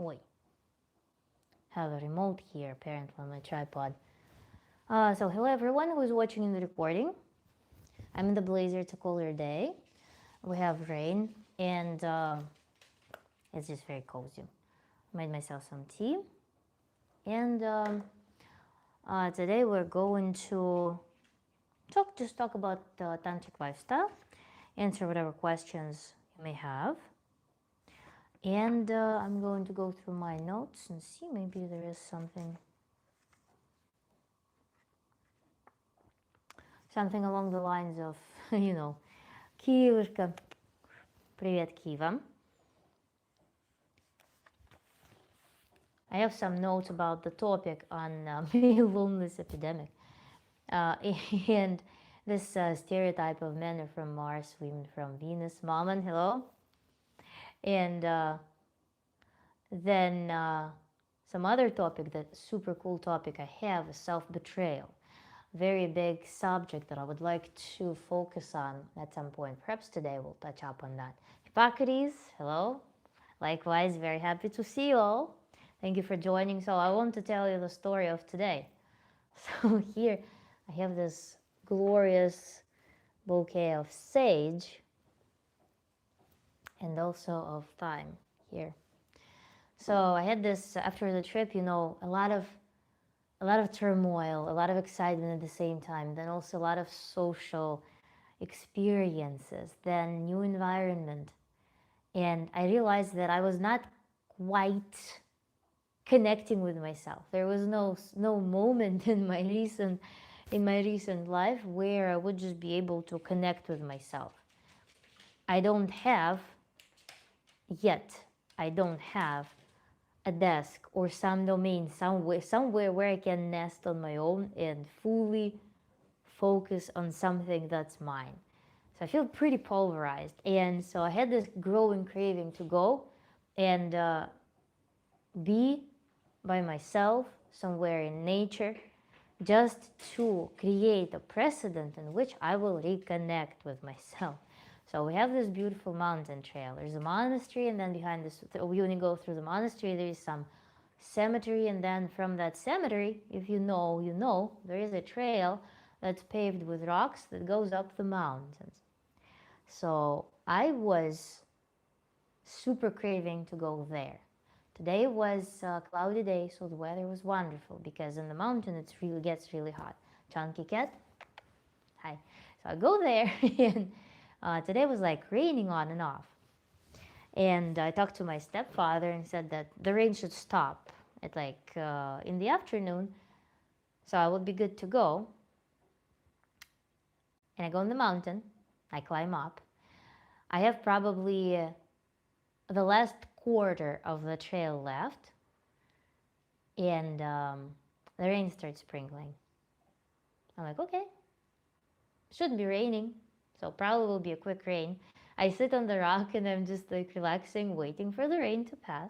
Oi. Have a remote here apparently on my tripod. So hello everyone who's watching in the recording. I'm in the blazer. It's a cooler day. We have rain and it's just very cozy. Made myself some tea. And today we're going to talk about Tantric Lifestyle, answer whatever questions you may have. And I'm going to go through my notes and see maybe there is something along the lines of, Киевушка, привет, Киева. I have some notes about the topic on male loneliness epidemic. And this stereotype of men are from Mars, women from Venus. Maman, hello. And then some other topic, that super cool topic I have is self-betrayal. Very big subject that I would like to focus on at some point. Perhaps today we'll touch up on that. Hippocrates, hello. Likewise, very happy to see you all. Thank you for joining. So I want to tell you the story of today. So here I have this glorious bouquet of sage and also of thyme here. So I had this after the trip, a lot of turmoil, a lot of excitement at the same time, then also a lot of social experiences, then new environment. And I realized that I was not quite connecting with myself. There was no moment in my recent life where I would just be able to connect with myself. I don't have a desk or some domain somewhere where I can nest on my own and fully focus on something that's mine. So I feel pretty pulverized, and so I had this growing craving to go and be by myself somewhere in nature, just to create a precedent in which I will reconnect with myself. So we have this beautiful mountain trail. There's a monastery, and then behind this, when you go through the monastery, there is some cemetery, and then from that cemetery, if you know, there is a trail that's paved with rocks that goes up the mountains. So I was super craving to go there. Today was a cloudy day, so the weather was wonderful because in the mountain it really gets really hot. Chunky cat, hi. So I go there, and today was like raining on and off. And I talked to my stepfather and said that the rain should stop at in the afternoon, so I would be good to go. And I go on the mountain, I climb up. I have probably the last quarter of the trail left, and the rain starts sprinkling. I'm like, okay, shouldn't be raining, so probably will be a quick rain. I sit on the rock and I'm just relaxing, waiting for the rain to pass,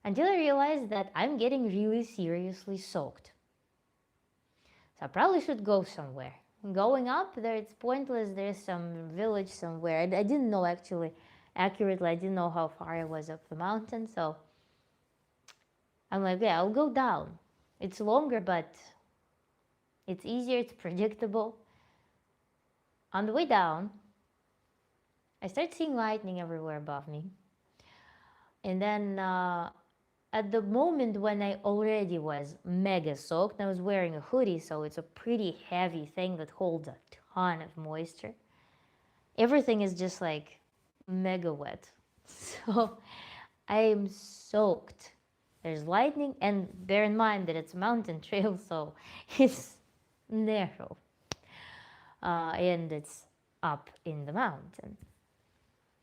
until I realize that I'm getting really seriously soaked. So I probably should go somewhere. Going up there, it's pointless. There's some village somewhere. I didn't know actually accurately. I didn't know how far I was up the mountain, so I'm like, yeah, I'll go down. It's longer, but it's easier, it's predictable. On the way down, I start seeing lightning everywhere above me. And then at the moment when I already was mega soaked, I was wearing a hoodie, so it's a pretty heavy thing that holds a ton of moisture. Everything is just like mega wet. So I am soaked. There's lightning, and bear in mind that it's a mountain trail, so it's narrow. And it's up in the mountain.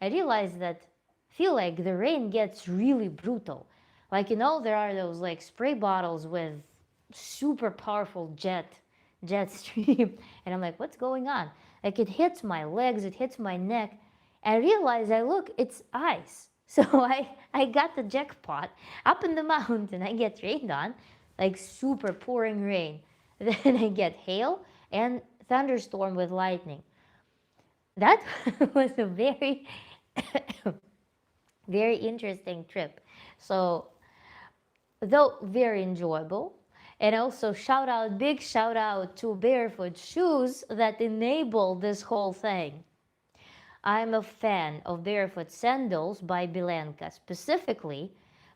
I realize that feel like the rain gets really brutal. There are those spray bottles with super powerful jet stream, and I'm like, what's going on? It hits my legs, it hits my neck. I realize it's ice. So I got the jackpot. Up in the mountain, I get rained on, super pouring rain. Then I get hail and thunderstorm with lightning. That was a very Very interesting trip. So, though very enjoyable, and also big shout out to Barefoot Shoes that enabled this whole thing. I'm a fan of Barefoot Sandals by Bilenka specifically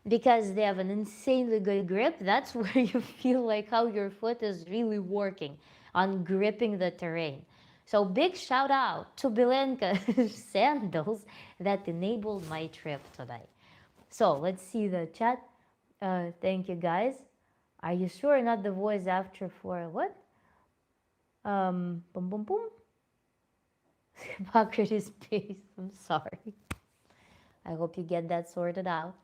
because they have an insanely good grip. That's where you feel like how your foot is really working on gripping the terrain. So big shout out to Bilenka sandals that enabled my trip today. So let's see the chat. Thank you guys. Are you sure not the voice after for what? Boom, boom, boom. Hippocrates space. I'm sorry. I hope you get that sorted out.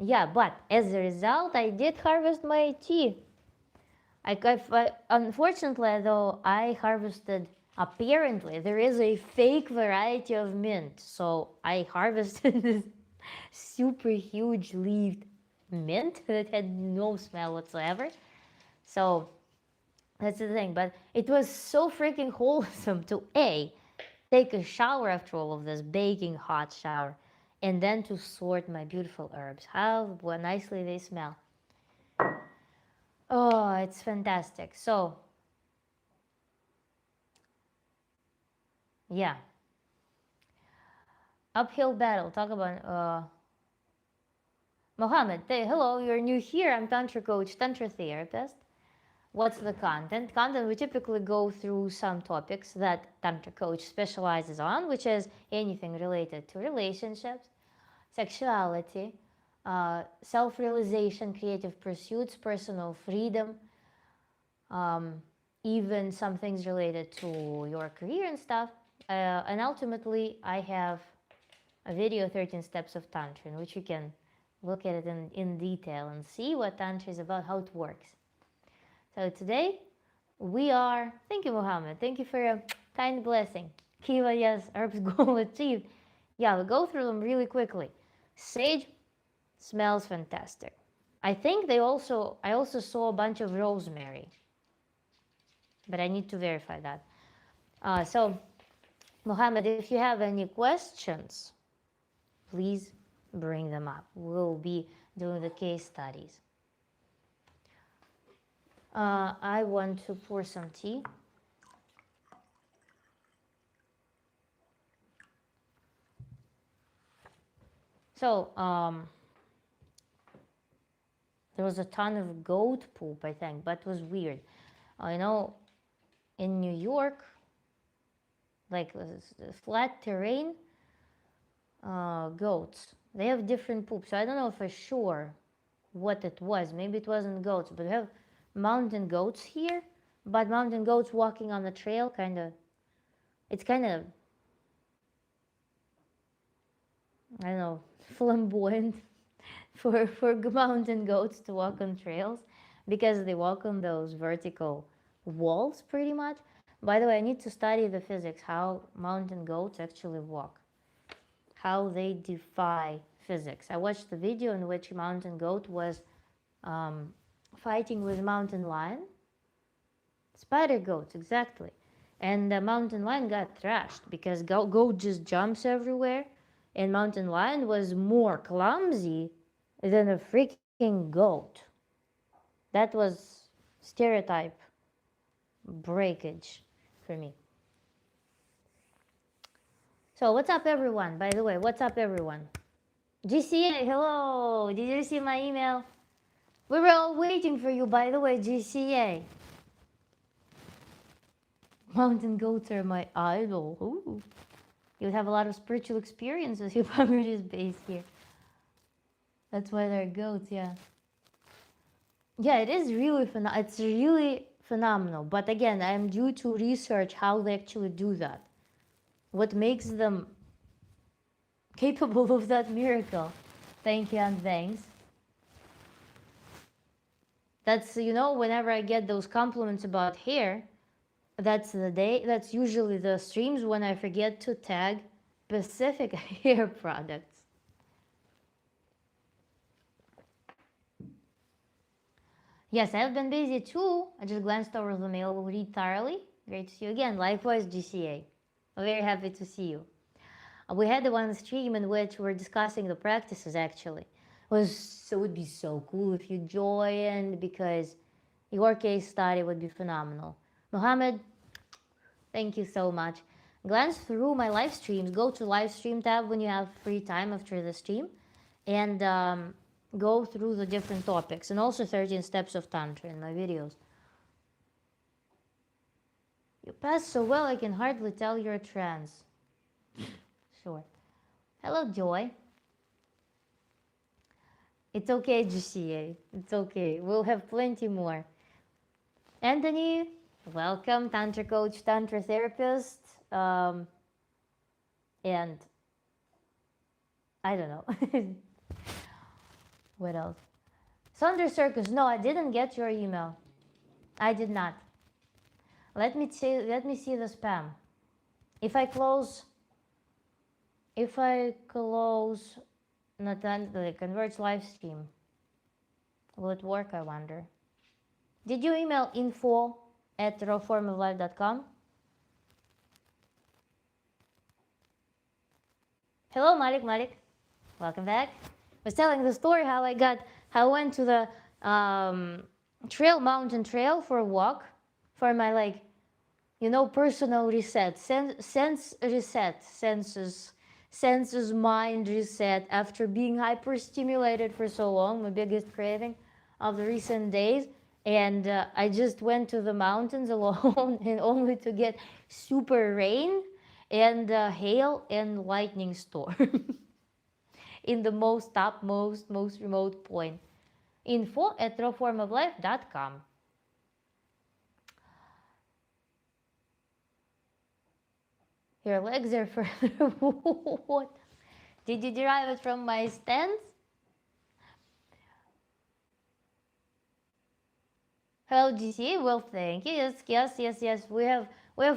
Yeah, but as a result, I did harvest my tea. Unfortunately, though, I harvested. Apparently, there is a fake variety of mint, so I harvested this super huge leaved mint that had no smell whatsoever. So that's the thing. But it was so freaking wholesome to take a shower after all of this baking hot shower, and then to sort my beautiful herbs. How nicely they smell. Oh, it's fantastic. So, yeah. Uphill battle. Talk about Mohammed. Hello, you're new here. I'm Tantra coach, Tantra therapist. What's the content? Content, we typically go through some topics that Tantra coach specializes on, which is anything related to relationships, sexuality, self-realization, creative pursuits, personal freedom, even some things related to your career and stuff. And ultimately, I have a video, 13 Steps of Tantra, in which you can look at it in detail and see what Tantra is about, how it works. So today, thank you, Mohammed. Thank you for your kind blessing. Kiva, yes, herbs goal achieved. Yeah, we'll go through them really quickly. Sage smells fantastic. I think I also saw a bunch of rosemary, but I need to verify that. So, Mohammed, if you have any questions, please bring them up. We'll be doing the case studies. I want to pour some tea. So, there was a ton of goat poop, I think, but it was weird. In New York, like flat terrain, goats, they have different poop. So I don't know for sure what it was. Maybe it wasn't goats, but we have mountain goats here. But mountain goats walking on the trail, it's kind of, I don't know, flamboyant for mountain goats to walk on trails because they walk on those vertical walls pretty much. By the way, I need to study the physics, how mountain goats actually walk, how they defy physics. I watched the video in which a mountain goat was fighting with mountain lion. Spider goats, exactly. And the mountain lion got thrashed because goat just jumps everywhere, and mountain lion was more clumsy than a freaking goat. That was stereotype breakage for me. So what's up, everyone? By the way, what's up, everyone? GCA, hello. Did you receive my email? We were all waiting for you, by the way, GCA. Mountain goats are my idol. Ooh. You would have a lot of spiritual experiences. Hippocrates base here. That's why they're goats, yeah. Yeah, it is really it's really phenomenal. But again, I'm due to research how they actually do that. What makes them capable of that miracle. Thank you and thanks. That's, whenever I get those compliments about hair, that's usually the streams when I forget to tag specific hair products. Yes, I have been busy too. I just glanced over the mail. Will read thoroughly. Great to see you again. Likewise, GCA. I'm very happy to see you. We had the one stream in which we're discussing the practices actually. It would be so cool if you joined because your case study would be phenomenal. Mohammed, thank you so much. Glance through my live streams. Go to live stream tab when you have free time after the stream and go through the different topics and also 13 steps of Tantra in my videos. You pass so well I can hardly tell you're trans. Sure. Hello, Joy. It's okay, GCA. It's okay. We'll have plenty more. Anthony, welcome, Tantra coach, Tantra therapist, and I don't know. What else? Thunder Circus. No, I didn't get your email. I did not. Let me see the spam. If I close Nathan, the Converge live stream, will it work, I wonder? Did you email info@rawformoflife.com? Hello, Malik. Welcome back. I was telling the story how I went to the mountain trail for a walk for my personal reset, senses, mind reset after being hyperstimulated for so long, my biggest craving of the recent days. And I just went to the mountains alone and only to get super rain and hail and lightning storm in the most remote point. info@rawformoflife.com. Your legs are further. What? Did you derive it from my stance? Hello, GC. Well, thank you. Yes. We have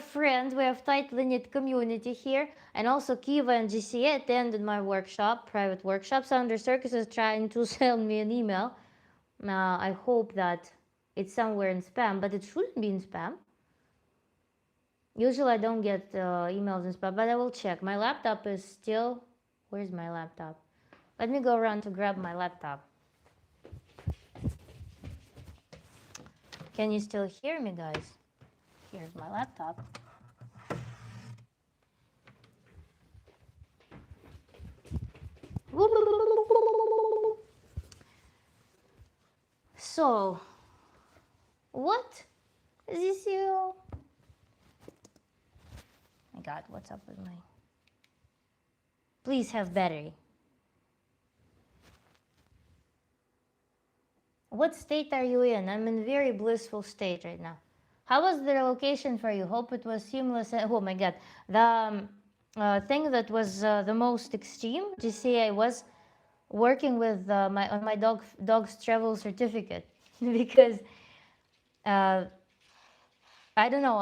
friends. We have tightly knit community here, and also Kiva and GCA attended my workshop, private workshop. Sounder Circus is trying to send me an email. I hope that it's somewhere in spam, but it shouldn't be in spam. Usually I don't get emails in spam, but I will check. My laptop is still. Where's my laptop? Let me go around to grab my laptop. Can you still hear me, guys? Here's my laptop. So, what is this you? My God, what's up with my? Please have battery. What state are you in? I'm in very blissful state right now. How was the relocation for you? Hope it was seamless. Oh my God, the thing that was the most extreme. GCA was working with on my dog's travel certificate because I don't know.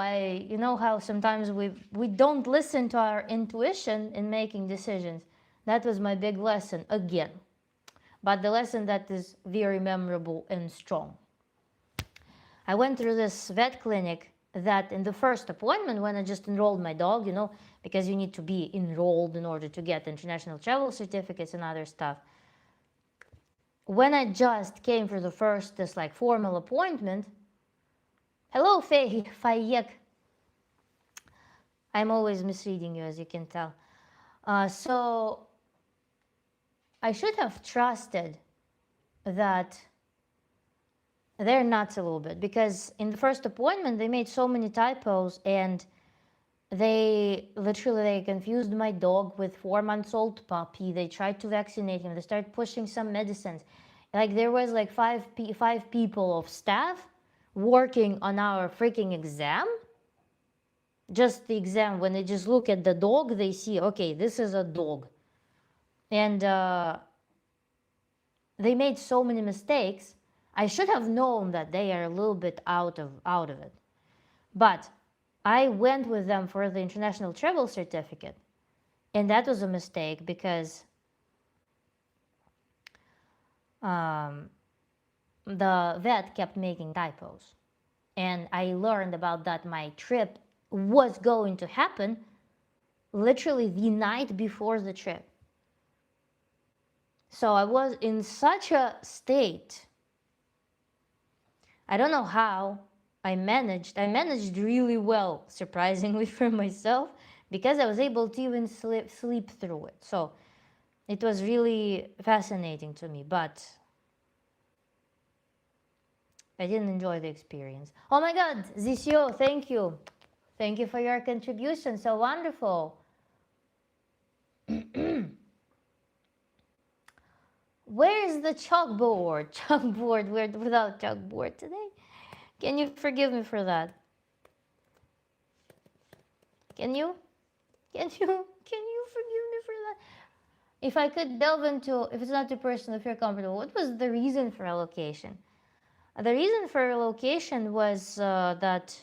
You know how sometimes we don't listen to our intuition in making decisions. That was my big lesson again. But the lesson that is very memorable and strong. I went through this vet clinic that in the first appointment when I just enrolled my dog, because you need to be enrolled in order to get international travel certificates and other stuff. When I just came for the first, this formal appointment, hello, Fayek. I'm always misreading you, as you can tell. So I should have trusted that they're nuts a little bit, because in the first appointment they made so many typos and they confused my dog with 4-month-old puppy. They tried to vaccinate him. They started pushing some medicines. There was five people of staff working on our freaking exam. Just the exam, when they just look at the dog, they see, okay, this is a dog. And they made so many mistakes. I should have known that they are a little bit out of it. But I went with them for the international travel certificate. And that was a mistake because the vet kept making typos. And I learned about that my trip was going to happen literally the night before the trip. So I was in such a state. I don't know how I managed. I managed really well, surprisingly for myself, because I was able to even sleep through it. So it was really fascinating to me, but I didn't enjoy the experience. Oh my God, Zisio, thank you. Thank you for your contribution. So wonderful. Where is the chalkboard? Chalkboard, we're without chalkboard today. Can you forgive me for that? Can you? Can you? Can you forgive me for that? If I could delve into, if it's not too personal, if you're comfortable, what was the reason for relocation? The reason for relocation was that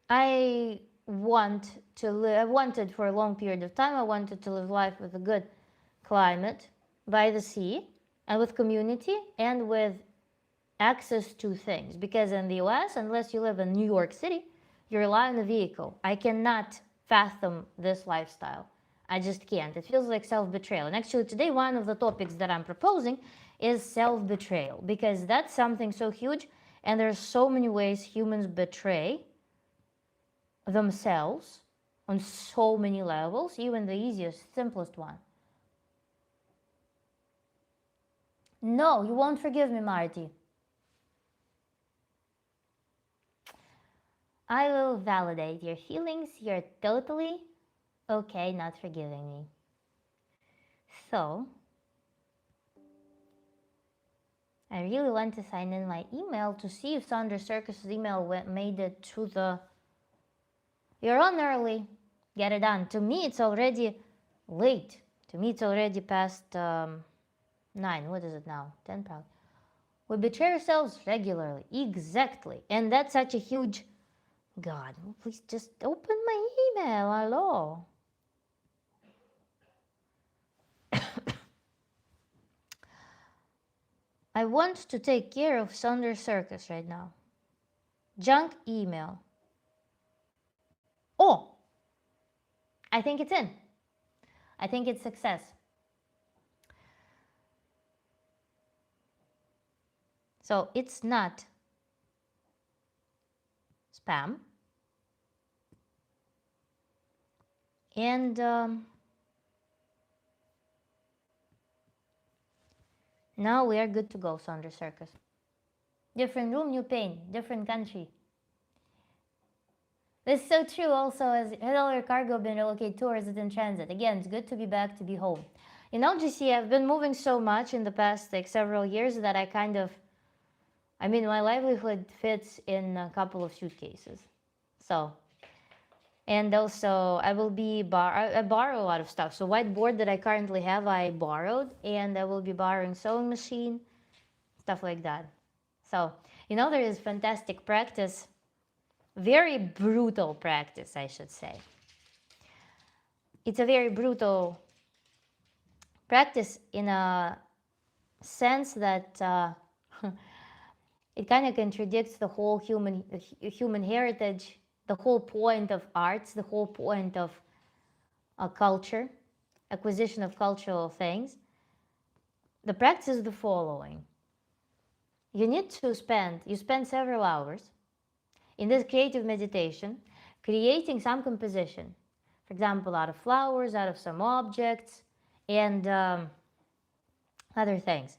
I I wanted for a long period of time, I wanted to live life with a good climate by the sea and with community and with access to things. Because in the US, unless you live in New York City, you rely on a vehicle. I cannot fathom this lifestyle. I just can't. It feels like self-betrayal. And actually today one of the topics that I'm proposing is self-betrayal, because that's something so huge, and there's so many ways humans betray themselves on so many levels, even the easiest, simplest one. No, you won't forgive me, Marty. I will validate your feelings. You're totally okay not forgiving me. So, I really want to sign in my email to see if Sandra Circus's email made it to the... You're on early. Get it done. To me, it's already late. To me, it's already past 9. What is it now? 10 probably. We betray ourselves regularly. Exactly. And that's such a huge... God, please just open my email. Hello. I want to take care of Thunder Circus right now. Junk email. Oh, I think it's in. I think it's success. So it's not spam. And now we are good to go, Thunder Circus. Different room, new pain. Different country. This is so true also, as has all your cargo been relocated to, or is it in transit? Again, it's good to be back, to be home. You know, GC, I've been moving so much in the past several years that I kind of, I mean, my livelihood fits in a couple of suitcases. So, and also I will be, I borrow a lot of stuff. So whiteboard that I currently have, I borrowed, and I will be borrowing sewing machine, stuff like that. So, you know, there is fantastic practice, very brutal practice, I should say. It's a very brutal practice in a sense that it kind of contradicts the whole human heritage, the whole point of arts, the whole point of culture, acquisition of cultural things. The practice is the following. You spend several hours in this creative meditation, creating some composition. For example, out of flowers, out of some objects, and other things.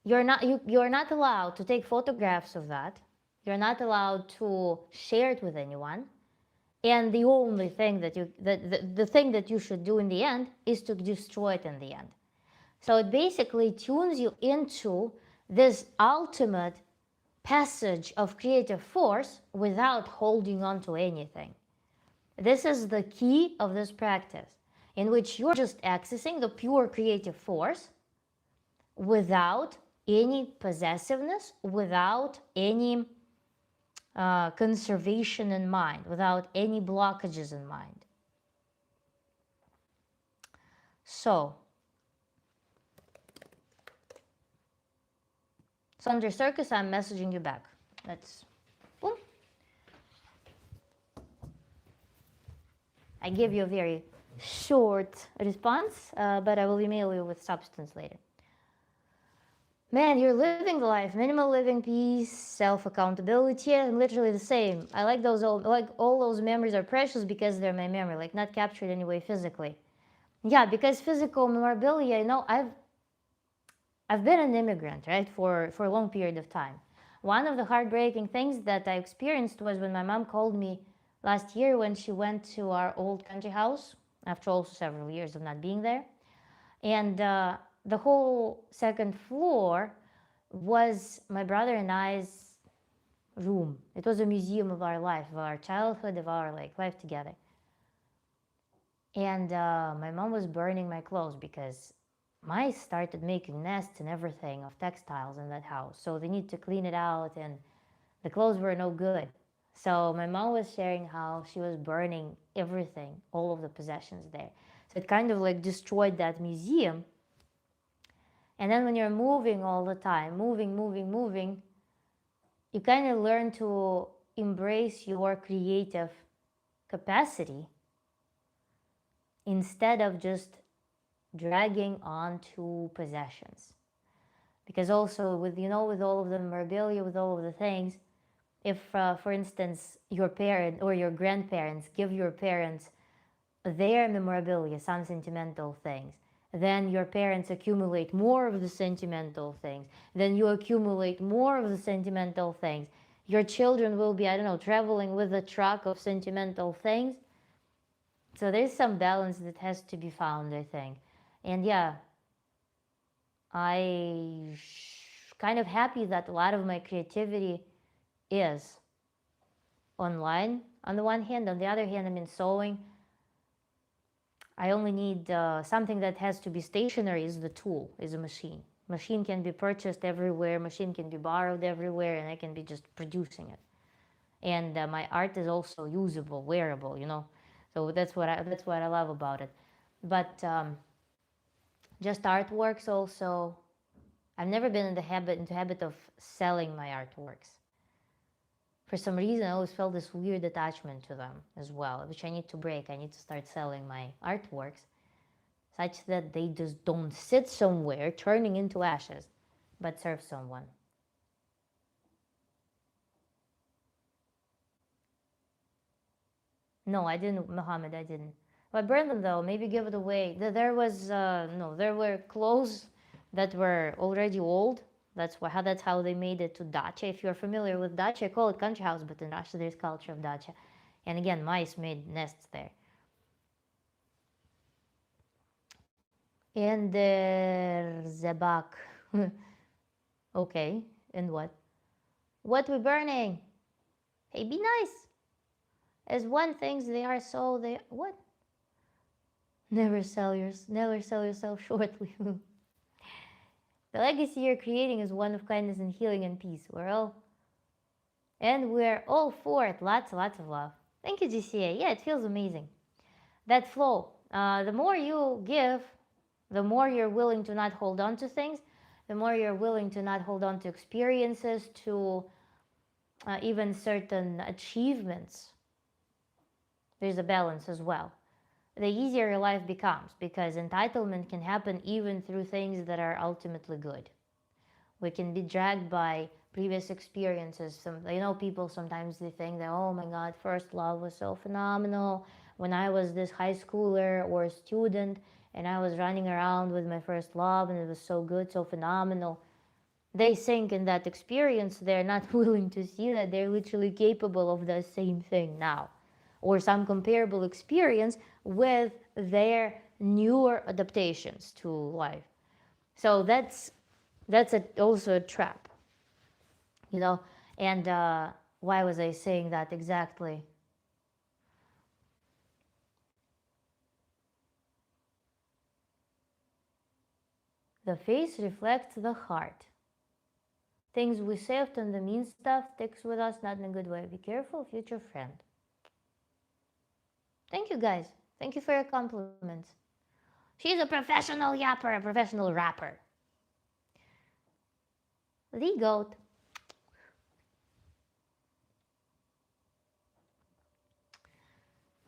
You're not allowed to take photographs of that. You're not allowed to share it with anyone. And the only thing that the thing that you should do in the end is to destroy it in the end. So it basically tunes you into this ultimate passage of creative force without holding on to anything. This is the key of this practice, in which you're just accessing the pure creative force without any possessiveness, without any conservation in mind, without any blockages in mind. So, Thunder Circus, I'm messaging you back. Let's, boom. I give you a very short response, but I will email you with substance later. Man, you're living the life. Minimal living, peace, self-accountability, and literally the same. I like those all those memories are precious because they're my memory, like not captured anyway physically. Yeah, because physical memorabilia, I've been an immigrant, right, for a long period of time. One of the heartbreaking things that I experienced was when my mom called me last year when she went to our old country house after also several years of not being there. And the whole second floor was my brother and I's room. It was a museum of our life, of our childhood, of our like life together. And my mom was burning my clothes because mice started making nests and everything of textiles in that house. So they need to clean it out, and the clothes were no good. So my mom was sharing how she was burning everything, all of the possessions there. So it kind of like destroyed that museum. And then when you're moving all the time, moving, you kind of learn to embrace your creative capacity instead of just dragging on to possessions. Because also with all of the memorabilia, with all of the things, if for instance your parent or your grandparents give your parents their memorabilia, some sentimental things, then your parents accumulate more of the sentimental things, then you accumulate more of the sentimental things, your children will be, I don't know, traveling with a truck of sentimental things. So there's some balance that has to be found, I think. And yeah, I kind of happy that a lot of my creativity is online on the one hand. On the other hand, I mean, sewing, I only need something that has to be stationary is the tool, is a machine. Machine can be purchased everywhere, machine can be borrowed everywhere, and I can be just producing it. And my art is also usable, wearable, So that's what I love about it. But just artworks also, I've never been into habit of selling my artworks. For some reason, I always felt this weird attachment to them as well, which I need to break. I need to start selling my artworks such that they just don't sit somewhere turning into ashes, but serve someone. No, I didn't, Muhammad, I didn't. But burn them though, maybe give it away. There was, no, there were clothes that were already old. That's how they made it to dacha. If you're familiar with dacha, I call it country house, but in Russia there's culture of dacha. And again, mice made nests there. And there's a buck. Okay, and what? What we burning? Hey, be nice. As one things they are so they what? Never sell yourself shortly. The legacy you're creating is one of kindness and healing and peace. We're all for it. Lots of love. Thank you, GCA. Yeah, it feels amazing. That flow. The more you give, the more you're willing to not hold on to things, the more you're willing to not hold on to experiences, to even certain achievements. There's a balance as well. The easier your life becomes, because entitlement can happen even through things that are ultimately good. We can be dragged by previous experiences. People sometimes they think that, oh my God, first love was so phenomenal. When I was this high schooler or a student and I was running around with my first love and it was so good, so phenomenal. They think in that experience, they're not willing to see that they're literally capable of the same thing now, or some comparable experience with their newer adaptations to life. So that's also a trap, And why was I saying that exactly? The face reflects the heart. Things we say often, the mean stuff sticks with us, not in a good way. Be careful, future friend. Thank you, guys. Thank you for your compliments. She's a professional yapper, a professional rapper. The goat.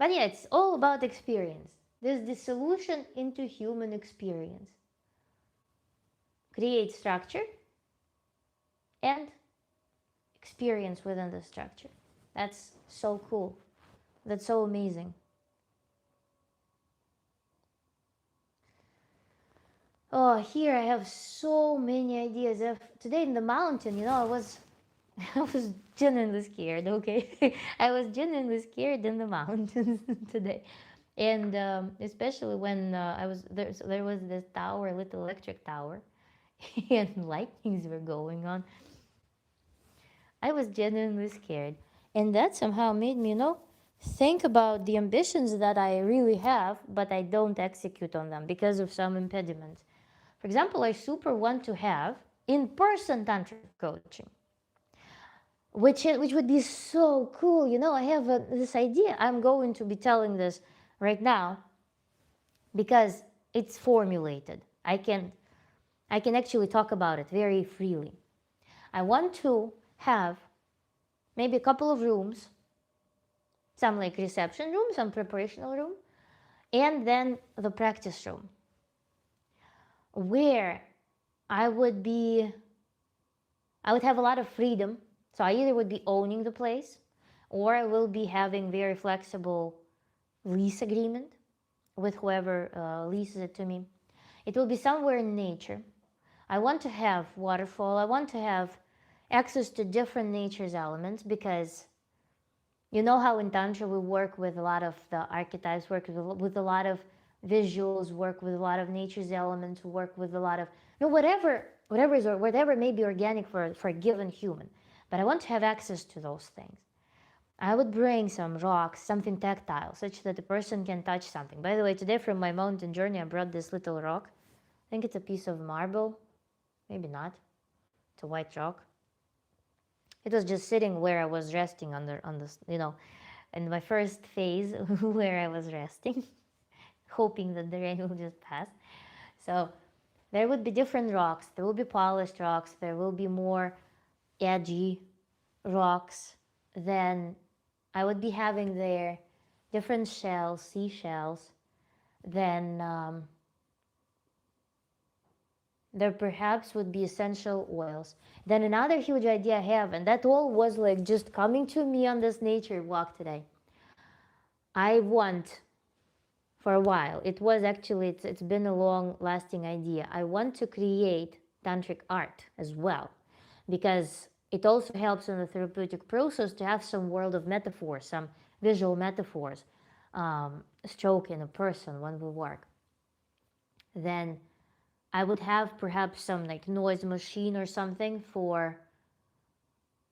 But yeah, it's all about experience. There's the solution into human experience. Create structure and experience within the structure. That's so cool. That's so amazing. Oh, here I have so many ideas. Today in the mountain, I was I was genuinely scared, okay? I was genuinely scared in the mountains today. And especially when I was there, so there was this tower, little electric tower, and lightnings were going on. I was genuinely scared. And that somehow made me, think about the ambitions that I really have, but I don't execute on them because of some impediments. For example, I super want to have in-person tantra coaching, which would be so cool. I have this idea. I'm going to be telling this right now because it's formulated. I can actually talk about it very freely. I want to have maybe a couple of rooms, some like reception room, some preparational room, and then the practice room where I would be I would have a lot of freedom. So I either would be owning the place or I will be having very flexible lease agreement with whoever leases it to me. It will be somewhere in nature. I want to have waterfall. I want to have access to different nature's elements because you know how in Tantra we work with a lot of the archetypes, work with a lot of visuals, work with a lot of nature's elements, work with a lot of whatever may be organic for a given human. But I want to have access to those things. I would bring some rocks, something tactile, such that the person can touch something. By the way, today from my mountain journey, I brought this little rock. I think it's a piece of marble. Maybe not. It's a white rock. It was just sitting where I was resting in my first phase where I was resting, hoping that the rain will just pass. So there would be different rocks. There will be polished rocks. There will be more edgy rocks. Then I would be having there different shells, seashells. Then there perhaps would be essential oils. Then another huge idea I have, and that all was like just coming to me on this nature walk today. I want, for a while, it's been a long lasting idea. I want to create tantric art as well, because it also helps in the therapeutic process to have some world of metaphors, some visual metaphors, stroking a person when we work. Then I would have perhaps some like noise machine or something for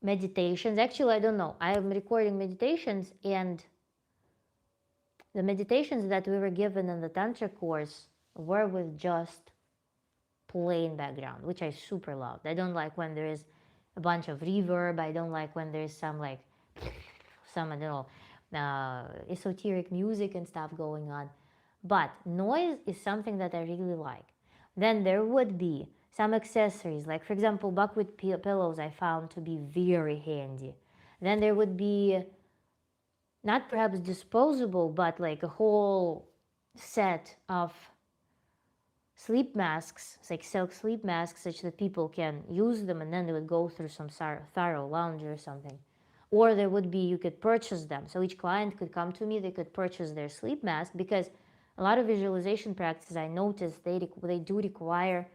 meditations. Actually, I don't know. I am recording meditations, and the meditations that we were given in the Tantra course were with just plain background, which I super loved. I don't like when there is a bunch of reverb. I don't like when there's some I don't know, esoteric music and stuff going on. But noise is something that I really like. Then there would be some accessories, like for example, buckwheat pillows I found to be very handy. Then there would be not perhaps disposable, but like a whole set of sleep masks, like silk sleep masks, such that people can use them and then they would go through some thorough laundry or something. Or there would be, you could purchase them. So each client could come to me, they could purchase their sleep mask, because a lot of visualization practices I noticed they do require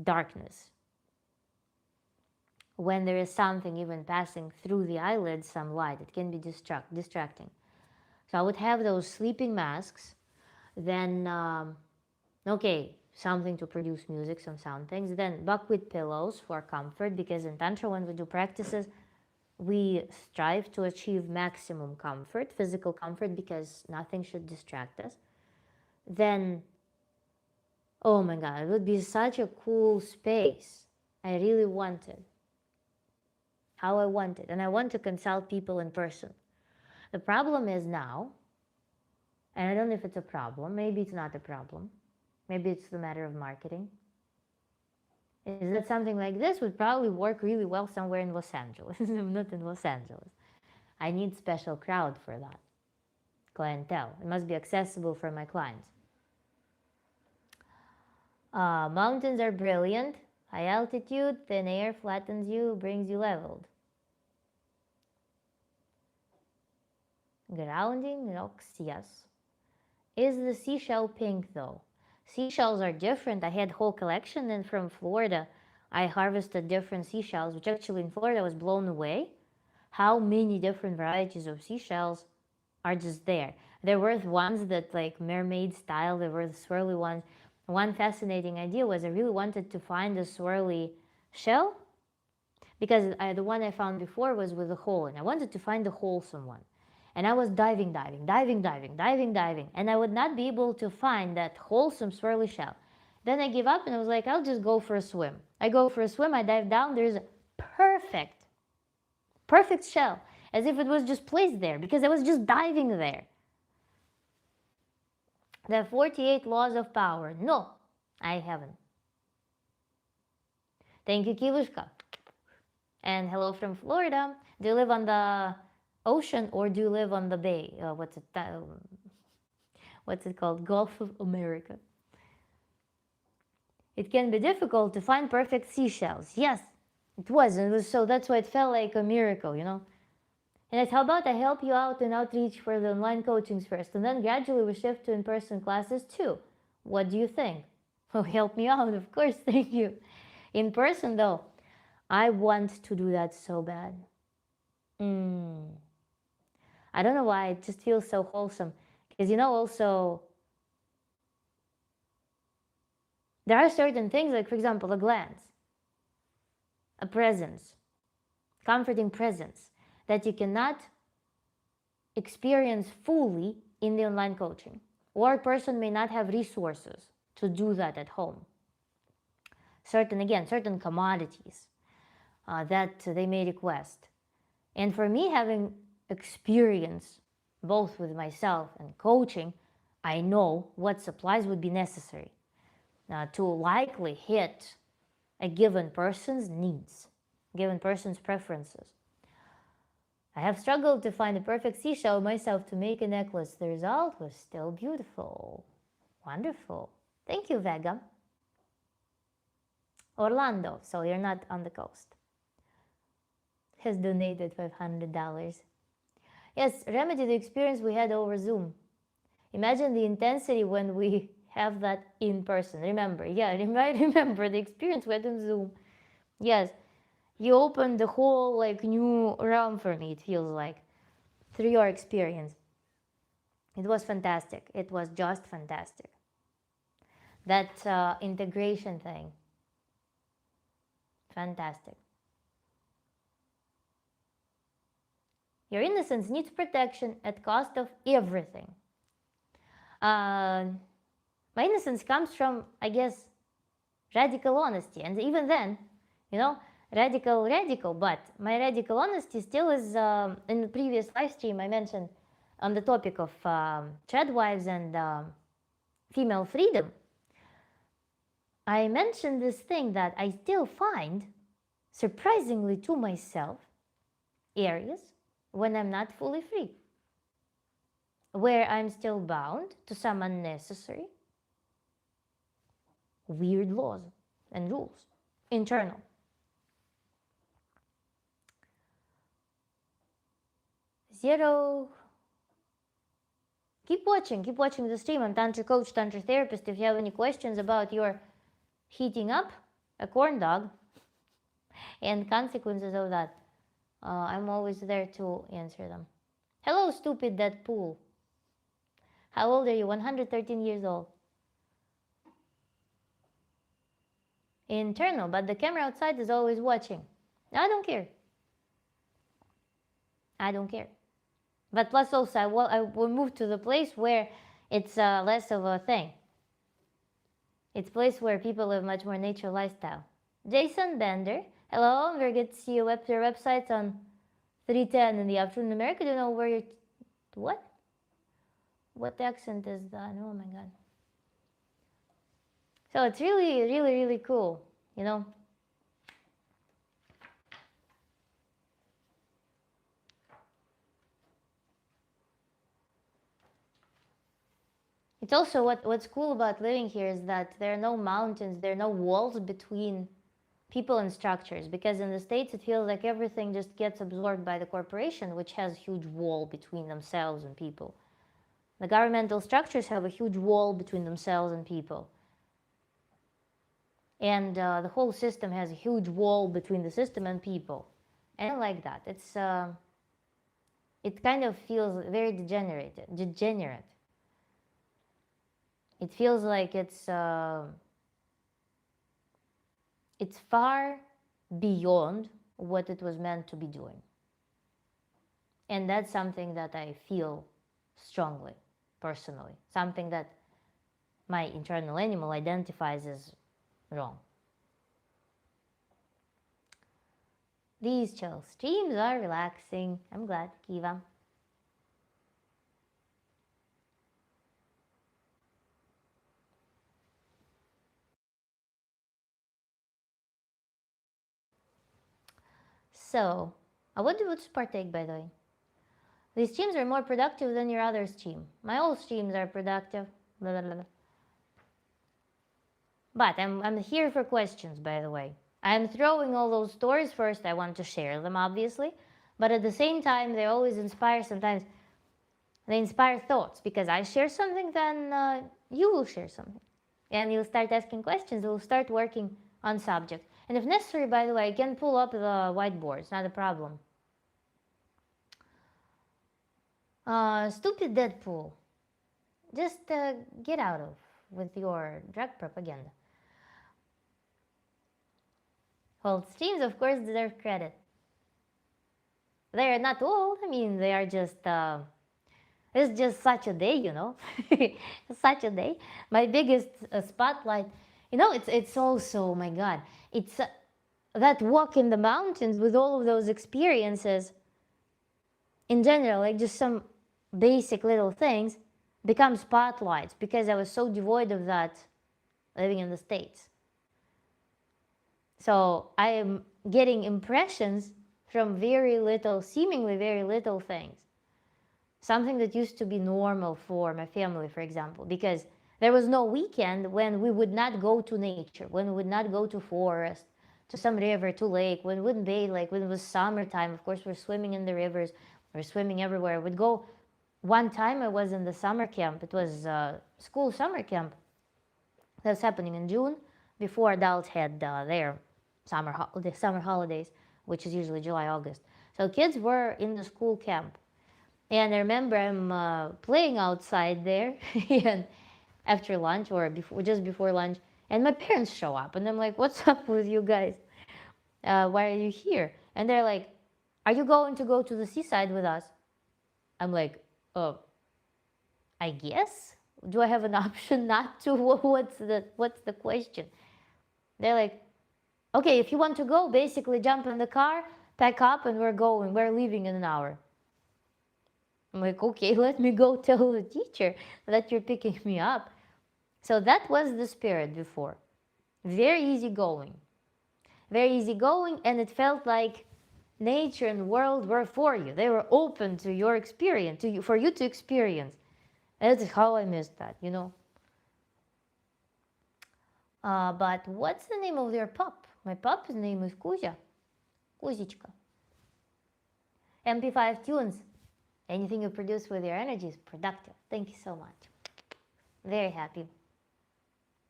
darkness. When there is something even passing through the eyelids, some light, it can be distracting. So I would have those sleeping masks. Then, something to produce music, some sound things. Then buckwheat pillows for comfort, because in Tantra when we do practices, we strive to achieve maximum comfort, physical comfort, because nothing should distract us. Then, oh my God, it would be such a cool space. I really wanted. How I wanted. And I want to consult people in person. The problem is now, and I don't know if it's a problem, maybe it's not a problem, maybe it's the matter of marketing, is that something like this would probably work really well somewhere in Los Angeles. I'm not in Los Angeles. I need special crowd for that. clientele. It must be accessible for my clients. Mountains are brilliant. High altitude, thin air flattens you, brings you leveled. Grounding rocks, yes. Is the seashell pink though? Seashells are different. I had whole collection, and from Florida I harvested different seashells, which actually in Florida I was blown away. How many different varieties of seashells are just there. There were ones that like mermaid style, there were the swirly ones. One fascinating idea was I really wanted to find a swirly shell because the one I found before was with a hole, and I wanted to find the wholesome one. And I was diving, and I would not be able to find that wholesome swirly shell. Then I gave up and I was like, I'll just go for a swim. I go for a swim, I dive down, there's a perfect shell, as if it was just placed there because I was just diving there. The 48 laws of power. No, I haven't. Thank you, Kivushka. And hello from Florida. Do you live on the ocean or do you live on the bay? What's it called? Gulf of America. It can be difficult to find perfect seashells. Yes, it was. So that's why it felt like a miracle, you know. And it's, how about I help you out in outreach for the online coachings first, and then gradually we shift to in-person classes too. What do you think? Oh, help me out, of course, thank you. In person though, I want to do that so bad. I don't know why, it just feels so wholesome. Because, you know, also, there are certain things, like, for example, a glance, a presence, comforting presence, that you cannot experience fully in the online coaching. Or a person may not have resources to do that at home. Certain commodities that they may request. And for me, having experience both with myself and coaching, I know what supplies would be necessary to likely hit a given person's needs, given person's preferences. I have struggled to find the perfect seashell myself to make a necklace. The result was still beautiful. Wonderful. Thank you, Vega. Orlando, so you're not on the coast, has donated $500. Yes, remedy the experience we had over Zoom. Imagine the intensity when we have that in person. Remember, remember the experience we had on Zoom. Yes, you opened the whole like new realm for me, it feels like, through your experience. It was fantastic. It was just fantastic. That integration thing. Fantastic. Your innocence needs protection at cost of everything. My innocence comes from, I guess, radical honesty. And even then, you know, radical, but my radical honesty still is, in the previous live stream I mentioned on the topic of tradwives and female freedom. I mentioned this thing that I still find, surprisingly to myself, areas when I'm not fully free, where I'm still bound to some unnecessary, weird laws and rules, internal. Zero. Keep watching the stream. I'm Tantra Coach, Tantra Therapist. If you have any questions about your heating up a corn dog and consequences of that, I'm always there to answer them. Hello, stupid that pool. How old are you? 113 years old. Internal, but the camera outside is always watching. I don't care. I don't care. But plus also, I will move to the place where it's less of a thing. It's a place where people live much more nature lifestyle. Jason Bender, hello, very good to see you. Your website's on 3:10 in the afternoon in America. Do you know where you're... What? What accent is that? Oh my god. So it's really cool, you know. It's also what's cool about living here is that there are no mountains, there are no walls between people and structures, because in the States it feels like everything just gets absorbed by the corporation, which has a huge wall between themselves and people. The governmental structures have a huge wall between themselves and people. And the whole system has a huge wall between the system and people. And I don't like that. It kind of feels very degenerate. It feels like it's far beyond what it was meant to be doing. And that's something that I feel strongly, personally. Something that my internal animal identifies as wrong. These chill streams are relaxing. I'm glad, Kiva. So, what do you partake, by the way? These streams are more productive than your other stream. My old streams are productive. Blah, blah, blah. But I'm here for questions, by the way. I'm throwing all those stories first. I want to share them, obviously. But at the same time, they always inspire. Sometimes they inspire thoughts, because I share something, then you will share something. And you'll start asking questions. We'll start working on subjects. And if necessary, by the way, I can pull up the whiteboard. It's not a problem. Stupid Deadpool. Just get out of with your drug propaganda. Old streams, of course, deserve credit. They are not old. I mean, they are just... it's just such a day, you know. Such a day. My biggest spotlight... You know, it's also, oh my God, it's that walk in the mountains with all of those experiences in general, like just some basic little things, become spotlights, because I was so devoid of that living in the States. So I am getting impressions from very little, seemingly very little things. Something that used to be normal for my family, for example, because there was no weekend when we would not go to nature, when we would not go to forest, to some river, to lake, when we wouldn't bathe, like when it was summertime. Of course, we're swimming in the rivers, we're swimming everywhere. We'd go. One time I was in the summer camp. It was school summer camp. That was happening in June, before adults had their summer holidays, which is usually July, August. So kids were in the school camp. And I remember I'm playing outside there, and after lunch, or just before lunch, and my parents show up, and I'm like, "What's up with you guys? Why are you here?" And they're like, "Are you going to go to the seaside with us?" I'm like, "Oh, I guess. Do I have an option not to? What's the question?" They're like, "Okay, if you want to go, basically jump in the car, pack up, and we're going. We're leaving in an hour." I'm like, "Okay, let me go tell the teacher that you're picking me up." So that was the spirit before. Very easygoing. Very easygoing, and it felt like nature and world were for you. They were open to your experience, for you to experience. That's how I missed that, you know. But what's the name of your pup? My pup's name is Kuzya. Kuzichka. MP5 tunes. Anything you produce with your energy is productive. Thank you so much. Very happy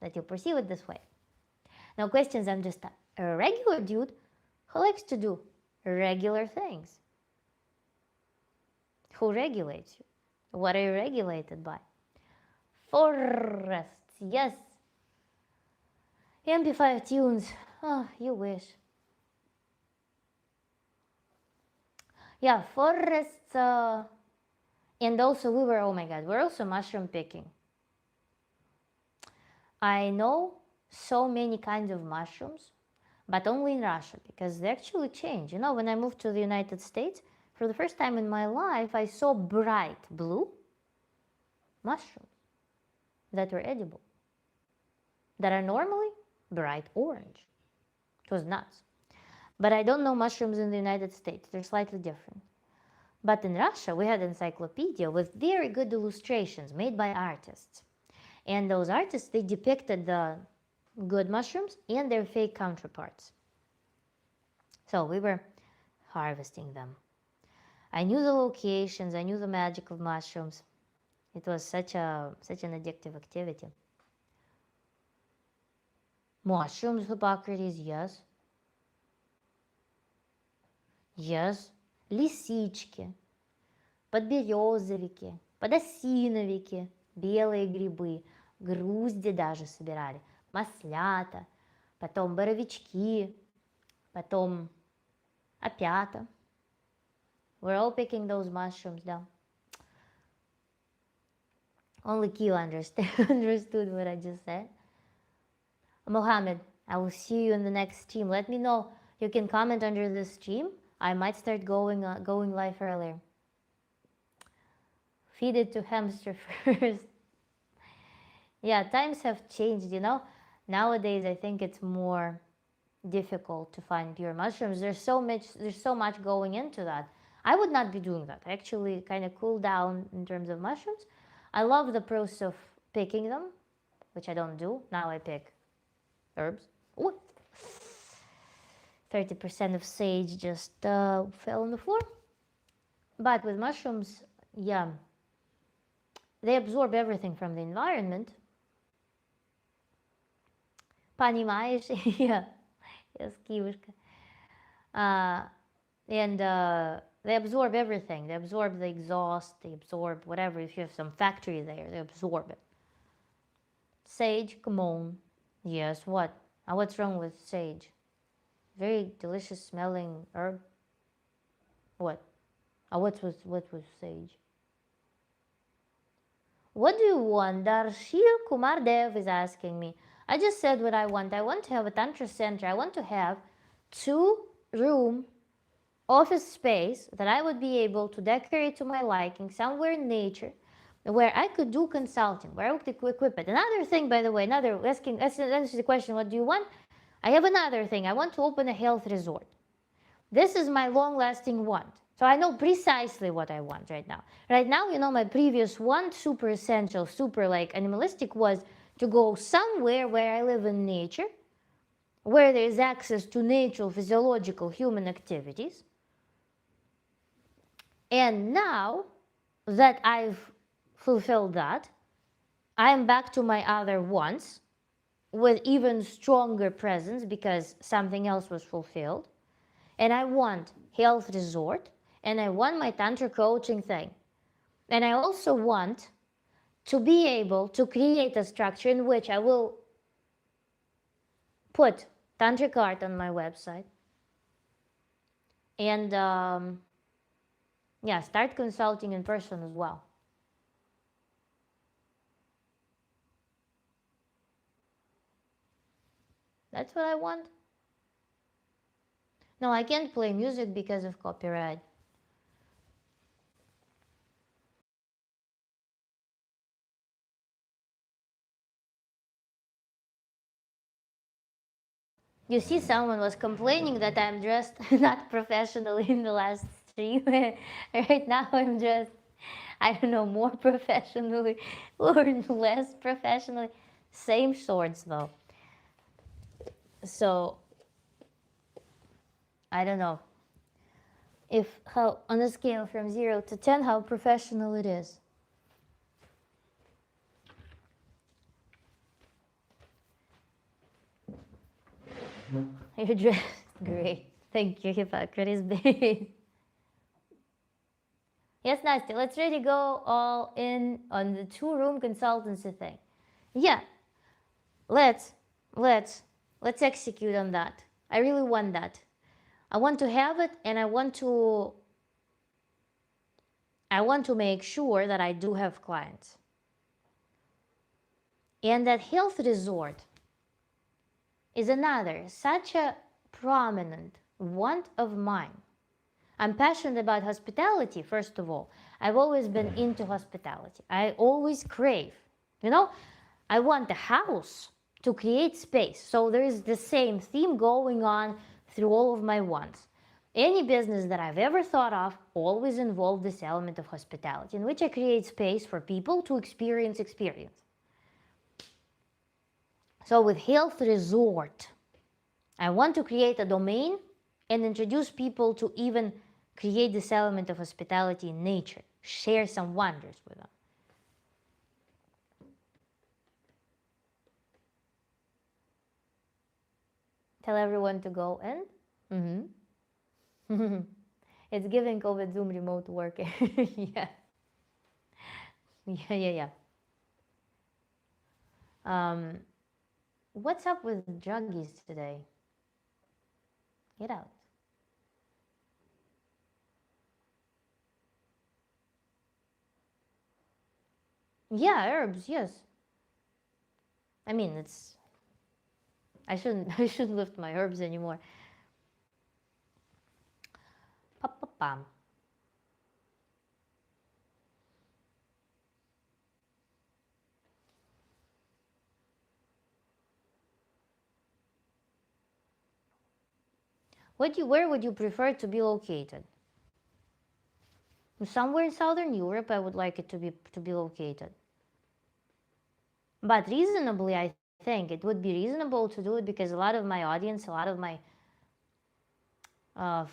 that you perceive it this way. Now, questions, I'm just a regular dude who likes to do regular things. Who regulates you? What are you regulated by? Forests, yes. MP5 tunes. Oh, you wish. Yeah, forests. And also we were, oh my God, we're also mushroom picking. I know so many kinds of mushrooms, but only in Russia, because they actually change. You know, when I moved to the United States, for the first time in my life, I saw bright blue mushrooms that were edible, that are normally bright orange. It was nuts. But I don't know mushrooms in the United States. They're slightly different. But in Russia, we had an encyclopedia with very good illustrations made by artists. And those artists, they depicted the good mushrooms and their fake counterparts. So we were harvesting them. I knew the locations, I knew the magic of mushrooms. It was such an addictive activity. Mushrooms, Hippocrates, yes. Yes. Лисички, подберезовики, подосиновики, белые грибы, грузди даже собирали, маслята, потом боровички, потом опята. We're all picking those mushrooms down. Only Q understood what I just said. Mohammed, I will see you in the next stream. Let me know. You can comment under this stream. I might start going live earlier. Feed it to hamster first. Yeah, times have changed, you know. Nowadays, I think it's more difficult to find pure mushrooms. There's so much going into that. I would not be doing that. I actually kind of cool down in terms of mushrooms. I love the process of picking them, which I don't do. Now I pick herbs. Ooh. 30% of sage just fell on the floor. But with mushrooms, yeah, they absorb everything from the environment. Понимаешь? Yeah. Yes, Kivушka. And they absorb everything. They absorb the exhaust. They absorb whatever. If you have some factory there, they absorb it. Sage, come on. Yes, what? What's wrong with sage? Very delicious smelling herb. What? What's with sage? What do you want? Darshil Kumar Dev is asking me. I just said what I want. I want to have a tantra center. I want to have 2-room office space that I would be able to decorate to my liking somewhere in nature, where I could do consulting, where I could equip it. Another thing, by the way, answer the question, what do you want? I have another thing. I want to open a health resort. This is my long-lasting want. So I know precisely what I want right now. Right now, you know, my previous want, super essential, super like animalistic, was to go somewhere where I live in nature, where there is access to natural, physiological human activities. And now that I've fulfilled that, I'm back to my other wants with even stronger presence because something else was fulfilled. And I want health resort, and I want my tantra coaching thing. And I also want to be able to create a structure in which I will put tantric art on my website and yeah, start consulting in person as well. That's what I want. No, I can't play music because of copyright. You see, someone was complaining that I'm dressed not professionally in the last stream. Right now I'm dressed, I don't know, more professionally or less professionally. Same shorts though. So, I don't know if how, on a scale from 0 to 10, how professional it is. You're dressed great. Thank you, Hippocrates. Yes, Nasty, let's really go all in on the 2-room consultancy thing. Yeah, let's execute on that. I really want that. I want to have it, and I want to make sure that I do have clients. And that health resort is another such a prominent want of mine. I'm passionate about hospitality, first of all. I've always been into hospitality. I always crave, you know, I want a house to create space. So there is the same theme going on through all of my wants. Any business that I've ever thought of always involved this element of hospitality, in which I create space for people to experience. So with Health Resort, I want to create a domain and introduce people to even create this element of hospitality in nature, share some wonders with them. Tell everyone to go and it's giving COVID Zoom remote work. Yeah. Yeah. What's up with druggies today? Get out. Yeah, herbs, yes. I mean, I shouldn't lift my herbs anymore. Pa-pa-pam. Where would you prefer to be located? Somewhere in Southern Europe, I would like it to be located. But reasonably, I think it would be reasonable to do it because a lot of my audience, a lot of my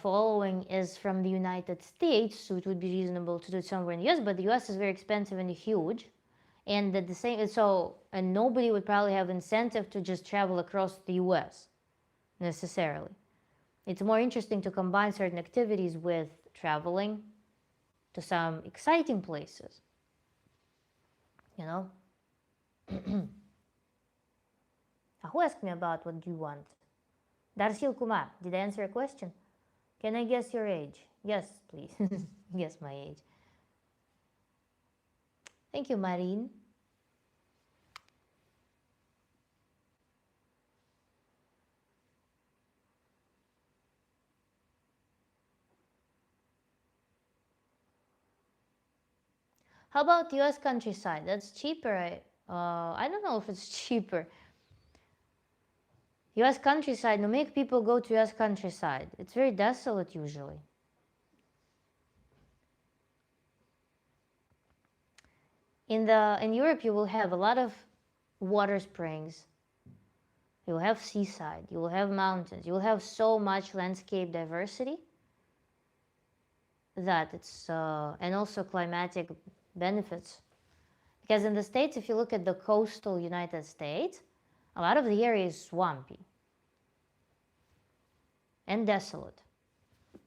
following is from the United States, so it would be reasonable to do it somewhere in the US. But the US is very expensive and huge, and at the same and nobody would probably have incentive to just travel across the US necessarily. It's more interesting to combine certain activities with traveling to some exciting places. You know? Who asked me about what do you want? Darshil Kumar, did I answer a question? Can I guess your age? Yes, please. Guess my age. Thank you, Marine. How about US countryside? That's cheaper. I don't know if it's cheaper. US countryside, no, make people go to US countryside. It's very desolate usually. In Europe, you will have a lot of water springs. You will have seaside. You will have mountains. You will have so much landscape diversity that it's and also climatic benefits. Because in the States, if you look at the coastal United States, a lot of the area is swampy and desolate,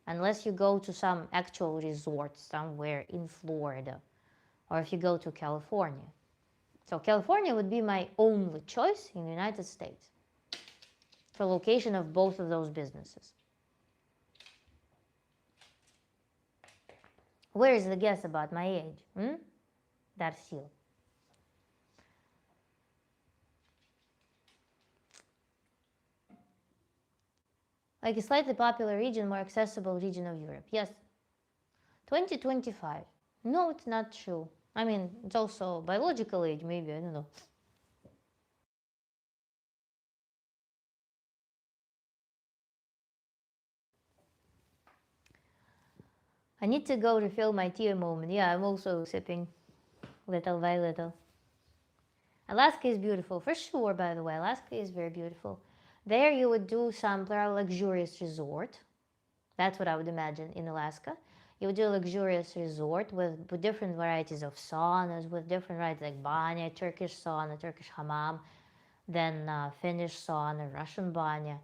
unless you go to some actual resort somewhere in Florida, or if you go to California. So California would be my only choice in the United States for location of both of those businesses. Where is the guess about my age? Darsil. Like a slightly popular region, more accessible region of Europe. Yes. 2025. No, it's not true. I mean, it's also biological age, maybe, I don't know. I need to go refill my tea a moment. Yeah, I'm also sipping little by little. Alaska is beautiful, for sure, by the way. Alaska is very beautiful. There you would do some luxurious resort. That's what I would imagine in Alaska. You would do a luxurious resort with different varieties of saunas, with different varieties like banya, Turkish sauna, Turkish hammam, then Finnish sauna, Russian banya,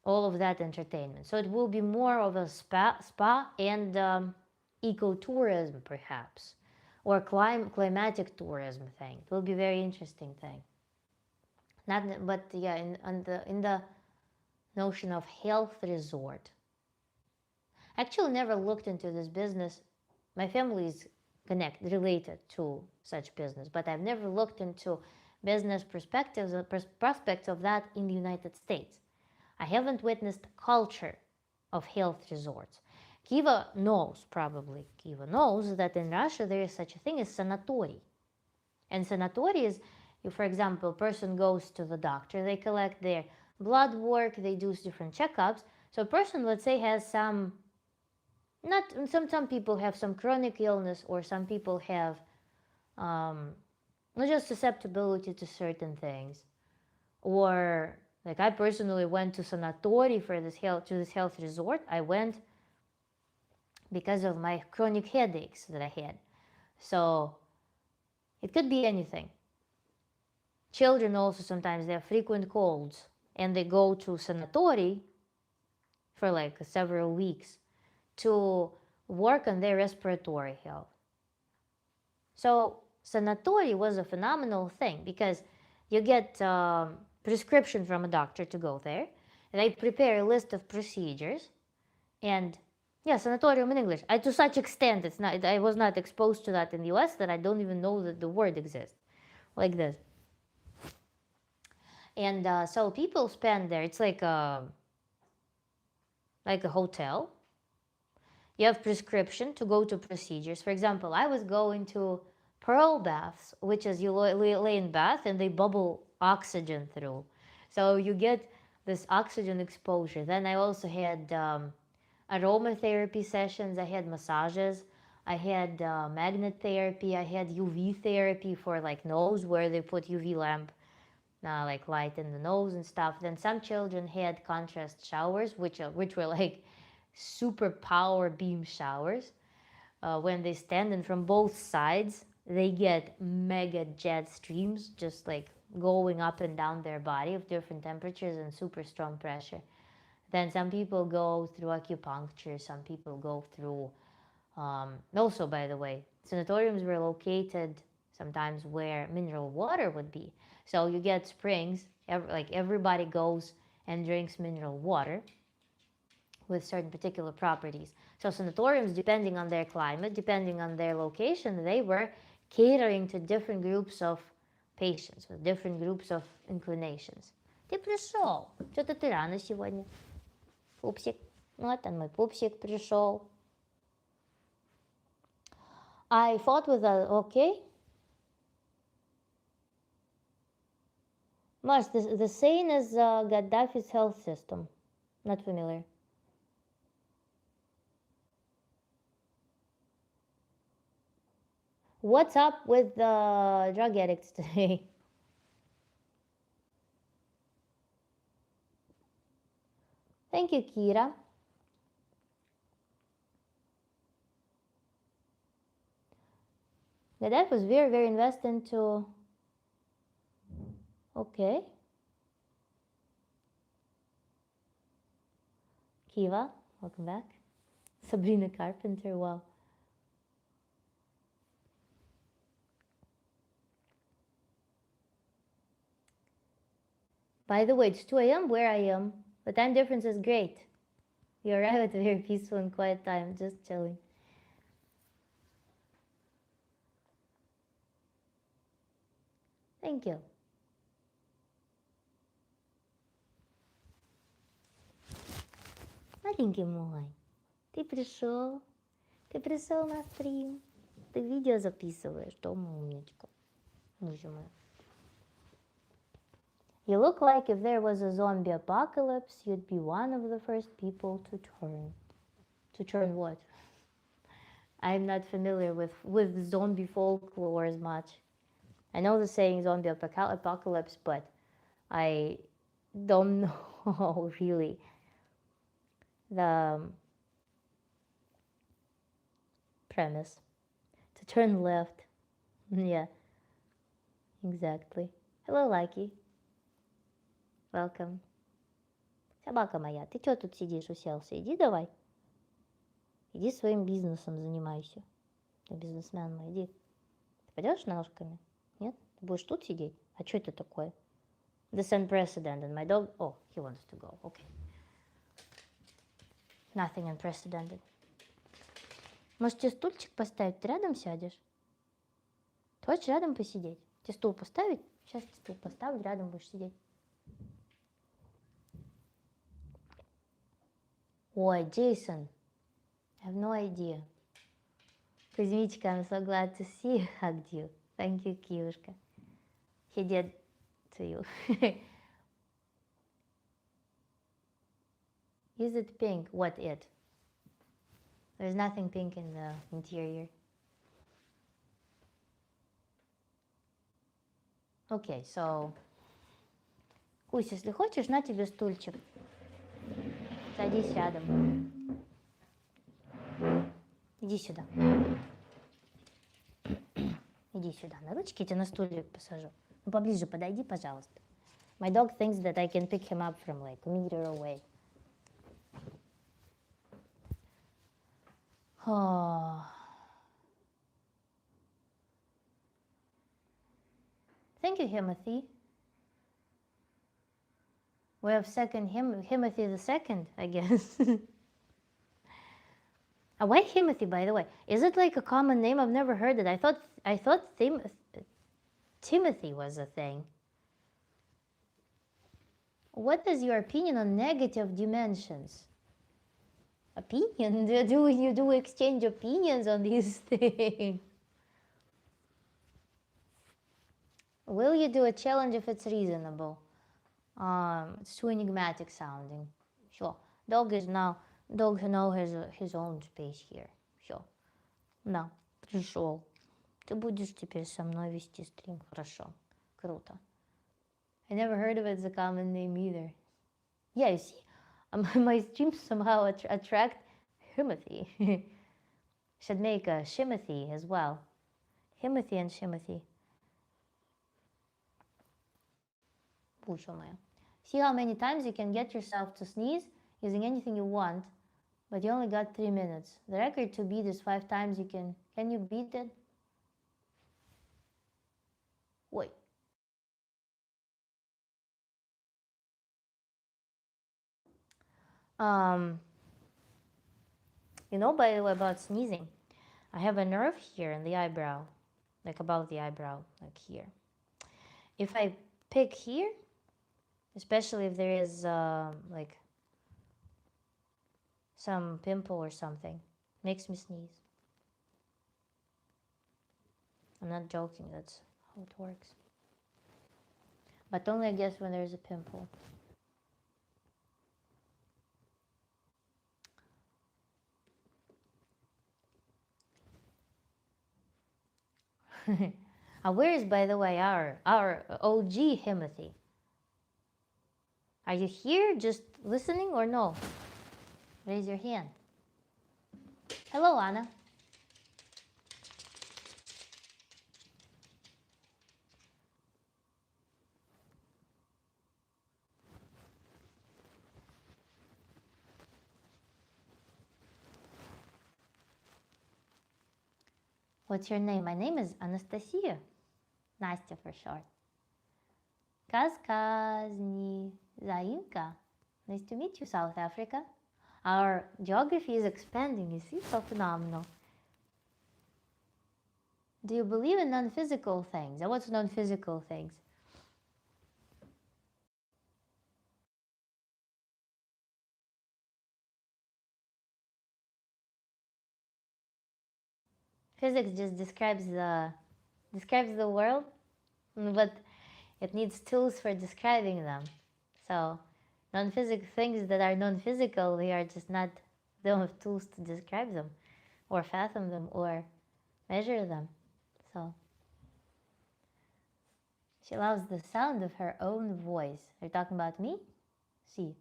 all of that entertainment. So it will be more of a spa and ecotourism, perhaps, or climatic tourism thing. It will be a very interesting thing. But yeah, in the notion of health resort. Actually, never looked into this business. My family is related to such business, but I've never looked into business perspectives or prospects of that in the United States. I haven't witnessed culture of health resorts. Kiva knows that in Russia there is such a thing as sanatoriy. And sanatoriy is, for example, a person goes to the doctor, they collect their blood work, they do different checkups. So a person, let's say, has some people have some chronic illness, or some people have not just susceptibility to certain things, Or like I personally went to sanatorium for this health resort. I went because of my chronic headaches that I had. So it could be anything. Children also sometimes they have frequent colds and they go to sanatorium for like several weeks to work on their respiratory health. So sanatorium was a phenomenal thing because you get prescription from a doctor to go there. They prepare a list of procedures, and yeah, sanatorium in English. To such extent, it's not. I was not exposed to that in the U.S. that I don't even know that the word exists, like this. And so people spend there. It's like a hotel. You have prescription to go to procedures. For example, I was going to pearl baths, which is you lay in bath and they bubble oxygen through. So you get this oxygen exposure. Then I also had aromatherapy sessions. I had massages. I had magnet therapy. I had UV therapy for like nose where they put UV lamp like light in the nose and stuff. Then some children had contrast showers, which were like super power beam showers. When they stand and from both sides, they get mega jet streams just like going up and down their body of different temperatures and super strong pressure. Then some people go through acupuncture, some people go through also, by the way, sanatoriums were located sometimes where mineral water would be. So you get springs, like everybody goes and drinks mineral water with certain particular properties. So sanatoriums, depending on their climate, depending on their location, they were catering to different groups of patients with different groups of inclinations. Ты пришел. Что-то ты рано сегодня. Пупсик. Вот он, мой пупсик пришел. I fought with that. Okay. Mars, the same as Gaddafi's health system. Not familiar. What's up with the drug addicts today? Thank you, Kira. Gaddafi was very, very invested into. Okay. Kiva, welcome back. Sabrina Carpenter, wow. By the way, it's 2 a.m. where I am. The time difference is great. You arrive at a very peaceful and quiet time, just chilling. Thank you. Маленький мой, ты пришел на стрим, ты видео записываешь, дома умничка. You look like if there was a zombie apocalypse, you'd be one of the first people to turn. To turn what? I'm not familiar with zombie folklore as much. I know the saying zombie apocalypse, but I don't know really the premise. To turn left. Yeah, exactly. Hello, Likey. Welcome. Собака моя, ты что тут сидишь, уселся? Иди давай. Иди своим бизнесом занимайся. Ты бизнесмен мой, иди. Ты пойдешь ножками? Нет? Ты будешь тут сидеть? А что это такое? This unprecedented. My dog... Oh, he wants to go. Okay. Nothing unprecedented. Может, тебе стульчик поставить? Ты рядом сядешь? Ты хочешь рядом посидеть? Тебе стул поставить? Сейчас тебе стул поставлю, рядом будешь сидеть. Ой, Jason. I have no idea. Kuzmichka, I'm so glad to see you. Hugged you. Thank you, Kiyushka. He did to you. Is it pink? What it? There's nothing pink in the interior. Okay, so Кусь, если хочешь, на тебе стульчик. Садись рядом. Иди сюда. Иди сюда. На ручки тебя на стульчик посажу. Ну, поближе подойди, пожалуйста. My dog thinks that I can pick him up from like a meter away. Oh. Thank you, Timothy. We have second Timothy the second, I guess. Why Timothy, by the way? Is it like a common name? I've never heard it. I thought Timothy was a thing. What is your opinion on negative dimensions? Opinion? Do you do exchange opinions on these things? Will you do a challenge if it's reasonable? It's too enigmatic sounding. Sure. Dog now has his own space here. Все. Да, пришел. Ты будешь теперь со мной вести стрим. Хорошо. Круто. I never heard of it as a common name either. Yeah, you see, my streams somehow attract Timothy. Should make a Shimothy as well. Timothy and Shimothy. Pucha moja. See how many times you can get yourself to sneeze using anything you want, but you only got 3 minutes. The record to beat is 5 times you can. Can you beat it? Wait. You know, by the way, about sneezing, I have a nerve here in the eyebrow, like above the eyebrow, like here. If I pick here, especially if there is like some pimple or something, makes me sneeze. I'm not joking, that's how it works. But only, I guess, when there's a pimple. Where is, by the way, our OG Timothy? Are you here just listening or no? Raise your hand. Hello, Anna. What's your name? My name is Anastasia. Настя for short. Kazkazni Zainka. Nice to meet you, South Africa. Our geography is expanding, you see? So phenomenal. Do you believe in non-physical things? And what's non-physical things? Physics just describes the world, but it needs tools for describing them. So non-physical things that are non-physical, they are just not, they don't have tools to describe them or fathom them or measure them. So she loves the sound of her own voice. Are you talking about me? See,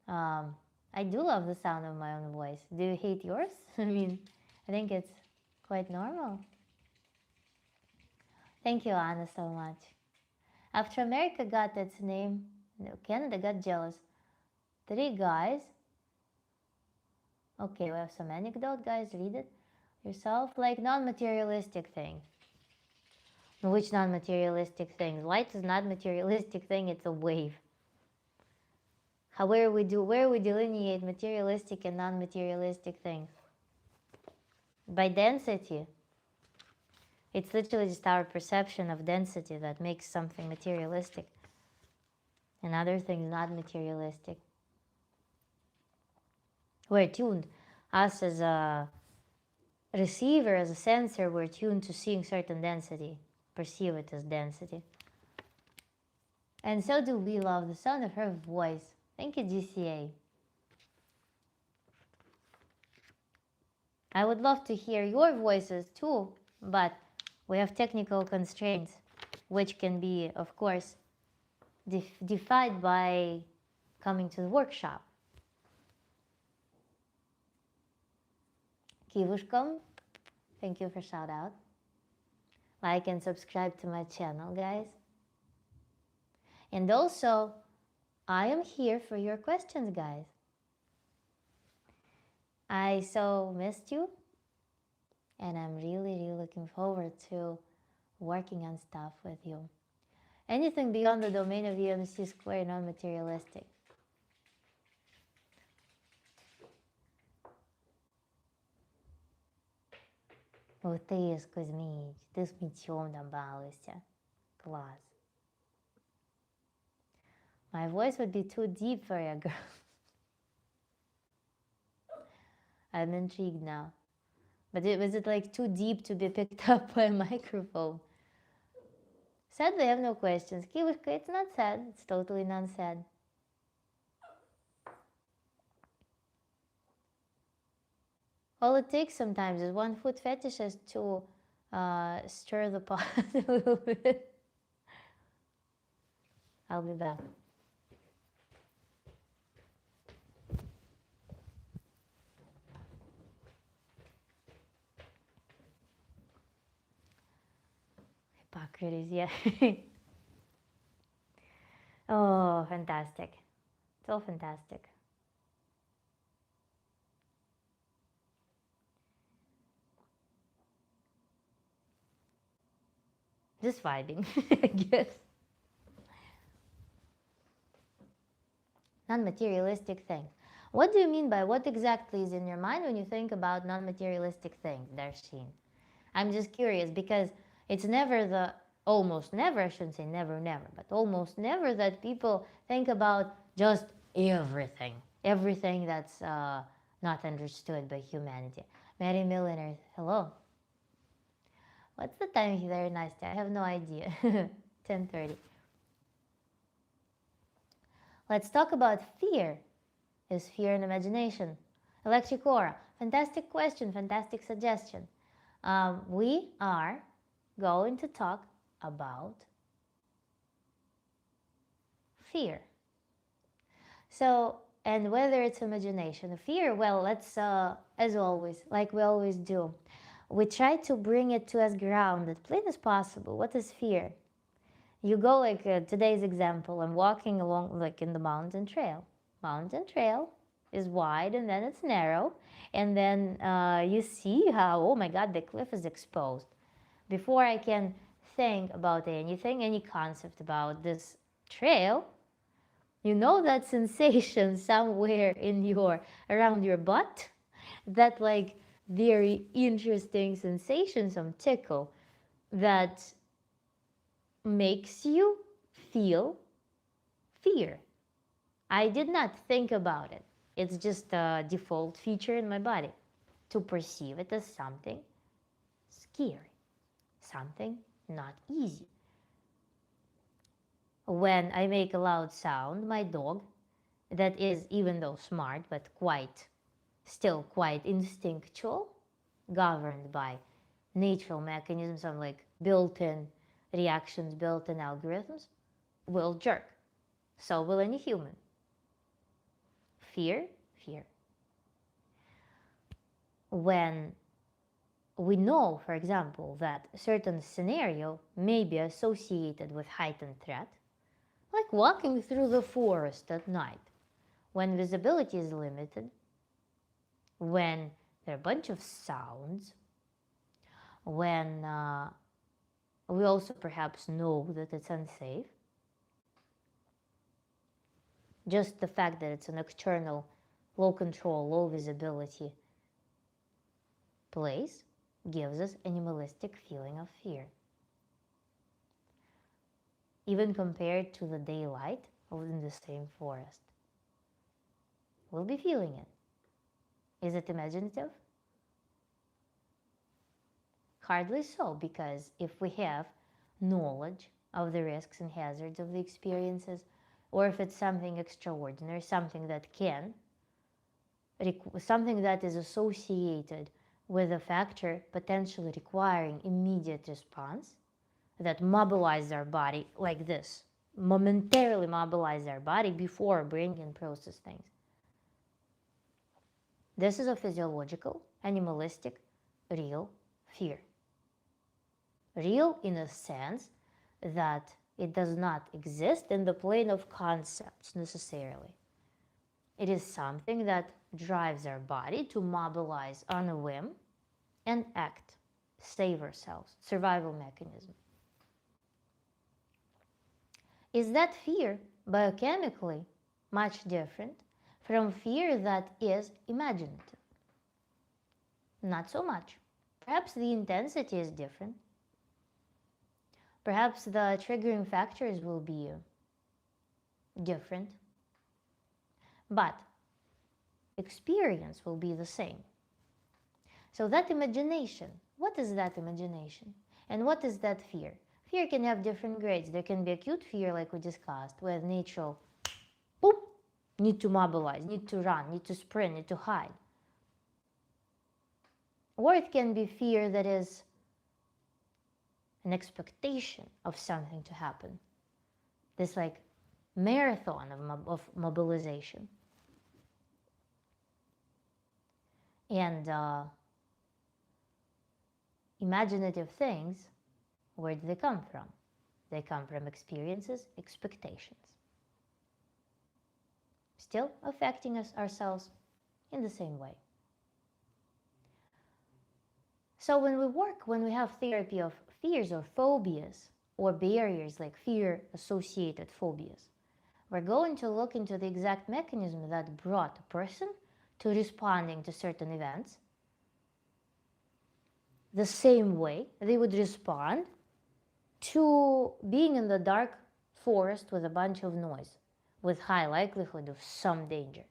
I do love the sound of my own voice. Do you hate yours? I mean, I think it's quite normal. Thank you, Anna, so much. After America got its name, Canada got jealous. 3 guys. Okay, we have some anecdote, guys. Read it yourself. Like non-materialistic things. Which non-materialistic things? Light is not materialistic thing. It's a wave. Where we delineate materialistic and non-materialistic things? By density. It's literally just our perception of density that makes something materialistic and other things not materialistic. We're tuned. Us as a receiver, as a sensor, we're tuned to seeing certain density, perceive it as density. And so do we love the sound of her voice. Thank you, GCA. I would love to hear your voices too, but we have technical constraints, which can be, of course, defied by coming to the workshop. Kivushkom, thank you for shout out. Like and subscribe to my channel, guys. And also, I am here for your questions, guys. I so missed you, and I'm really looking forward to working on stuff with you. Anything beyond the domain of UMC square, non-materialistic. Ух ты ж, Кузьмич, ты с мечом там балуешься. Класс. My voice would be too deep for you, girl. I'm intrigued now. But was it like too deep to be picked up by a microphone? Sadly, I have no questions. Kivushka, it's not sad. It's totally non-sad. All it takes sometimes is one foot fetishist to stir the pot a little bit. I'll be back. Hippocrates, yeah. Oh, fantastic. It's all fantastic. Just vibing, I guess. Non-materialistic things. What do you mean by what exactly is in your mind when you think about non-materialistic things, Darshin? I'm just curious because it's never almost never, I shouldn't say never, but almost never that people think about just everything that's not understood by humanity. Mary Milliner, hello. What's the time here, Nastya? I have no idea. 10:30. Let's talk about fear. Is fear an imagination? Electric aura. Fantastic question, fantastic suggestion. We are going to talk about fear. So, and whether it's imagination, fear, well, let's, as always, like we always do, we try to bring it to as grounded, plain as possible. What is fear? You go like today's example, I'm walking along like in the mountain trail. Mountain trail is wide and then it's narrow. And then you see how, oh my God, the cliff is exposed. Before I can think about anything, any concept about this trail, you know that sensation somewhere in around your butt, that like very interesting sensation, some tickle that makes you feel fear. I did not think about it. It's just a default feature in my body to perceive it as something scary, something not easy. When I make a loud sound, my dog, that is even though smart but still quite instinctual, governed by natural mechanisms of like built-in reactions, built-in algorithms, will jerk. So will any human. Fear. When we know, for example, that a certain scenario may be associated with heightened threat, like walking through the forest at night, when visibility is limited, when there are a bunch of sounds, when we also perhaps know that it's unsafe. Just the fact that it's an external, low control, low visibility place gives us animalistic feeling of fear. Even compared to the daylight in the same forest. We'll be feeling it. Is it imaginative? Hardly so, because if we have knowledge of the risks and hazards of the experiences, or if it's something extraordinary, something that is associated with a factor potentially requiring immediate response, that mobilizes our body like this, momentarily mobilize their body before bring and process things. This is a physiological, animalistic, real fear. Real in a sense that it does not exist in the plane of concepts necessarily. It is something that drives our body to mobilize on a whim and act, save ourselves, survival mechanism. Is that fear biochemically much different from fear that is imaginative? Not so much. Perhaps the intensity is different. Perhaps the triggering factors will be different. But experience will be the same. So that imagination, what is that imagination? And what is that fear? Fear can have different grades. There can be acute fear, like we discussed, with natural, boop, need to mobilize, need to run, need to sprint, need to hide. Or it can be fear that is an expectation of something to happen. This like marathon of mobilization. And imaginative things, where do they come from? They come from experiences, expectations. Still affecting us ourselves in the same way. So when we have therapy of fears or phobias or barriers like fear-associated phobias, we're going to look into the exact mechanism that brought a person to responding to certain events the same way they would respond to being in the dark forest with a bunch of noise, with high likelihood of some danger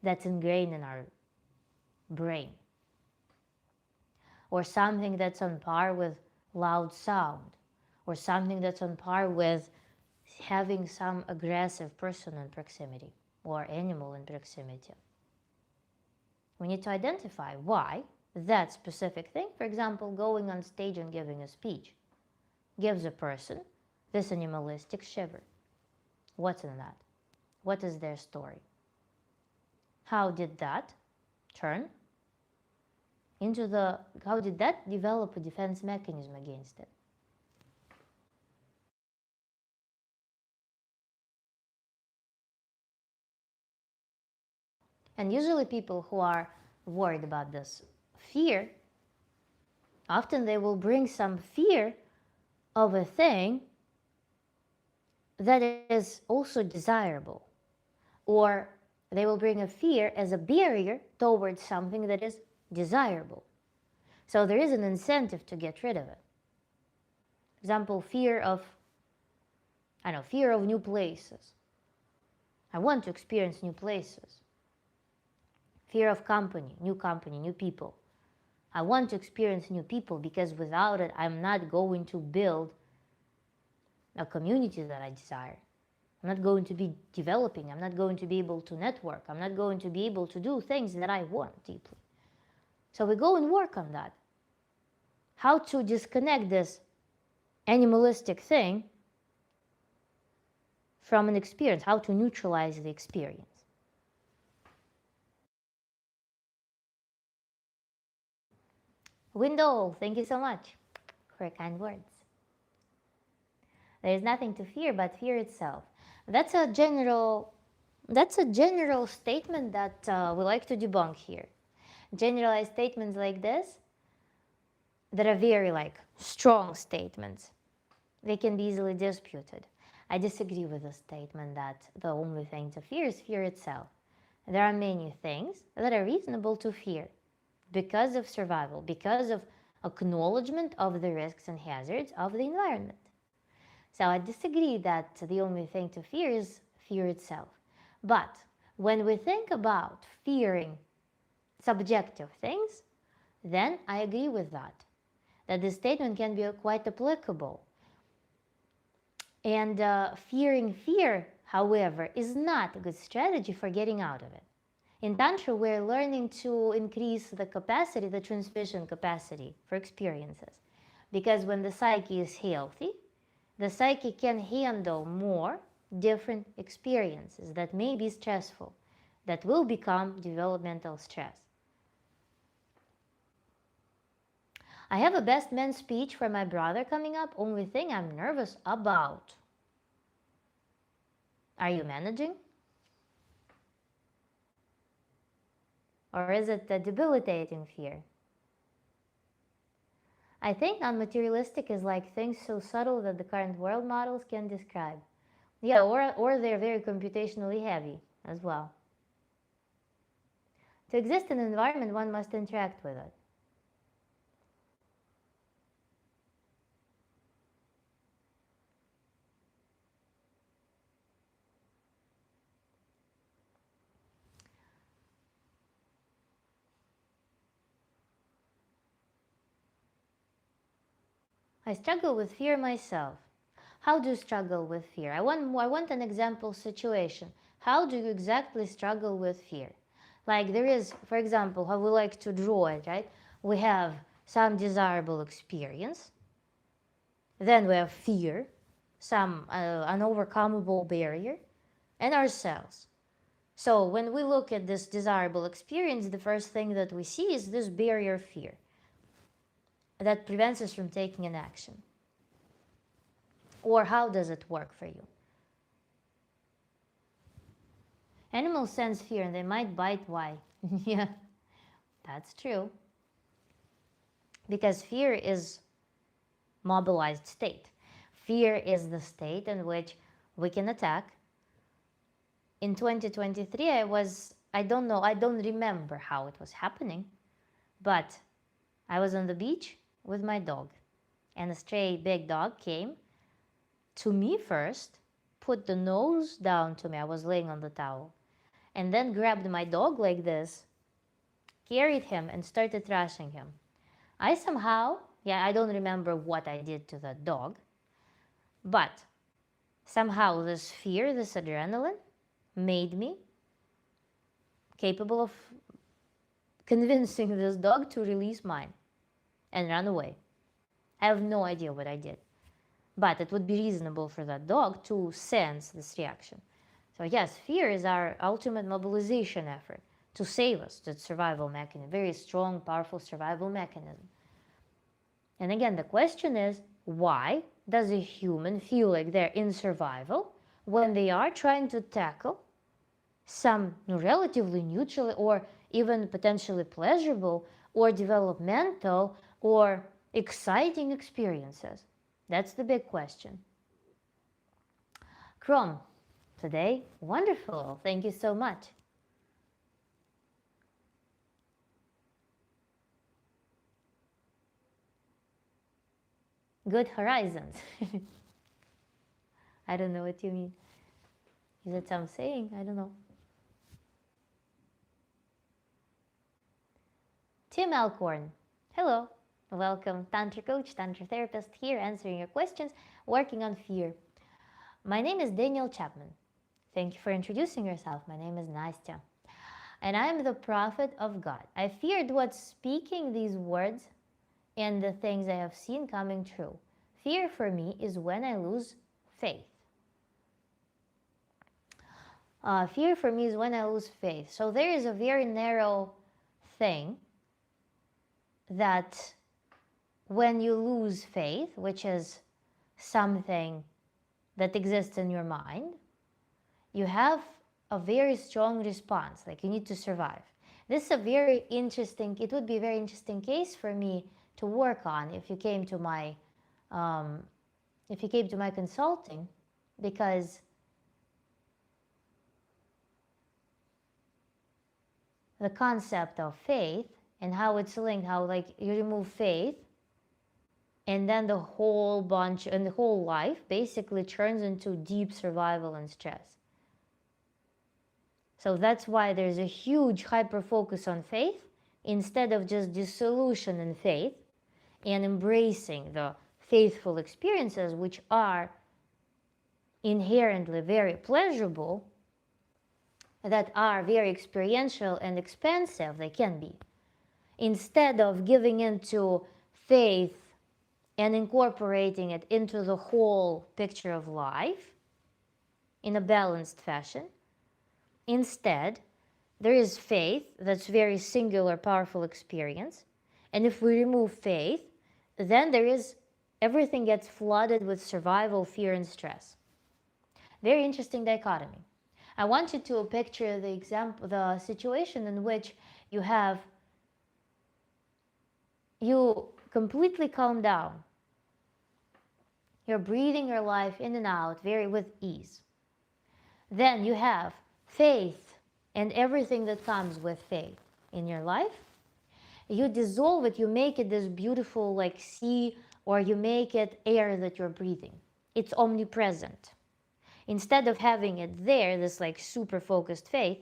that's ingrained in our brain, or something that's on par with loud sound, or something that's on par with having some aggressive person in proximity or animal in proximity. We need to identify why that specific thing, for example, going on stage and giving a speech, gives a person this animalistic shiver. What's in that? What is their story? How did that turn into how did that develop a defense mechanism against it? And usually people who are worried about this fear, often they will bring some fear of a thing that is also desirable, or they will bring a fear as a barrier towards something that is desirable. So there is an incentive to get rid of it. For example, fear of new places. I want to experience new places. Fear of company, new people. I want to experience new people because without it, I'm not going to build a community that I desire. I'm not going to be developing. I'm not going to be able to network. I'm not going to be able to do things that I want deeply. So we go and work on that. How to disconnect this animalistic thing from an experience, how to neutralize the experience. Window, thank you so much for your kind words. There is nothing to fear but fear itself. That's a general statement that we like to debunk here. Generalized statements like this that are very strong statements, they can be easily disputed. I disagree with the statement that the only thing to fear is fear itself. There are many things that are reasonable to fear because of survival, because of acknowledgement of the risks and hazards of the environment. So I disagree that the only thing to fear is fear itself. But when we think about fearing subjective things, then I agree with that this statement can be quite applicable. And fearing fear, however, is not a good strategy for getting out of it. In Tantra, we're learning to increase the capacity, the transmission capacity for experiences. Because when the psyche is healthy, the psyche can handle more different experiences that may be stressful, that will become developmental stress. I have a best man speech for my brother coming up. Only thing I'm nervous about. Are you managing? Or is it a debilitating fear? I think non-materialistic is like things so subtle that the current world models can describe. Yeah, or they're very computationally heavy as well. To exist in an environment, one must interact with it. I struggle with fear myself. How do you struggle with fear? I want an example situation. How do you exactly struggle with fear? Like there is, for example, how we like to draw it, right? We have some desirable experience. Then we have fear, some unovercomable barrier, and ourselves. So when we look at this desirable experience, the first thing that we see is this barrier fear that prevents us from taking an action. Or how does it work for you? Animals sense fear and they might bite. Why? Yeah, that's true. Because fear is mobilized state. Fear is the state in which we can attack. In 2023, I don't remember how it was happening, but I was on the beach with my dog, and a stray big dog came to me first, put the nose down to me. I was laying on the towel, and then grabbed my dog like this, carried him, and started thrashing him. I don't remember what I did to that dog, but somehow this fear, this adrenaline, made me capable of convincing this dog to release mine and run away. I have no idea what I did, but it would be reasonable for that dog to sense this reaction. So yes, fear is our ultimate mobilization effort to save us, that survival mechanism, very strong, powerful survival mechanism. And again, the question is, why does a human feel like they're in survival when they are trying to tackle some relatively neutral or even potentially pleasurable or developmental or exciting experiences? That's the big question. Chrome, today, wonderful. Thank you so much. Good horizons. I don't know what you mean. Is it some saying? I don't know. Tim Alcorn, hello, welcome. Tantra coach, tantra therapist here answering your questions, working on fear. My name is Daniel Chapman. Thank you for introducing yourself. My name is Nastya, and I am the prophet of God. I feared what's speaking these words and the things I have seen coming true. Fear for me is when I lose faith. Fear for me is when I lose faith. So there is a very narrow thing that when you lose faith, which is something that exists in your mind, you have a very strong response, like you need to survive. This is a very interesting, it would be a very interesting case for me to work on if you came to my consulting, because the concept of faith and how it's linked, how like you remove faith and then the whole bunch and the whole life basically turns into deep survival and stress. So that's why there's a huge hyper focus on faith instead of just dissolution in faith and embracing the faithful experiences, which are inherently very pleasurable, that are very experiential and expansive, they can be. Instead of giving into faith and incorporating it into the whole picture of life in a balanced fashion. Instead, there is faith, that's very singular, powerful experience. And if we remove faith, then there is everything gets flooded with survival, fear, and stress. Very interesting dichotomy. I want you to picture the situation in which you completely calm down. You're breathing your life in and out very with ease. Then you have faith and everything that comes with faith in your life. You dissolve it, you make it this beautiful like sea, or you make it air that you're breathing. It's omnipresent. Instead of having it there, this like super focused faith,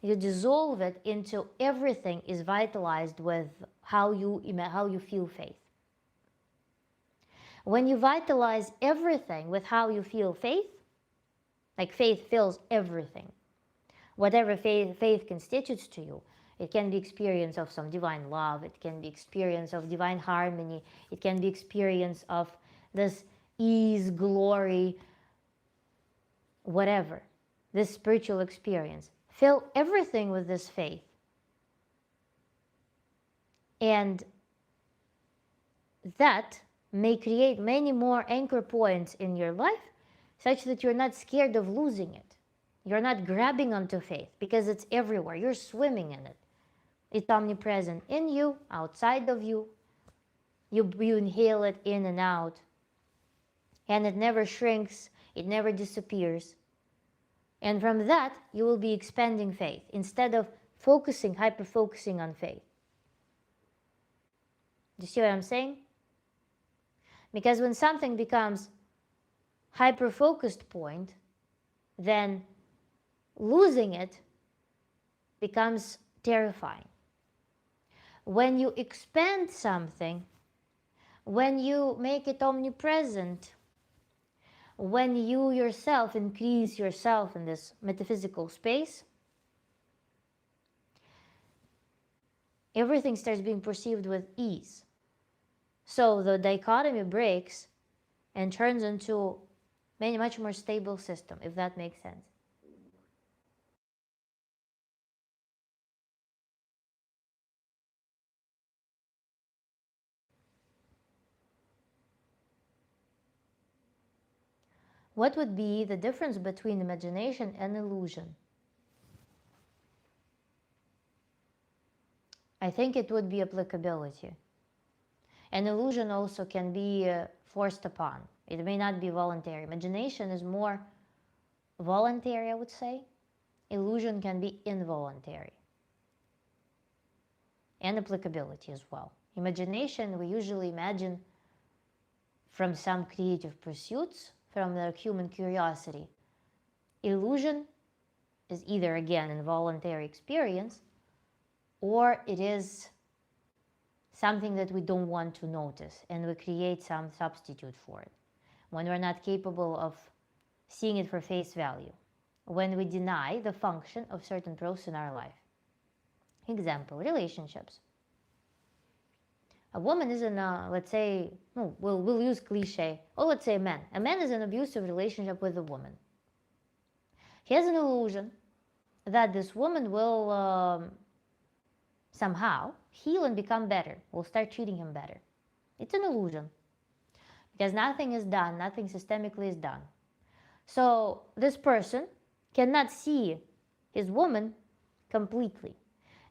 you dissolve it into everything is vitalized with how you feel faith. When you vitalize everything with how you feel faith, like faith fills everything. Whatever faith constitutes to you, it can be experience of some divine love, it can be experience of divine harmony, it can be experience of this ease, glory, whatever, this spiritual experience. Fill everything with this faith. And that may create many more anchor points in your life such that you're not scared of losing it. You're not grabbing onto faith because it's everywhere. You're swimming in it. It's omnipresent in you, outside of you. You inhale it in and out. And it never shrinks. It never disappears. And from that, you will be expanding faith instead of hyper-focusing on faith. Do you see what I'm saying? Because when something becomes hyper-focused point, then losing it becomes terrifying. When you expand something, when you make it omnipresent, when you yourself increase yourself in this metaphysical space, everything starts being perceived with ease. So the dichotomy breaks and turns into a much more stable system, if that makes sense. What would be the difference between imagination and illusion? I think it would be applicability. An illusion also can be forced upon. It may not be voluntary. Imagination is more voluntary, I would say. Illusion can be involuntary. And applicability as well. Imagination, we usually imagine from some creative pursuits, from the human curiosity. Illusion is either, again, involuntary experience, or it is something that we don't want to notice, and we create some substitute for it. When we're not capable of seeing it for face value. When we deny the function of certain process in our life. Example, relationships. A woman is in a, let's say, we'll use cliche, or let's say a man. A man is in an abusive relationship with a woman. He has an illusion that this woman will somehow heal and become better, will start treating him better. It's an illusion. Because nothing is done, nothing systemically is done. So this person cannot see his woman completely.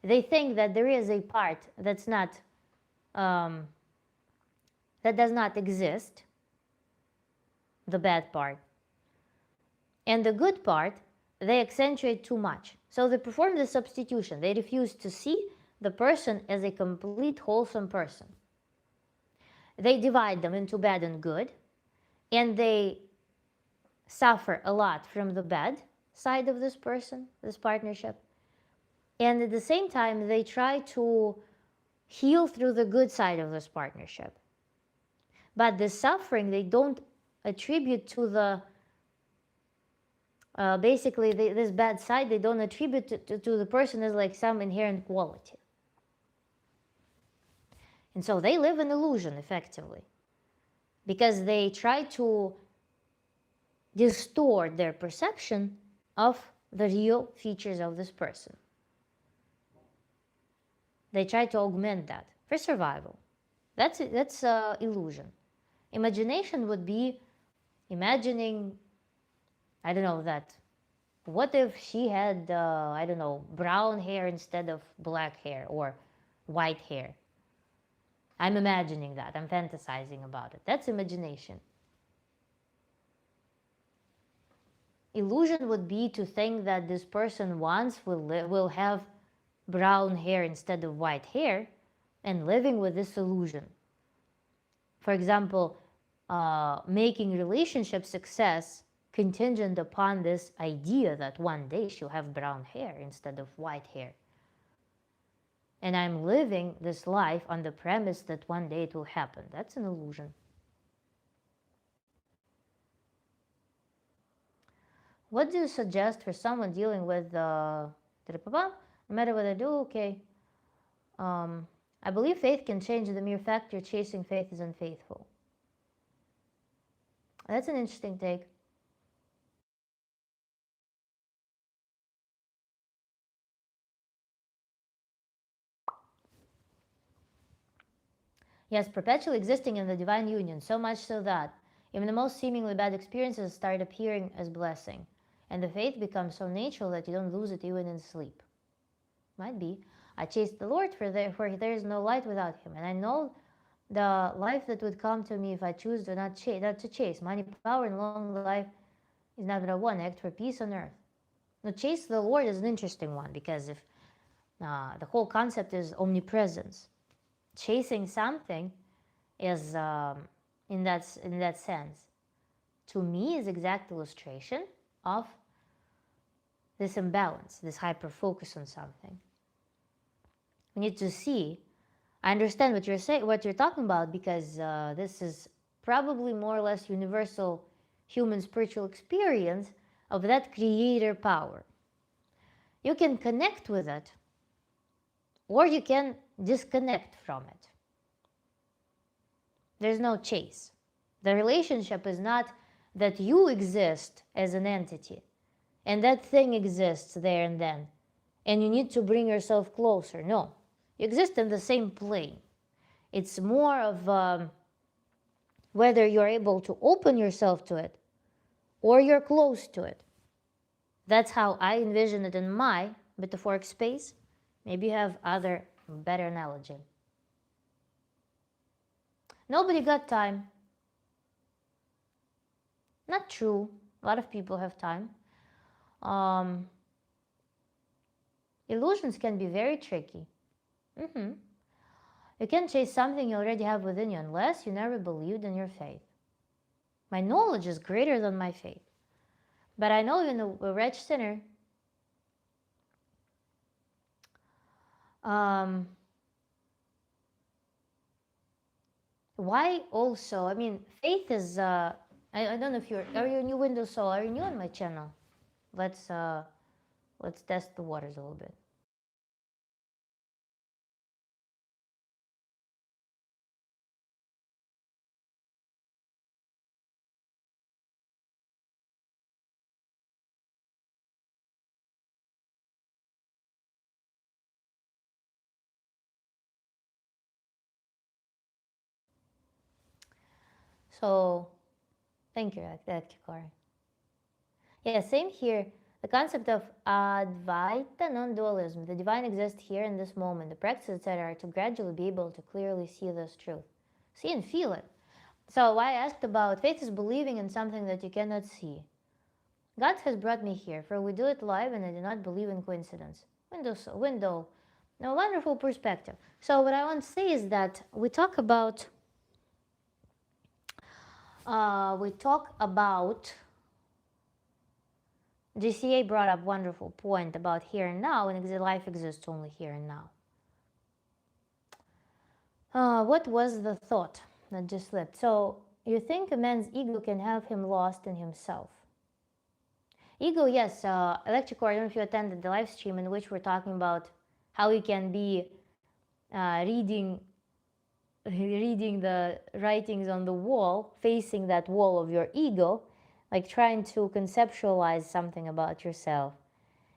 They think that there is a part that's not that does not exist, the bad part. And the good part, they accentuate too much. So they perform the substitution. They refuse to see the person as a complete wholesome person. They divide them into bad and good, and they suffer a lot from the bad side of this person, this partnership. And at the same time, they try to heal through the good side of this partnership. But the suffering, they don't attribute to the, this bad side, they don't attribute to the person as like some inherent quality. And so they live in illusion, effectively. because they try to distort their perception of the real features of this person. They try to augment that for survival. That's illusion. Imagination would be imagining, I don't know, that what if she had, I don't know, brown hair instead of black hair or white hair. I'm imagining that. I'm fantasizing about it. That's imagination. Illusion would be to think that this person once will have brown hair instead of white hair, and living with this illusion. For example, making relationship success contingent upon this idea that one day she'll have brown hair instead of white hair. And I'm living this life on the premise that one day it will happen. That's an illusion. What do you suggest for someone dealing with no matter what I do, okay. I believe faith can change the mere fact you're chasing faith is unfaithful. That's an interesting take. Yes, perpetually existing in the divine union, so much so that even the most seemingly bad experiences start appearing as blessing, and the faith becomes so natural that you don't lose it even in sleep. Might be. I chase the Lord for there is no light without him, and I know the life that would come to me if I choose to not to chase. Money, power, and long life is not what I want. Act for peace on earth. Now, chase the Lord is an interesting one because if the whole concept is omnipresence, chasing something is in that sense, to me, is exact illustration of this imbalance, this hyper focus on something. We need to see. I understand what you're saying, what you're talking about, because this is probably more or less universal human spiritual experience of that creator power. You can connect with it, or you can disconnect from it. There's no chase. The relationship is not that you exist as an entity and that thing exists there and then, and you need to bring yourself closer. No, you exist in the same plane. It's more of whether you're able to open yourself to it or you're close to it. That's how I envision it in my metaphoric space. Maybe you have other better analogy. Nobody got time. Not true. A lot of people have time. Illusions can be very tricky. You can't chase something you already have within you unless you never believed in your faith. My knowledge is greater than my faith. But I know even a wretched sinner why also? I mean, faith is, I don't know if are you new Windows Soul? Are you new on my channel? Let's test the waters a little bit. So, thank you, Kikari. Yeah, same here. The concept of Advaita non-dualism, the divine exists here in this moment, the practice, etc., are to gradually be able to clearly see this truth. See and feel it. So I asked about faith is believing in something that you cannot see. God has brought me here, for we do it live and I do not believe in coincidence. Window. A wonderful perspective. So what I want to say is that we talk about GCA brought up wonderful point about here and now, and life exists only here and now. What was the thought that just slipped? So you think a man's ego can have him lost in himself? Ego, yes. Electric, I don't know if you attended the live stream in which we're talking about how he can be reading reading the writings on the wall, facing that wall of your ego, like trying to conceptualize something about yourself,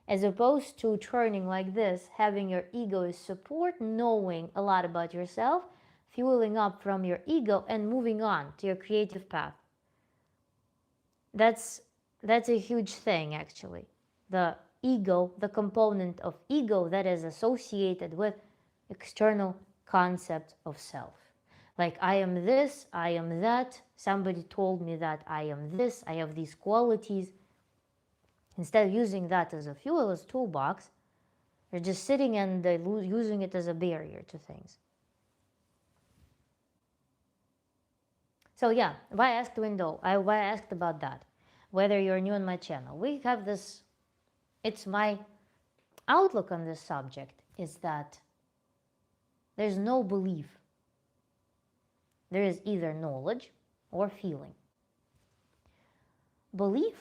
as opposed to turning like this, having your ego as support, knowing a lot about yourself, fueling up from your ego, and moving on to your creative path. That's a huge thing, actually. The ego, the component of ego that is associated with external concept of self. Like, I am this, I am that, somebody told me that I am this, I have these qualities. Instead of using that as a fuel, as toolbox, you're just sitting and using it as a barrier to things. So yeah, why I asked why I asked about that, whether you're new on my channel. We have this, it's my outlook on this subject is that there's no belief. There is either knowledge or feeling. Belief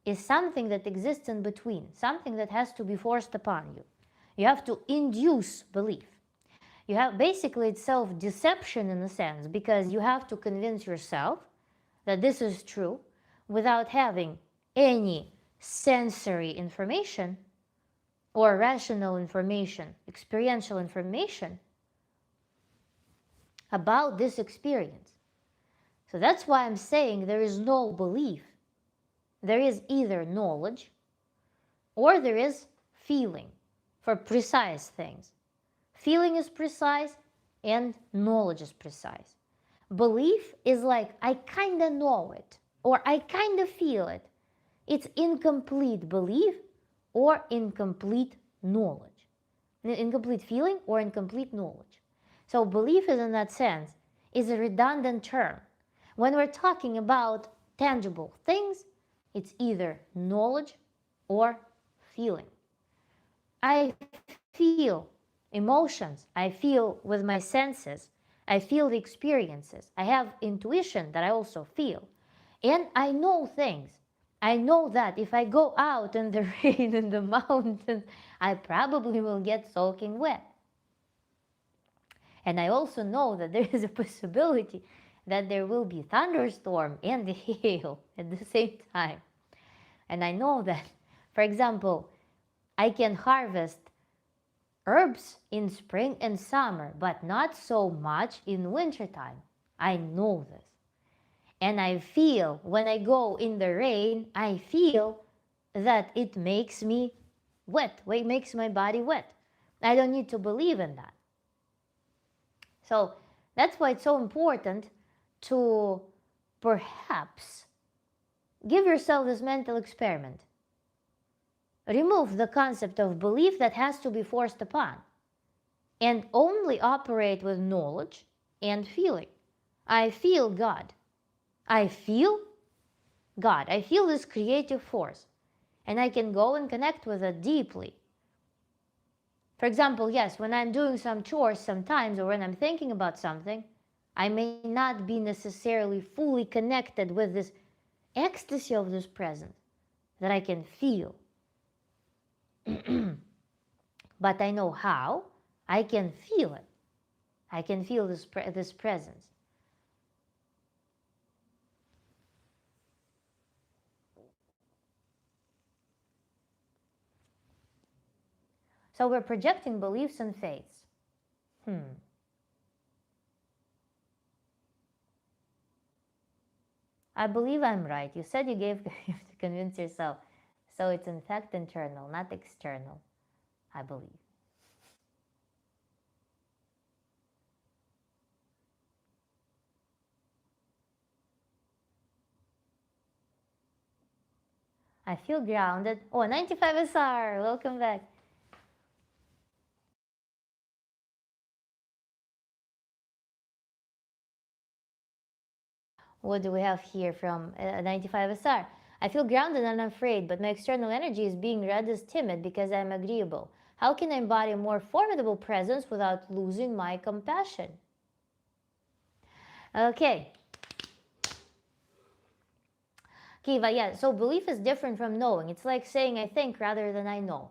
is something that exists in between, something that has to be forced upon you. You have to induce belief. You have, basically, it's self-deception in a sense, because you have to convince yourself that this is true without having any sensory information or rational information, experiential information about this experience. So that's why I'm saying there is no belief. There is either knowledge or there is feeling for precise things. Feeling is precise and knowledge is precise. Belief is like, I kind of know it or I kind of feel it. It's incomplete belief or incomplete knowledge. Incomplete feeling or incomplete knowledge. So belief is, in that sense, is a redundant term. When we're talking about tangible things, it's either knowledge or feeling. I feel emotions. I feel with my senses. I feel the experiences. I have intuition that I also feel. And I know things. I know that if I go out in the rain in the mountains, I probably will get soaking wet. And I also know that there is a possibility that there will be thunderstorm and hail at the same time. And I know that, for example, I can harvest herbs in spring and summer, but not so much in wintertime. I know this. And I feel, when I go in the rain, I feel that it makes me wet, it makes my body wet. I don't need to believe in that. So that's why it's so important to perhaps give yourself this mental experiment. Remove the concept of belief that has to be forced upon and only operate with knowledge and feeling. I feel God. I feel God. I feel this creative force, and I can go and connect with it deeply. For example, yes, when I'm doing some chores sometimes, or when I'm thinking about something, I may not be necessarily fully connected with this ecstasy of this present that I can feel. But I know how. I can feel it. I can feel this presence. So we're projecting beliefs and faiths. I believe I'm right. You said you gave to convince yourself. So it's in fact internal, not external, I believe. I feel grounded. Oh, 95 SR, welcome back. What do we have here from 95 SR? I feel grounded and unafraid, but my external energy is being read as timid because I'm agreeable. How can I embody a more formidable presence without losing my compassion? Okay. Kiva, yeah, so belief is different from knowing. It's like saying I think rather than I know.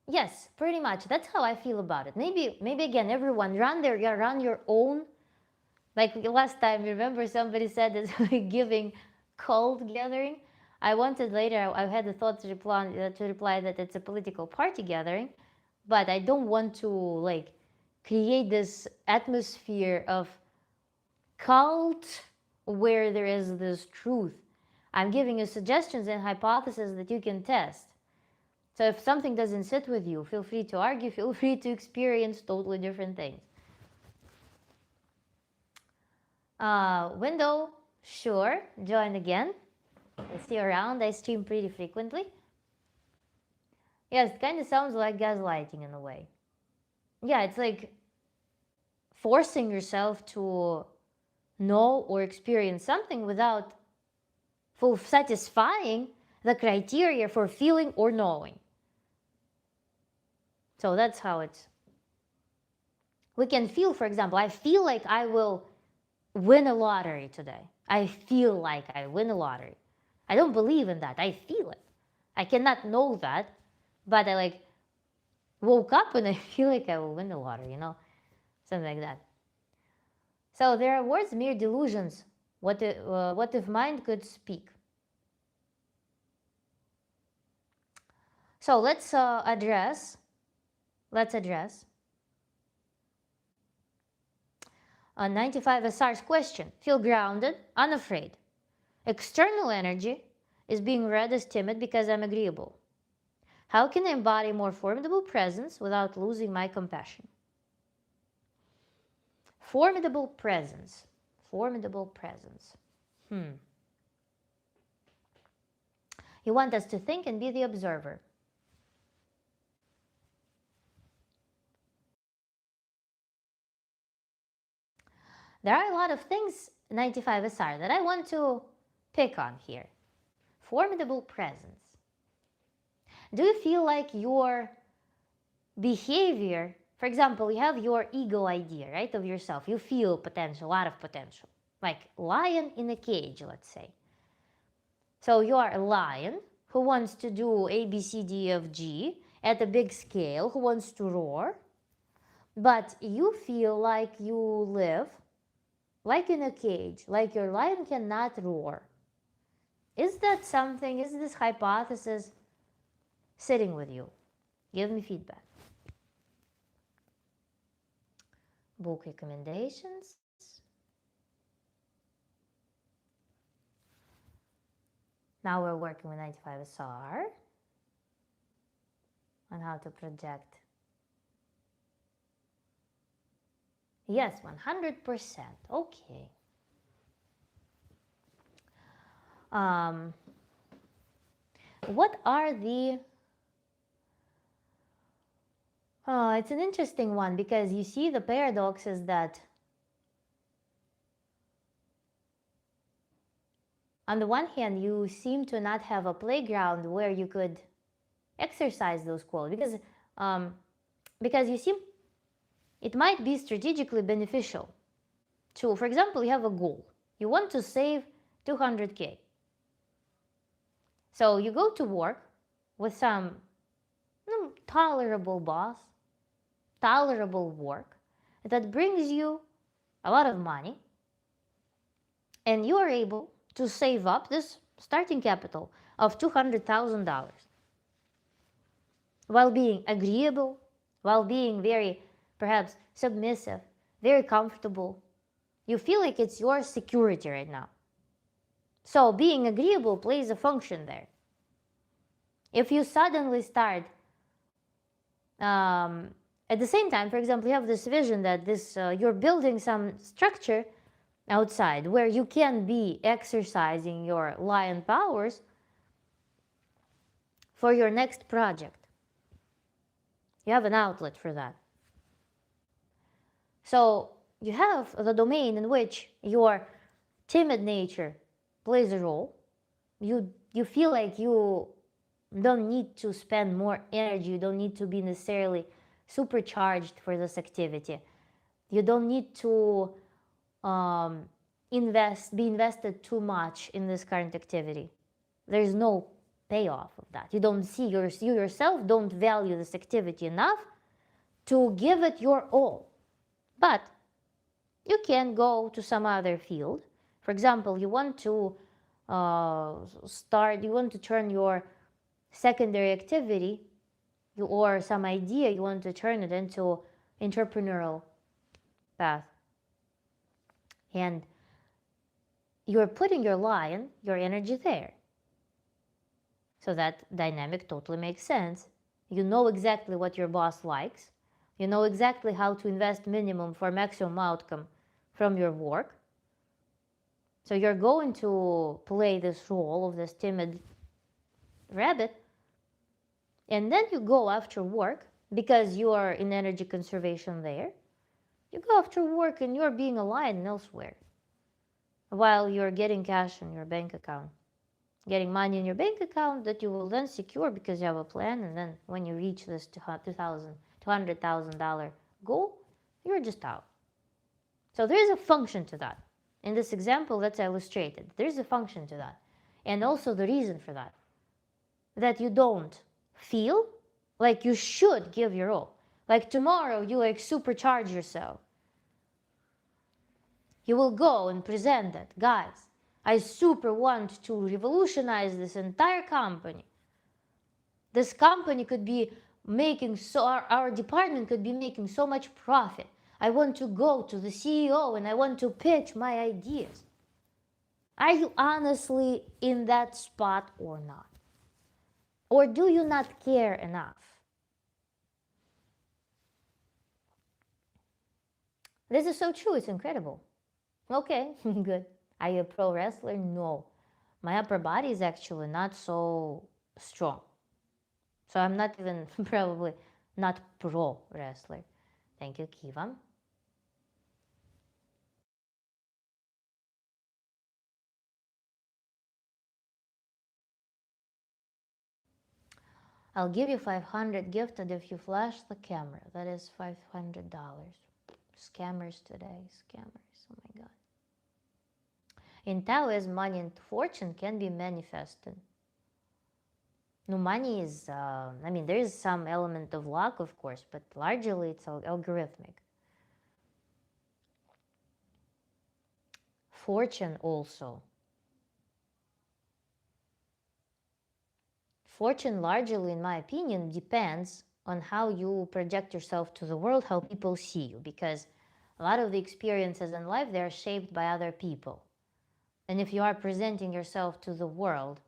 Yes, pretty much. That's how I feel about it. Maybe again, everyone, run your own Like last time, remember somebody said that giving cold gathering. I wanted later. I had the thought to reply that it's a political party gathering, but I don't want to like create this atmosphere of cult where there is this truth. I'm giving you suggestions and hypotheses that you can test. So if something doesn't sit with you, feel free to argue, feel free to experience totally different things. Window, sure, join again. I see around, I stream pretty frequently. Yes, it kind of sounds like gaslighting in a way. Yeah, it's like forcing yourself to know or experience something without satisfying the criteria for feeling or knowing. So that's how it's. We can feel, for example, I feel like I will win a lottery today. I feel like I win a lottery. I don't believe in that. I feel it. I cannot know that, but I like woke up and I feel like I will win the lottery, you know, something like that. So there are words, mere delusions. What if mind could speak? So let's address 95 SR's question. Feel grounded, unafraid. External energy is being read as timid because I'm agreeable. How can I embody more formidable presence without losing my compassion? Formidable presence. Formidable presence. You want us to think and be the observer. There are a lot of things, 95 SR, that I want to pick on here. Formidable presence. Do you feel like your behavior, for example, you have your ego idea, right, of yourself. You feel potential, a lot of potential. Like lion in a cage, let's say. So you are a lion who wants to do A, B, C, D, F, G at a big scale, who wants to roar. But you feel like you live like in a cage, like your lion cannot roar. Is that something, is this hypothesis sitting with you? Give me feedback. Book recommendations. Now we're working with 95 SR on how to project. Yes, 100%. Okay. What are the... it's an interesting one because you see the paradox is that on the one hand, you seem to not have a playground where you could exercise those qualities because you seem it might be strategically beneficial to, for example, you have a goal. You want to save 200K. So you go to work with some tolerable boss, tolerable work that brings you a lot of money, and you are able to save up this starting capital of $200,000 while being agreeable, while being very perhaps submissive, very comfortable. You feel like it's your security right now. So being agreeable plays a function there. If you suddenly start at the same time, for example, you have this vision that you're building some structure outside where you can be exercising your lion powers for your next project. You have an outlet for that. So you have the domain in which your timid nature plays a role. You feel like you don't need to spend more energy. You don't need to be necessarily supercharged for this activity. You don't need to be invested too much in this current activity. There's no payoff of that. You don't see you yourself don't value this activity enough to give it your all. But You can go to some other field. For example, you want to you want to turn your secondary activity or some idea, you want to turn it into entrepreneurial path. And you're putting your energy there. So that dynamic totally makes sense. You know exactly what your boss likes. You know exactly how to invest minimum for maximum outcome from your work. So you're going to play this role of this timid rabbit, and then you go after work because you are in energy conservation there. You go after work and you're being aligned elsewhere while you're getting cash in your bank account, getting money in your bank account that you will then secure because you have a plan. And then when you reach this $200,000 goal, you're just out. So there is a function to that. In this example that's illustrated, there's a function to that. And also the reason for that, that you don't feel like you should give your all. Like tomorrow you like supercharge yourself. You will go and present it. Guys, I super want to revolutionize this entire company. This company could be making our department could be making so much profit. I want to go to the CEO and I want to pitch my ideas. Are you honestly in that spot or not? Or do you not care enough? This is so true, it's incredible. Okay, good. Are you a pro wrestler? No. My upper body is actually not so strong. So I'm not even probably not pro wrestler. Thank you, Kiva. I'll give you 500 gifted if you flash the camera. That is $500. Scammers today, scammers. Oh my god. In Taoism, money and fortune can be manifested. No, money is, there is some element of luck, of course, but largely it's algorithmic. Fortune also. Fortune largely, in my opinion, depends on how you project yourself to the world, how people see you, because a lot of the experiences in life, they're shaped by other people. And if you are presenting yourself to the world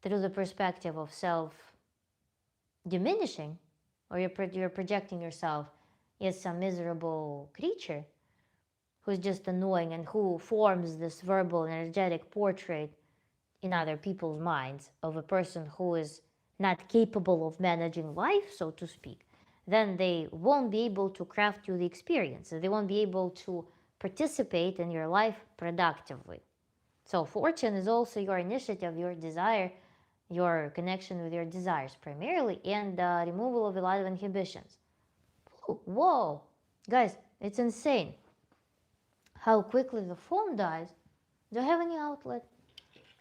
through the perspective of self-diminishing, or you're projecting yourself as some miserable creature who's just annoying and who forms this verbal energetic portrait in other people's minds of a person who is not capable of managing life, so to speak, then they won't be able to craft you the experience. They won't be able to participate in your life productively. So fortune is also your initiative, your desire, your connection with your desires primarily, and removal of a lot of inhibitions. Whoa, guys, it's insane how quickly the phone dies. Do I have any outlet?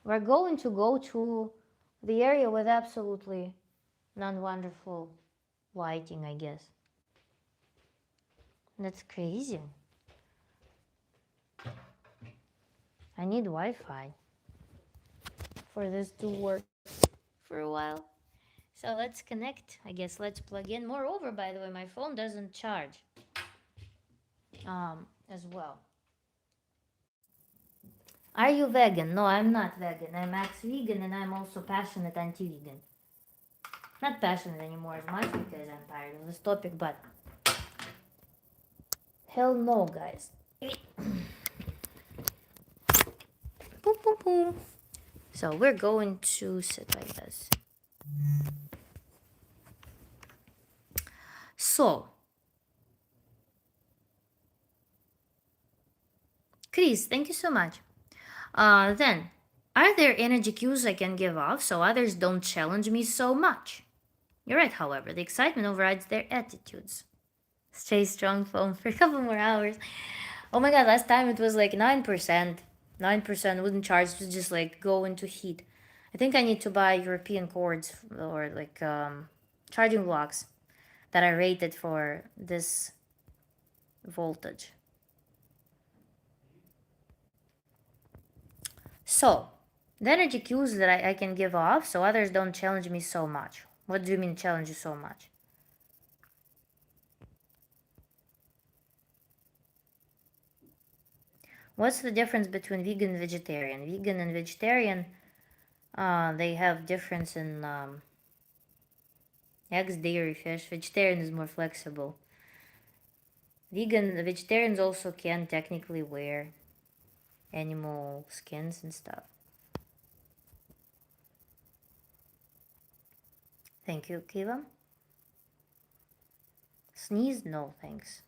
We're going to go to the area with absolutely non-wonderful lighting, I guess. That's crazy. I need Wi-Fi for this to work for a while. So let's connect, I guess. Let's plug in. Moreover, by the way, my phone doesn't charge as well. Are you vegan? No, I'm not vegan. I'm ex-vegan and I'm also passionate anti-vegan. Not passionate anymore as much because I'm tired of this topic, but hell no, guys. Boom, boom, boom. So we're going to sit like this. So, Chris, thank you so much. Then, are there energy cues I can give off so others don't challenge me so much? You're right, however, the excitement overrides their attitudes. Stay strong, phone, for a couple more hours. Oh my god, last time it was like 9%. 9% wouldn't charge to just like go into heat. I think I need to buy European cords or like charging blocks that are rated for this voltage. So, the energy cues that I can give off so others don't challenge me so much. What do you mean challenge you so much? What's the difference between vegan and vegetarian? Vegan and vegetarian, they have difference in eggs, dairy, fish. Vegetarian is more flexible. Vegetarians also can technically wear animal skins and stuff. Thank you, Kiva. Sneeze? No, thanks.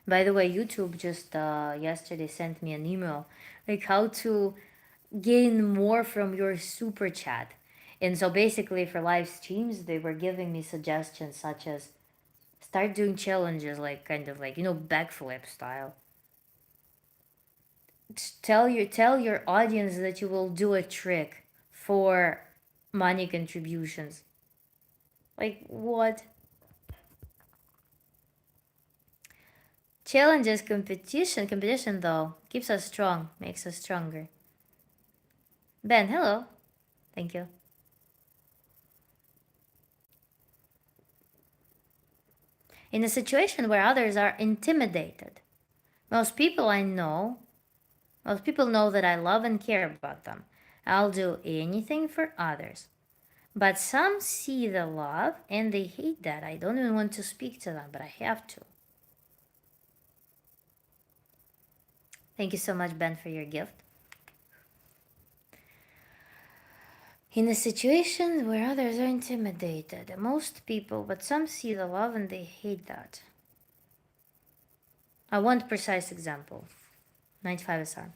By the way, YouTube just yesterday sent me an email like how to gain more from your super chat. And so basically for live streams, they were giving me suggestions such as start doing challenges like kind of like, backflip style. Tell your audience that you will do a trick for money contributions. Like what? Challenges, competition though keeps us strong, makes us stronger. Ben, hello. Thank you. In a situation where others are intimidated, most people know that I love and care about them. I'll do anything for others. But some see the love and they hate that. I don't even want to speak to them, but I have to. Thank you so much, Ben, for your gift. In a situation where others are intimidated, most people, but some see the love and they hate that. I want precise example. 95 SR.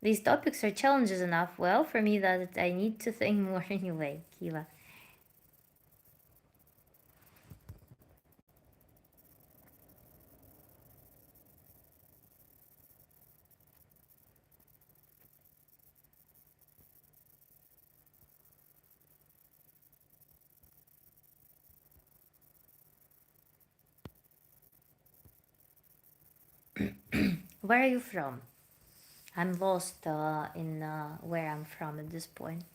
These topics are challenges enough, well, for me that I need to think more anyway, Kiva. Where are you from? I'm lost in where I'm from at this point.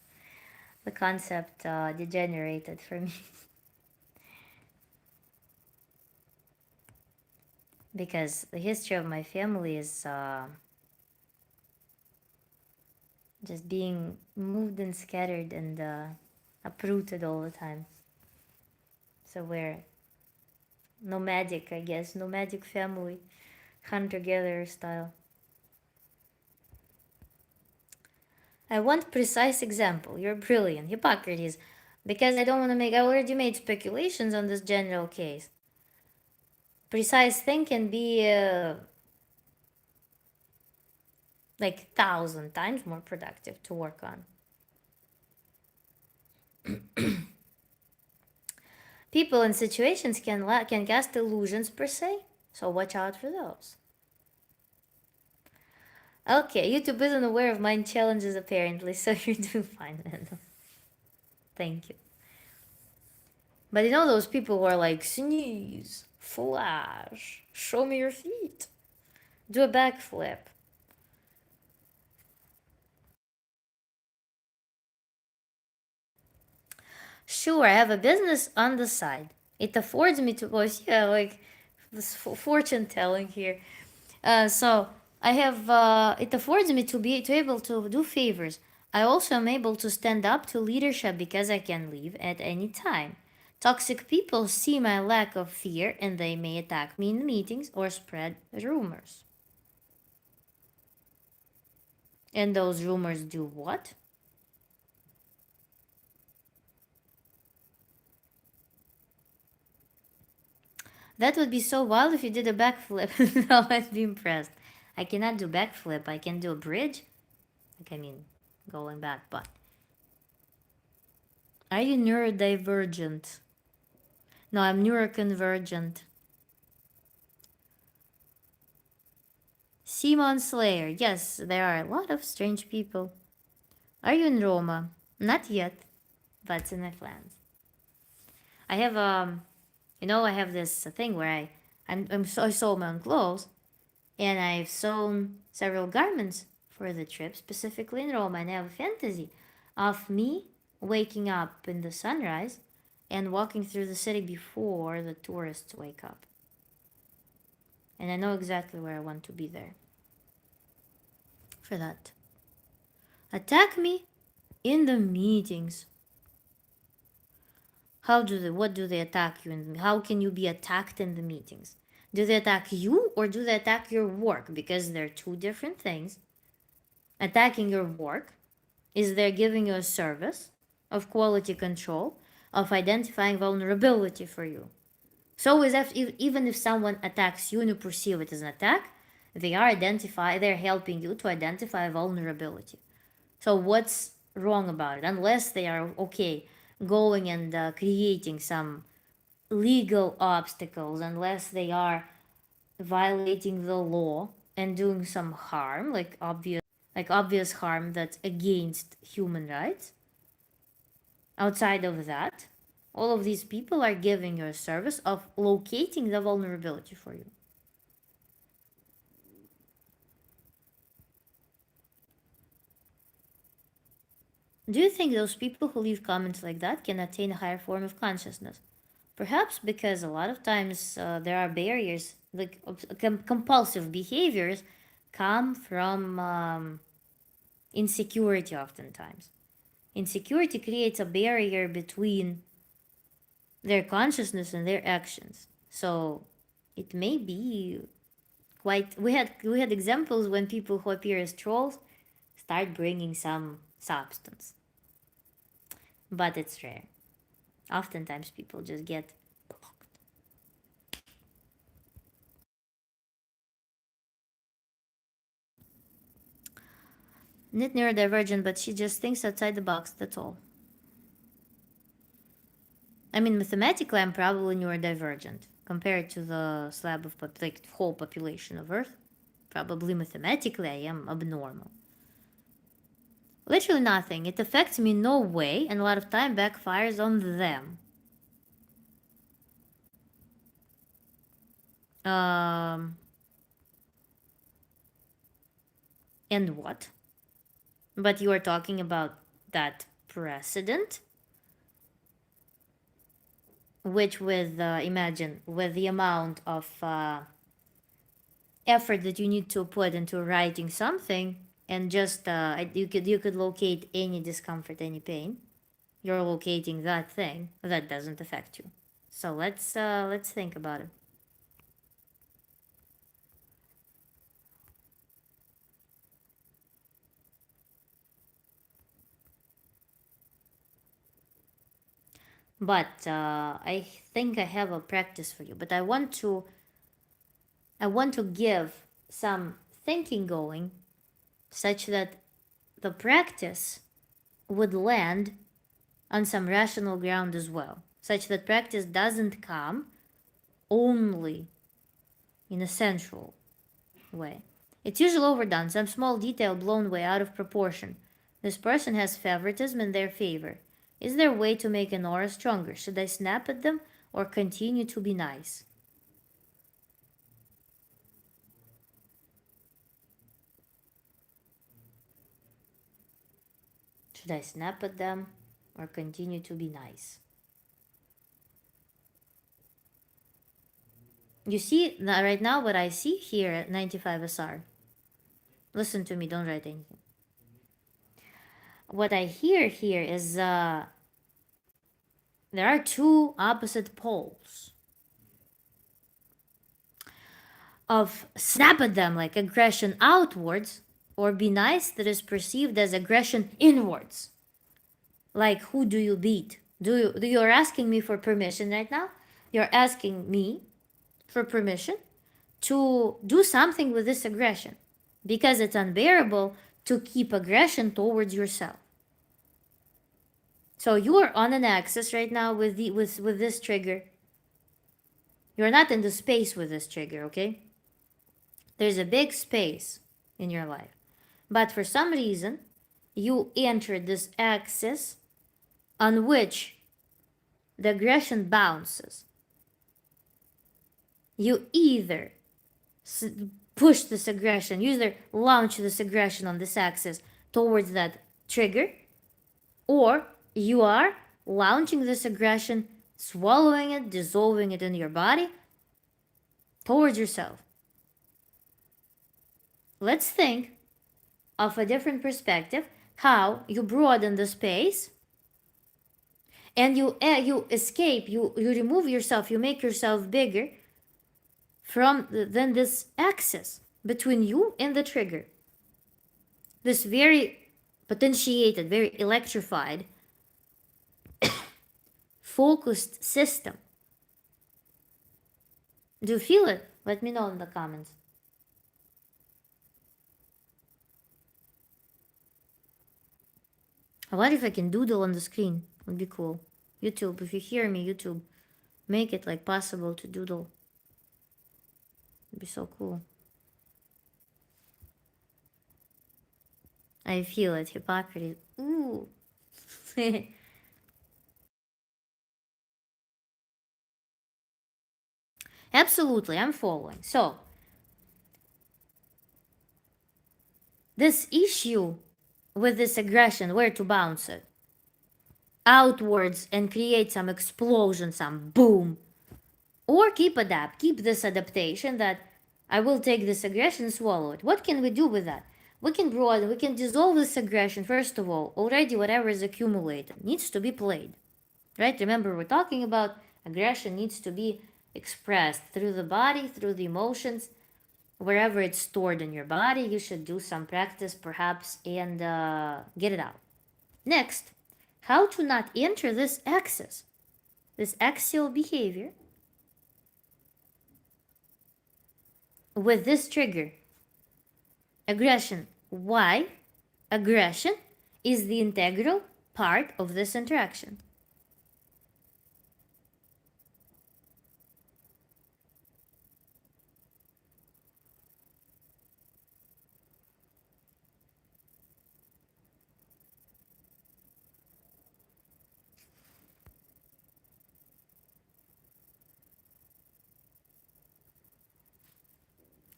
The concept degenerated for me because the history of my family is just being moved and scattered and uprooted all the time. So we're nomadic, I guess, nomadic family, hunter-gatherer style. I want precise example. You're brilliant. Hippocrates. Because I don't want to make... I already made speculations on this general case. Precise thing can be like 1,000 times more productive to work on. People and situations can cast illusions per se, so watch out for those. Okay, YouTube isn't aware of mind challenges apparently, so you're doing fine, man. Thank you. But you know those people who are like, sneeze, flash, show me your feet, do a backflip. Sure, I have a business on the side. It affords me to go, yeah, like this fortune telling here. So I have, it affords me to be able to do favors. I also am able to stand up to leadership because I can leave at any time. Toxic people see my lack of fear and they may attack me in meetings or spread rumors. And those rumors do what? That would be so wild if you did a backflip. No, I'd be impressed. I cannot do backflip. I can do a bridge. Like, I mean, going back, but... Are you neurodivergent? No, I'm neuroconvergent. Simon Slayer. Yes, there are a lot of strange people. Are you in Roma? Not yet, but it's in my plans. I have I have this thing where I sold my own clothes, And I've sewn several garments for the trip, specifically in Rome. And I have a fantasy of me waking up in the sunrise and walking through the city before the tourists wake up. And I know exactly where I want to be there for that. Attack me in the meetings. What do they attack you in? How can you be attacked in the meetings? Do they attack you or do they attack your work? Because they're two different things. Attacking your work is they're giving you a service of quality control, of identifying vulnerability for you. So is if, even if someone attacks you and you perceive it as an attack, they're helping you to identify vulnerability. So what's wrong about it? Unless they are okay going and creating some legal obstacles, unless they are violating the law and doing some harm, like obvious harm that's against human rights. Outside of that, all of these people are giving you a service of locating the vulnerability for you. Do you think those people who leave comments like that can attain a higher form of consciousness? Perhaps because a lot of times there are barriers, like compulsive behaviors come from insecurity oftentimes. Insecurity creates a barrier between their consciousness and their actions. So it may be quite. We had examples when people who appear as trolls start bringing some substance, but it's rare. Oftentimes people just get blocked. Not neurodivergent, but she just thinks outside the box. That's all. I mean, mathematically, I'm probably neurodivergent compared to the slab of like whole population of Earth. Probably mathematically, I am abnormal. Literally nothing. It affects me no way, and a lot of time backfires on them. And what? But you are talking about that precedent, which with imagine with the amount of effort that you need to put into writing something, and just you could locate any discomfort, any pain. You're locating that thing that doesn't affect you. So let's think about it. But I think I have a practice for you. But I want to give some thinking going, such that the practice would land on some rational ground as well, such that practice doesn't come only in a sensual way. It's usually overdone, some small detail blown way out of proportion. This person has favoritism in their favor. Is there a way to make an aura stronger? Should I snap at them or continue to be nice? Should I snap at them or continue to be nice? You see right now what I see here at 95 SR. Listen to me, don't write anything. What I hear here is there are two opposite poles of snap at them like aggression outwards, or be nice that is perceived as aggression inwards. Like, who do you beat? You're asking me for permission right now? You're asking me for permission to do something with this aggression, because it's unbearable to keep aggression towards yourself. So you are on an axis right now with this trigger. You're not in the space with this trigger, okay? There's a big space in your life. But for some reason, you entered this axis on which the aggression bounces. You either push this aggression, either launch this aggression on this axis towards that trigger, or you are launching this aggression, swallowing it, dissolving it in your body towards yourself. Let's think of a different perspective, how you broaden the space and you escape, you remove yourself, you make yourself bigger from than this axis between you and the trigger. This very potentiated, very electrified, focused system. Do you feel it? Let me know in the comments. What if I can doodle on the screen? Would be cool. YouTube, if you hear me, YouTube, make it like possible to doodle. It'd be so cool. I feel it, Hippocrates. Ooh. Absolutely, I'm following. So, this issue with this aggression, where to bounce it? Outwards and create some explosion, some boom. Or keep this adaptation that I will take this aggression, swallow it. What can we do with that? We can broaden, we can dissolve this aggression. First of all, already whatever is accumulated needs to be played. Right? Remember, we're talking about aggression needs to be expressed through the body, through the emotions. Wherever it's stored in your body, you should do some practice perhaps and get it out. Next, how to not enter this axis, this axial behavior with this trigger, aggression. Why? Aggression is the integral part of this interaction.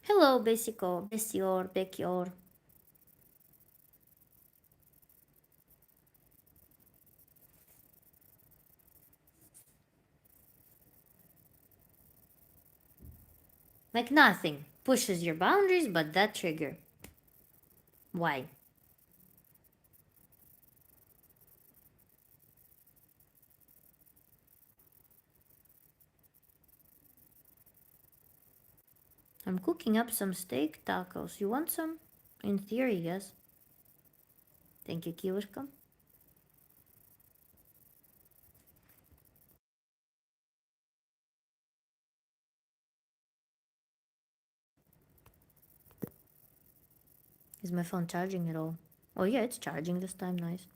Hello, Besico, Besior, Bekior. Like nothing pushes your boundaries but that trigger. Why? I'm cooking up some steak tacos. You want some? In theory, yes. Thank you, Kiwishka. Is my phone charging at all? Oh yeah, it's charging this time, nice.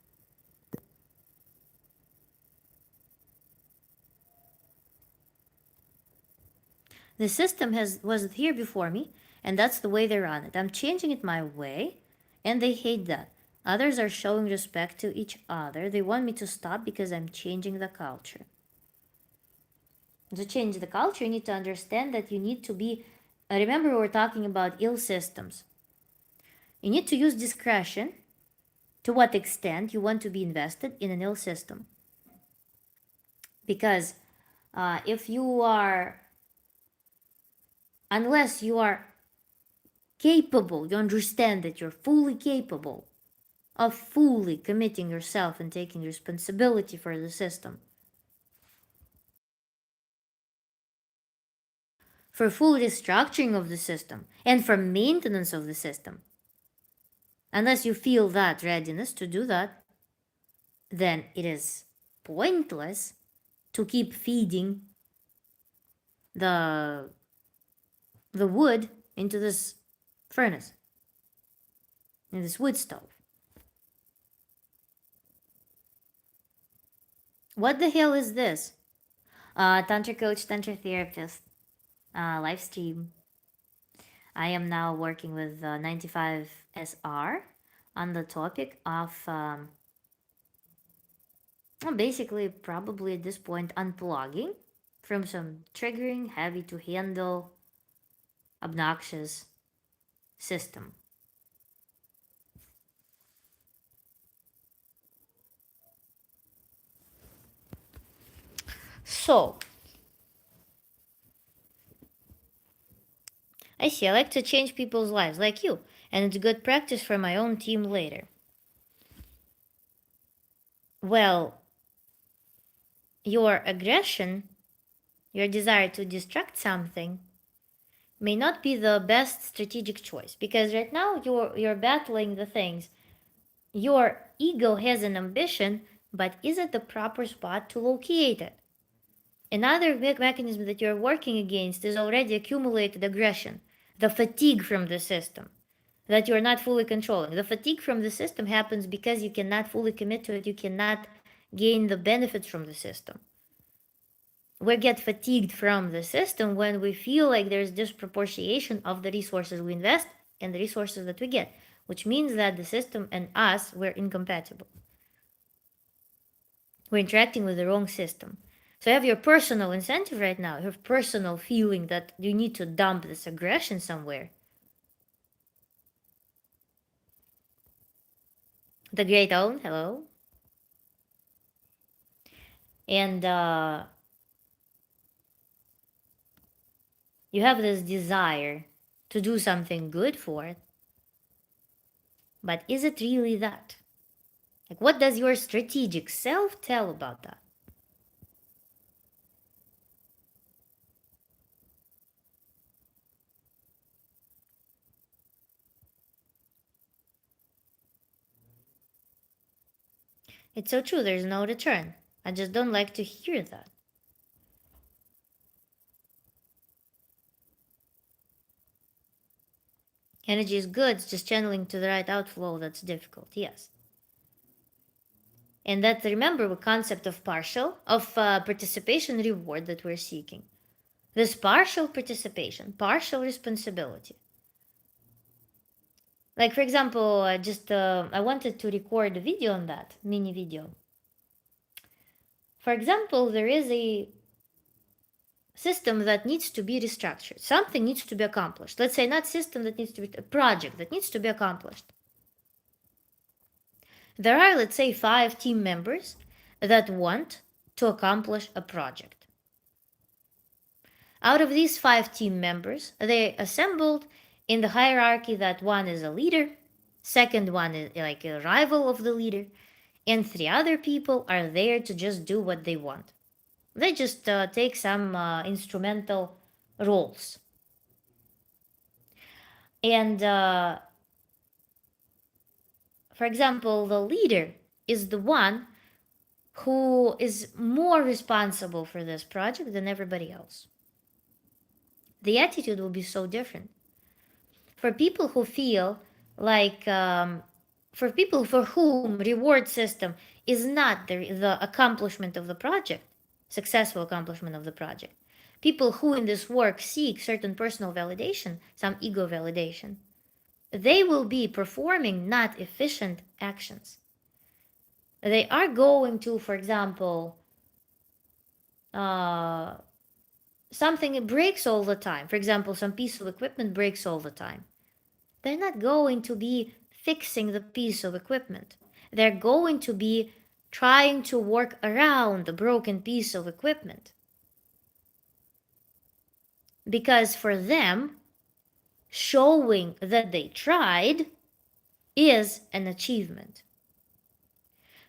The system was here before me, and that's the way they run it. I'm changing it my way, and they hate that. Others are showing respect to each other. They want me to stop because I'm changing the culture. To change the culture, you need to understand that you need to be. Remember, we're talking about ill systems. You need to use discretion to what extent you want to be invested in an ill system. Because if you are, unless you are capable, you understand that you're fully capable of fully committing yourself and taking responsibility for the system, for full restructuring of the system, and for maintenance of the system. Unless you feel that readiness to do that, then it is pointless to keep feeding the wood into this furnace, in this wood stove. What the hell is this? Tantra coach, tantra therapist, live stream. I am now working with 95 SR on the topic of basically probably at this point unplugging from some triggering, heavy to handle, obnoxious system. So, I see, I like to change people's lives, like you, and it's good practice for my own team later. Well, your aggression, your desire to distract something, may not be the best strategic choice, because right now you're battling the things. Your ego has an ambition, but is it the proper spot to locate it? Another big mechanism that you're working against is already accumulated aggression, the fatigue from the system that you're not fully controlling. The fatigue from the system happens because you cannot fully commit to it, you cannot gain the benefits from the system. We get fatigued from the system when we feel like there's disproportion of the resources we invest and the resources that we get, which means that the system and us were incompatible. We're interacting with the wrong system. So you have your personal incentive right now, you have personal feeling that you need to dump this aggression somewhere. The great own, hello. And you have this desire to do something good for it. But is it really that? Like, what does your strategic self tell about that? It's so true, there's no return. I just don't like to hear that. Energy is good, it's just channeling to the right outflow that's difficult, yes. And that, remember, the concept of participation reward that we're seeking. This partial participation, partial responsibility. Like, for example, I wanted to record a video on that, mini video. For example, there is a system that needs to be restructured. Something needs to be accomplished. Let's say not system that needs to be, a project that needs to be accomplished. There are, let's say, 5 team members that want to accomplish a project. Out of these 5 team members, they assembled in the hierarchy that one is a leader, second one is like a rival of the leader, and 3 other people are there to just do what they want. They just take some instrumental roles. And for example, the leader is the one who is more responsible for this project than everybody else. The attitude will be so different. For people who feel like, for people for whom reward system is not the accomplishment of the project, successful accomplishment of the project, people who in this work seek certain personal validation, some ego validation, they will be performing not efficient actions. They are going to, for example, something breaks all the time. For example, some piece of equipment breaks all the time. They're not going to be fixing the piece of equipment. They're going to be trying to work around the broken piece of equipment. Because for them, showing that they tried is an achievement.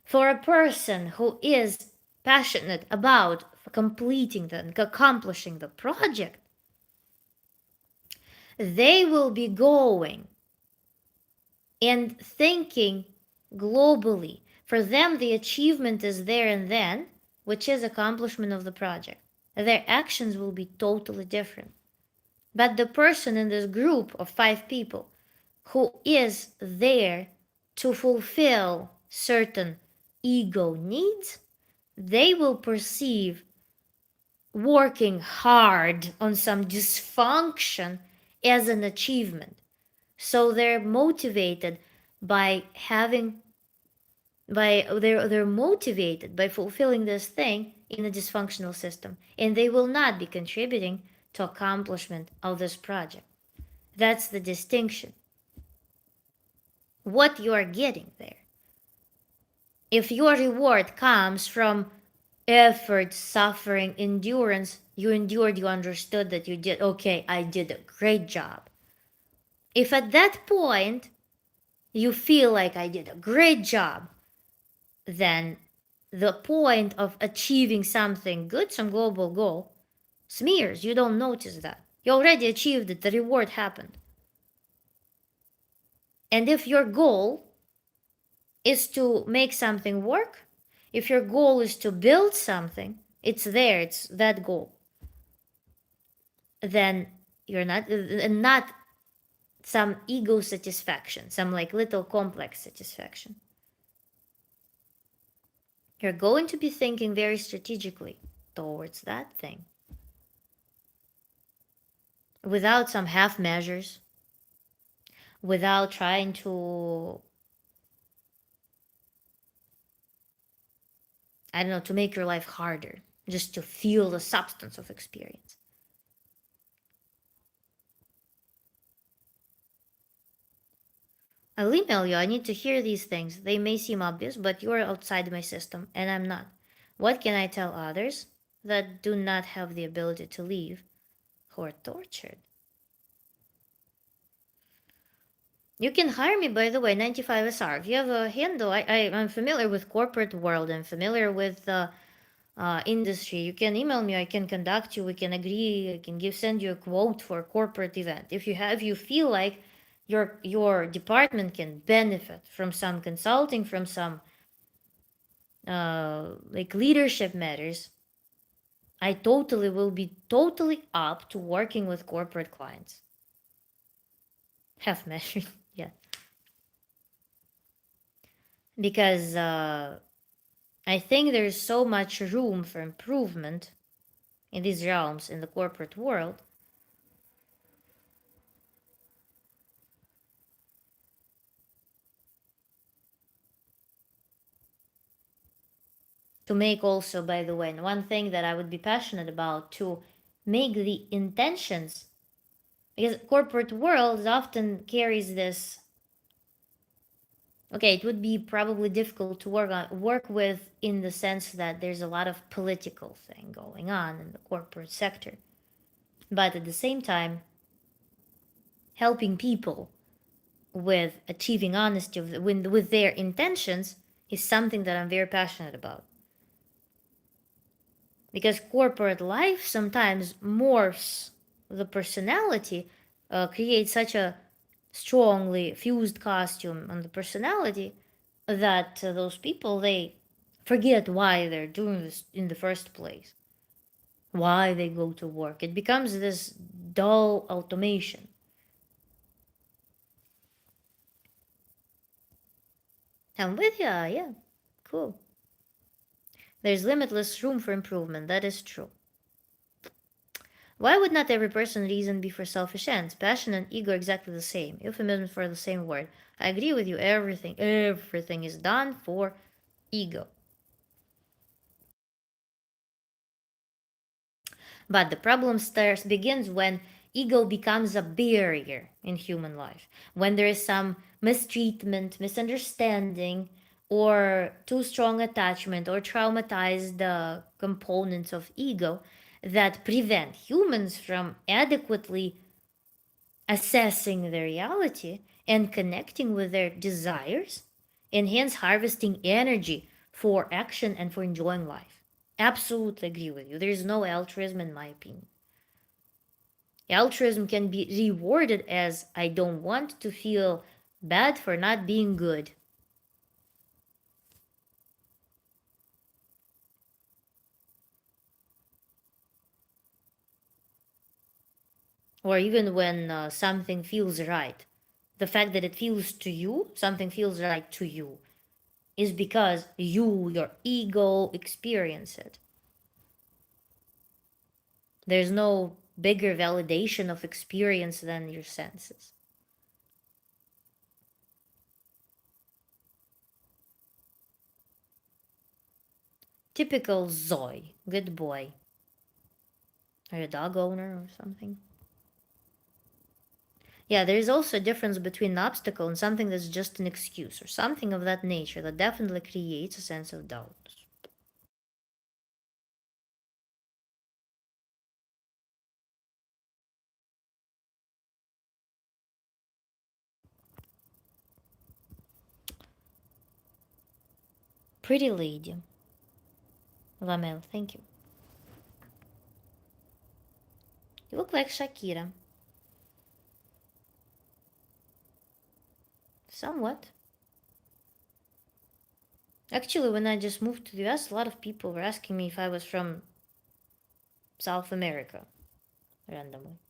For a person who is passionate about completing and accomplishing the project, they will be going and thinking globally. For them, the achievement is there and then, which is accomplishment of the project. Their actions will be totally different. But the person in this group of 5 people who is there to fulfill certain ego needs, they will perceive working hard on some dysfunction as an achievement. So they're motivated by having they're motivated by fulfilling this thing in a dysfunctional system, and they will not be contributing to accomplishment of this project. That's the distinction. What you are getting there. If your reward comes from effort, suffering, endurance, you endured, you understood that you did, okay, I did a great job. If at that point you feel like I did a great job, then the point of achieving something good, some global goal, smears. You don't notice that. You already achieved it, the reward happened. And if your goal is to make something work, if your goal is to build something, it's there, it's that goal. Then you're not some ego satisfaction, some like little complex satisfaction. You're going to be thinking very strategically towards that thing without some half measures, without trying to, I don't know, to make your life harder, just to feel the substance of experience. I'll email you. I need to hear these things. They may seem obvious, but you're outside my system, and I'm not. What can I tell others that do not have the ability to leave, who are tortured? You can hire me, by the way, 95SR. If you have a handle, I'm familiar with corporate world. I'm familiar with industry. You can email me. I can conduct you. We can agree. I can send you a quote for a corporate event. If you feel like your department can benefit from some consulting, from some like leadership matters, I totally will be totally up to working with corporate clients. Half measured, yeah, because I think there's so much room for improvement in these realms in the corporate world to make also, by the way, and one thing that I would be passionate about, to make the intentions, because corporate world often carries this, okay, it would be probably difficult to work with, in the sense that there's a lot of political thing going on in the corporate sector, but at the same time helping people with achieving honesty with their intentions is something that I'm very passionate about. Because corporate life sometimes morphs the personality, creates such a strongly fused costume on the personality that those people, they forget why they're doing this in the first place, why they go to work. It becomes this dull automation. I'm with ya, yeah, cool. There's limitless room for improvement, that is true. Why would not every person reason be for selfish ends? Passion and ego are exactly the same. Euphemism for the same word. I agree with you. Everything is done for ego. But the problem begins when ego becomes a barrier in human life. When there is some mistreatment, misunderstanding, or too strong attachment, or traumatized components of ego that prevent humans from adequately assessing the reality and connecting with their desires, and hence harvesting energy for action and for enjoying life. Absolutely agree with you. There is no altruism, in my opinion. Altruism can be rewarded as I don't want to feel bad for not being good. Or even when something feels right. The fact that it feels to you, something feels right to you, is because you, your ego, experience it. There's no bigger validation of experience than your senses. Typical Zoe. Good boy. Are you a dog owner or something? Yeah, there is also a difference between an obstacle and something that's just an excuse or something of that nature that definitely creates a sense of doubt. Pretty lady. Lamel, thank you. You look like Shakira. Somewhat. Actually, when I just moved to the US, a lot of people were asking me if I was from South America randomly.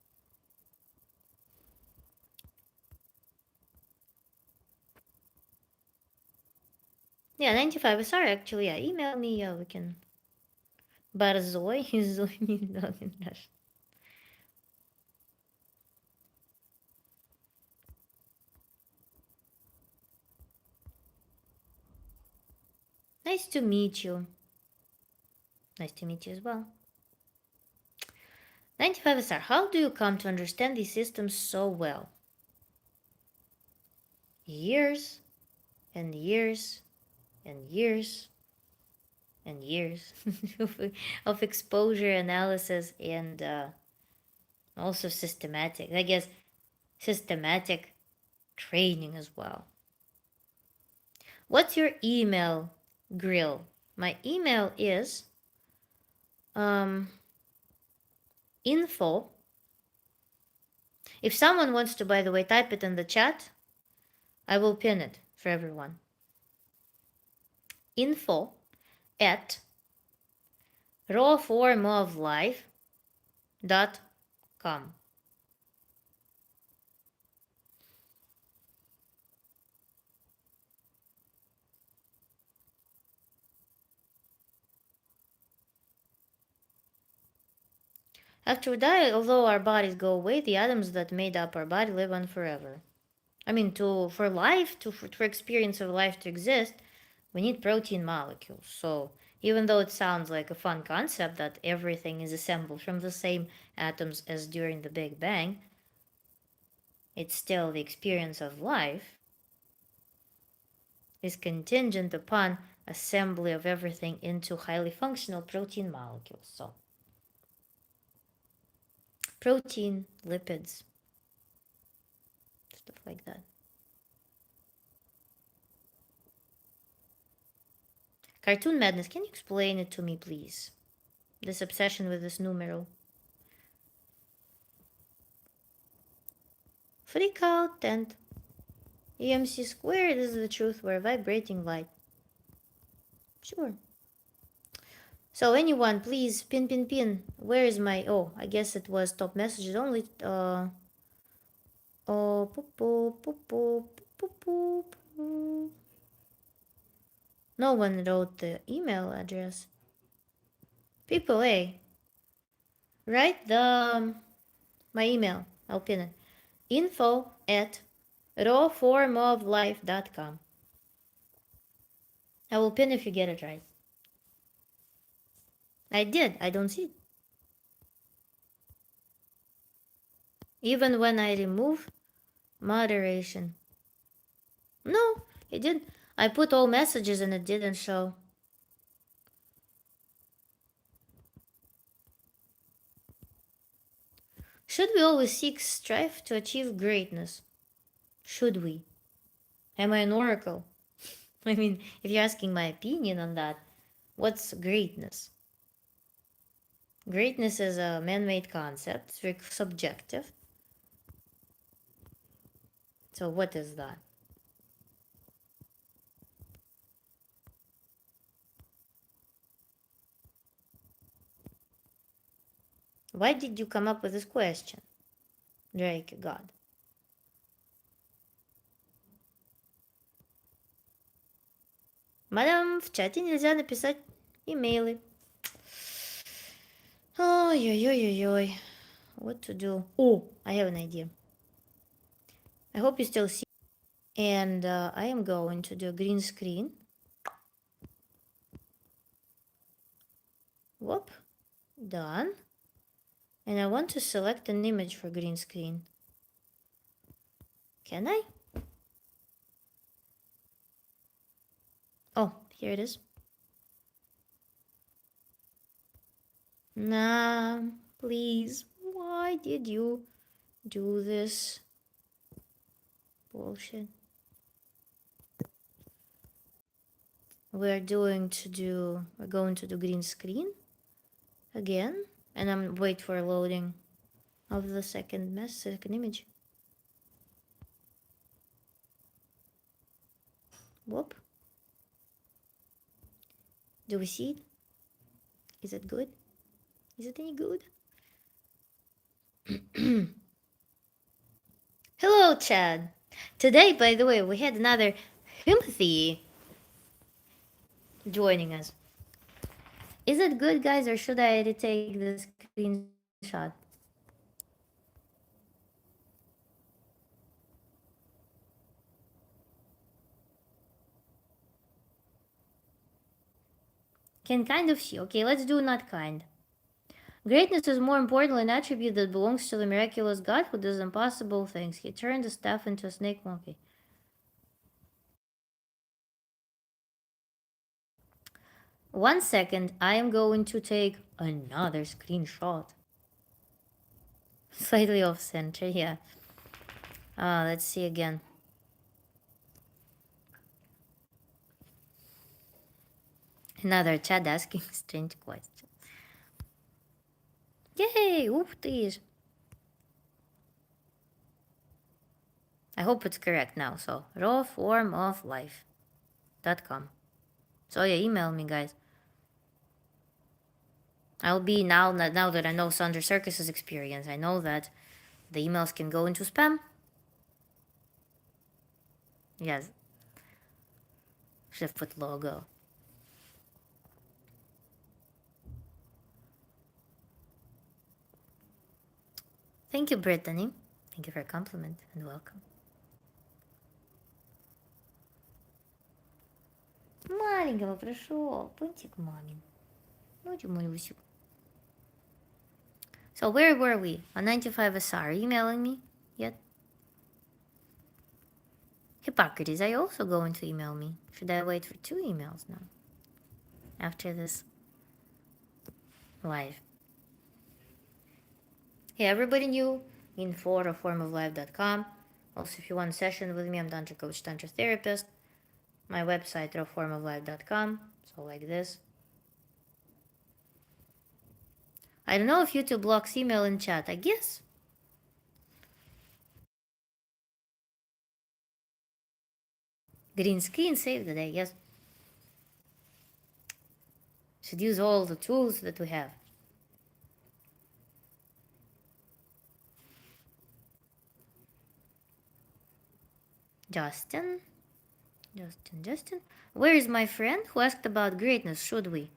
Yeah, 95. Sorry, actually, yeah. Email me, yeah, we can. Борзой, Зой не наш. Nice to meet you. Nice to meet you as well. 95 star, how do you come to understand these systems so well? Years and years and years and years of exposure analysis and also systematic, I guess, systematic training as well. What's your email, Grill? My email is um, info. If someone wants to, by the way, type it in the chat, I will pin it for everyone. Info at rawformoflife.com. After we die, although our bodies go away, the atoms that made up our body live on forever. I mean, for life, for experience of life to exist, we need protein molecules. So even though it sounds like a fun concept that everything is assembled from the same atoms as during the Big Bang, it's still the experience of life is contingent upon assembly of everything into highly functional protein molecules. So protein, lipids, stuff like that. Cartoon Madness, can you explain it to me, please? This obsession with this numeral. Freak out and EMC squared is the truth. We're vibrating light. Sure. So anyone, please, pin. Where is my... Oh, I guess it was top messages only. Oh, no one wrote the email address. People, hey, write the my email. I'll pin it. Info at rawformoflife.com. I will pin if you get it right. I did. I don't see it. Even when I remove moderation. No, it didn't. I put all messages and it didn't show. Should we always seek strife to achieve greatness? Should we? Am I an oracle? I mean, if you're asking my opinion on that, what's greatness? Greatness is a man-made concept, it's very subjective. So what is that? Why did you come up with this question? Drake God. Мадам, в чате нельзя написать имейлы. Ой-ой-ой-ой-ой. What to do? Oh, I have an idea. I hope you still see. And I am going to do a green screen. Whoop. Done. And I want to select an image for green screen. Can I? Oh, here it is. Nah, please. Why did you do this bullshit? We're going to do green screen again, and I'm wait for loading of the second image. Whoop. Do we see it? Is it good? Is it any good? Hello, Chad. Today, by the way, we had another Timothy joining us. Is it good, guys, or should I retake the screenshot? Can kind of see. Okay, let's do not kind. Greatness is more importantly an attribute that belongs to the miraculous God who does impossible things. He turned the staff into a snake monkey. 1 second, I am going to take another screenshot. Slightly off center, yeah. Let's see again. Another chat asking strange question. Yay! Ух ты ж! I hope it's correct now. So, rawformoflife.com. So yeah, email me, guys. I'll be now that I know Sandra Circus's experience. I know that the emails can go into spam. Yes. Should have put logo. Thank you, Brittany. Thank you for a compliment and welcome. Маленького пришел. Пунтик мамин. So where were we? On 95 SR. Emailing me yet? Hippocrates, are you also going to email me? Should I wait for 2 emails now? After this live. Hey, everybody new, info at rawformoflife.com. Also, if you want a session with me, I'm Tantra Coach, Tantra Therapist. My website, rawformoflife.com. So like this. I don't know if YouTube blocks email in chat. I guess. Green screen saved it, I guess. Should use all the tools that we have. Justin. Where is my friend who asked about greatness? Should we?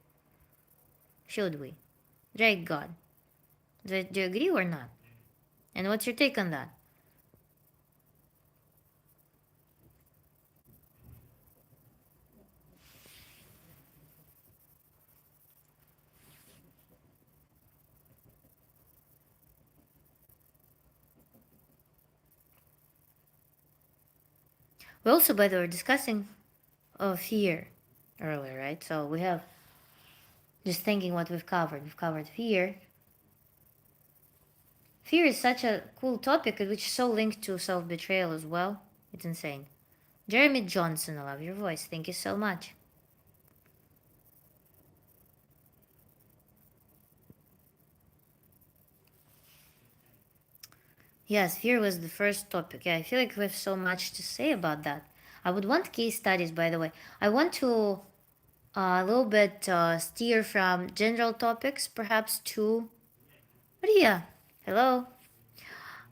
Drake God. Do you agree or not? And what's your take on that? We also, by the way, were discussing fear earlier, right? So we have just thinking what we've covered. We've covered fear. Fear is such a cool topic, which is so linked to self-betrayal as well. It's insane. Jeremy Johnson, I love your voice. Thank you so much. Yes, fear was the first topic. Yeah, I feel like we have so much to say about that. I would want case studies, by the way. I want to a little bit steer from general topics, perhaps to Maria. Hello.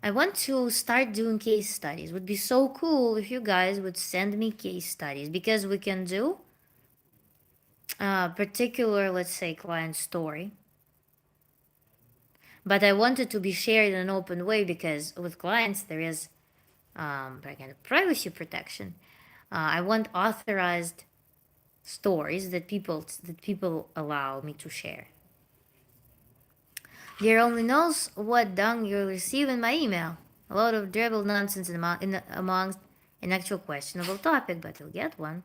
I want to start doing case studies. It would be so cool if you guys would send me case studies because we can do a particular, let's say, client story. But I want it to be shared in an open way because with clients there is privacy protection. I want authorized stories that people allow me to share. Dear only knows what dung you'll receive in my email. A lot of dribble nonsense amongst an actual questionable topic, but you'll get one.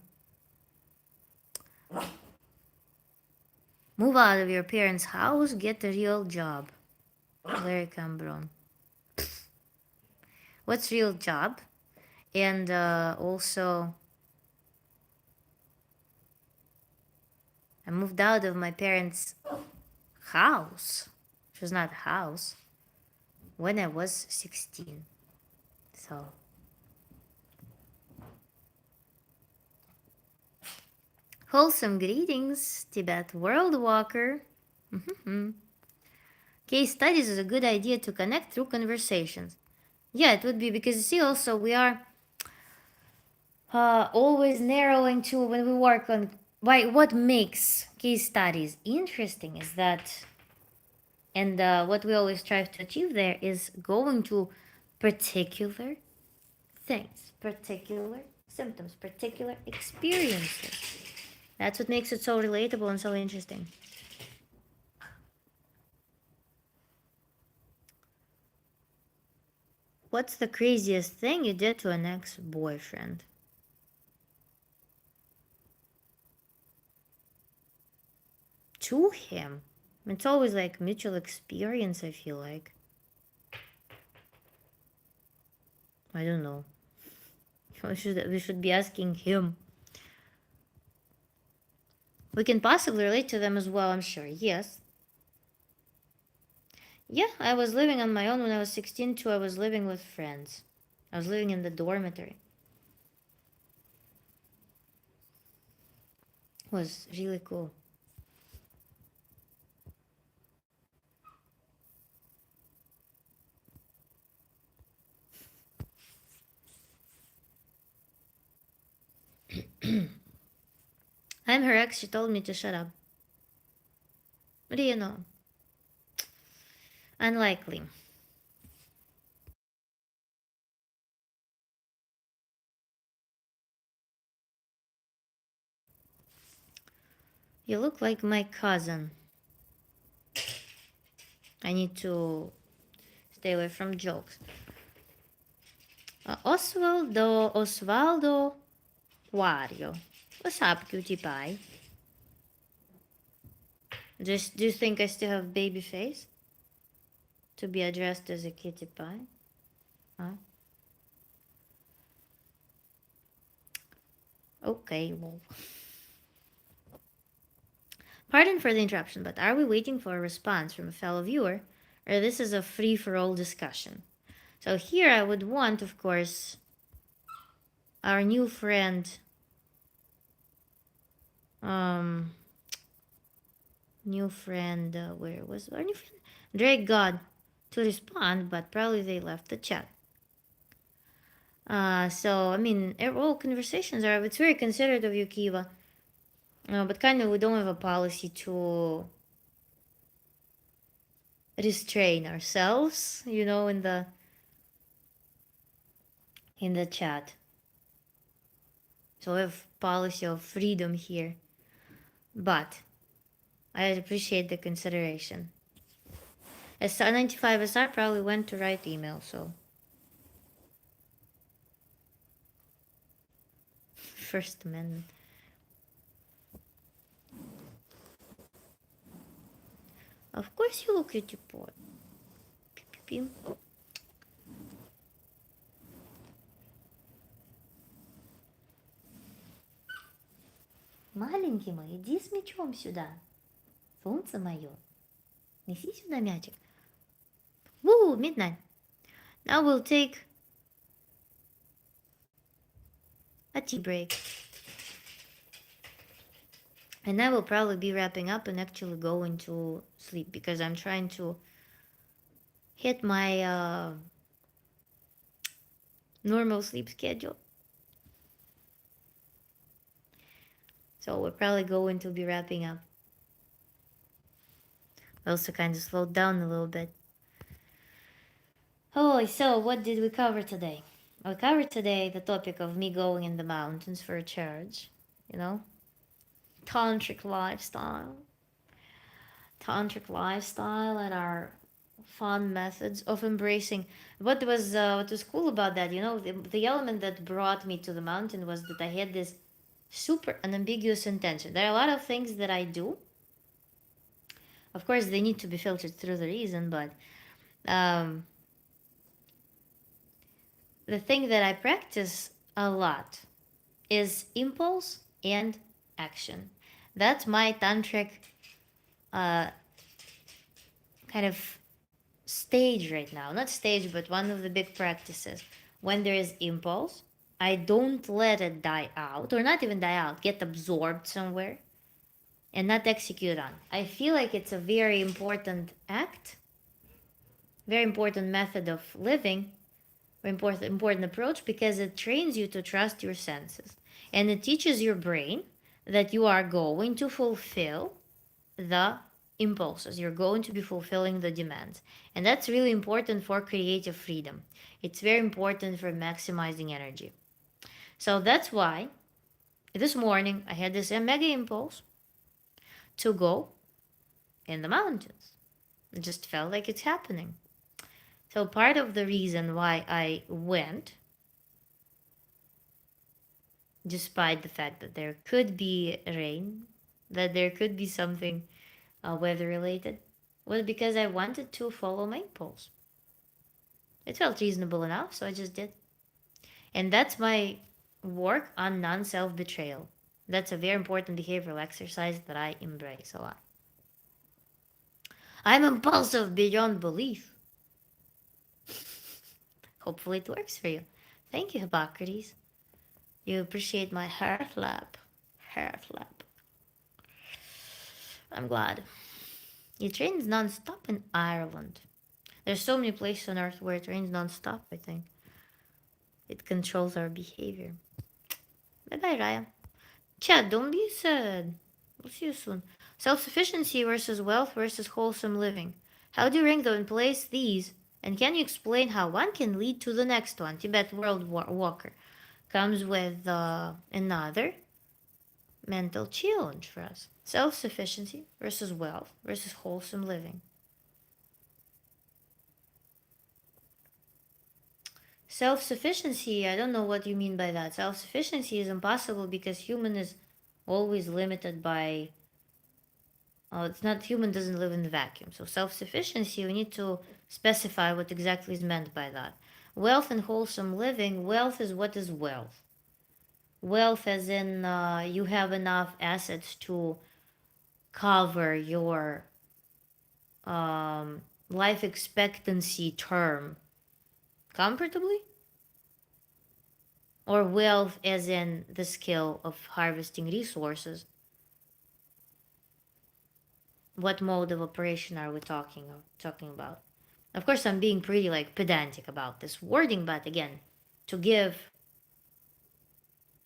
Move out of your parents' house, get a real job. Larry Cambron. What's real job? And also, I moved out of my parents' house, which was not a house, when I was 16. So, wholesome greetings, Tibet World Walker. Case studies is a good idea to connect through conversations. Yeah, it would be because you see, also we are always narrowing to when we work on why what makes case studies interesting is that, and what we always strive to achieve there is going to particular things, particular symptoms, particular experiences. That's what makes it so relatable and so interesting. What's the craziest thing you did to an ex-boyfriend? To him? It's always like mutual experience, I feel like. I don't know. We should be asking him. We can possibly relate to them as well, I'm sure. Yes. Yeah, I was living on my own when I was 16 too. I was living with friends. I was living in the dormitory. It was really cool. I'm her ex. She told me to shut up. What do you know? Unlikely. You look like my cousin. I need to stay away from jokes. Osvaldo Wario. What's up, cutie pie? Do you think I still have baby face? To be addressed as a kitty pie? Huh? Okay, well. Pardon for the interruption, but are we waiting for a response from a fellow viewer, or this is a free-for-all discussion? So here I would want, of course, our new friend, where was our new friend? Drake God to respond, but probably they left the chat. So, I mean, all conversations are, it's very considerate of you, Kiva. But kind of, we don't have a policy to restrain ourselves, in the chat. So we have policy of freedom here. But I appreciate the consideration. SR95SR probably went to write email, so. First Amendment. Of course you look at your boy. Pew, pew, pew. Маленький мой, иди с мячом сюда. Солнце мое. Неси сюда мячик. Woo, midnight. Now we'll take a tea break. And I will probably be wrapping up and actually going to sleep because I'm trying to hit my normal sleep schedule. So we're probably going to be wrapping up. Also kind of slowed down a little bit. Oh, so what did we cover today? We covered today the topic of me going in the mountains for a charge, Tantric lifestyle. Tantric lifestyle and our fun methods of embracing. What was cool about that, the element that brought me to the mountain was that I had this super unambiguous intention. There are a lot of things that I do. Of course, they need to be filtered through the reason, but um, the thing that I practice a lot is impulse and action. That's my tantric uh, kind of stage right now. Not stage, but one of the big practices. When there is impulse, I don't let it die out, or not even die out, get absorbed somewhere and not execute on. I feel like it's a very important act, very important method of living, important approach, because it trains you to trust your senses and it teaches your brain that you are going to fulfill the impulses. You're going to be fulfilling the demands. And that's really important for creative freedom. It's very important for maximizing energy. So that's why this morning I had this mega impulse to go in the mountains. It just felt like it's happening. So part of the reason why I went, despite the fact that there could be rain, that there could be something weather related, was because I wanted to follow my impulse. It felt reasonable enough, so I just did. And that's my work on non self betrayal. That's a very important behavioral exercise that I embrace a lot. I'm impulsive beyond belief. Hopefully, it works for you. Thank you, Hippocrates. You appreciate my hair flap. Hair flap. I'm glad. It rains non-stop in Ireland. There's so many places on Earth where it rains non-stop, I think. It controls our behavior. Bye-bye, Raya. Chad, don't be sad. We'll see you soon. Self-sufficiency versus wealth versus wholesome living. How do you rank them and place these? And can you explain how one can lead to the next one? Tibet World Walker comes with another mental challenge for us. Self-sufficiency versus wealth versus wholesome living. Self-sufficiency, I don't know what you mean by that. Self-sufficiency is impossible because human is always limited by it's not, human doesn't live in the vacuum. So self-sufficiency, we need to specify what exactly is meant by that. Wealth and wholesome living. Wealth is what is wealth. Wealth as in you have enough assets to cover your life expectancy term comfortably, or wealth as in the skill of harvesting resources. What mode of operation are we talking about? Of course, I'm being pretty like pedantic about this wording, but again, to give,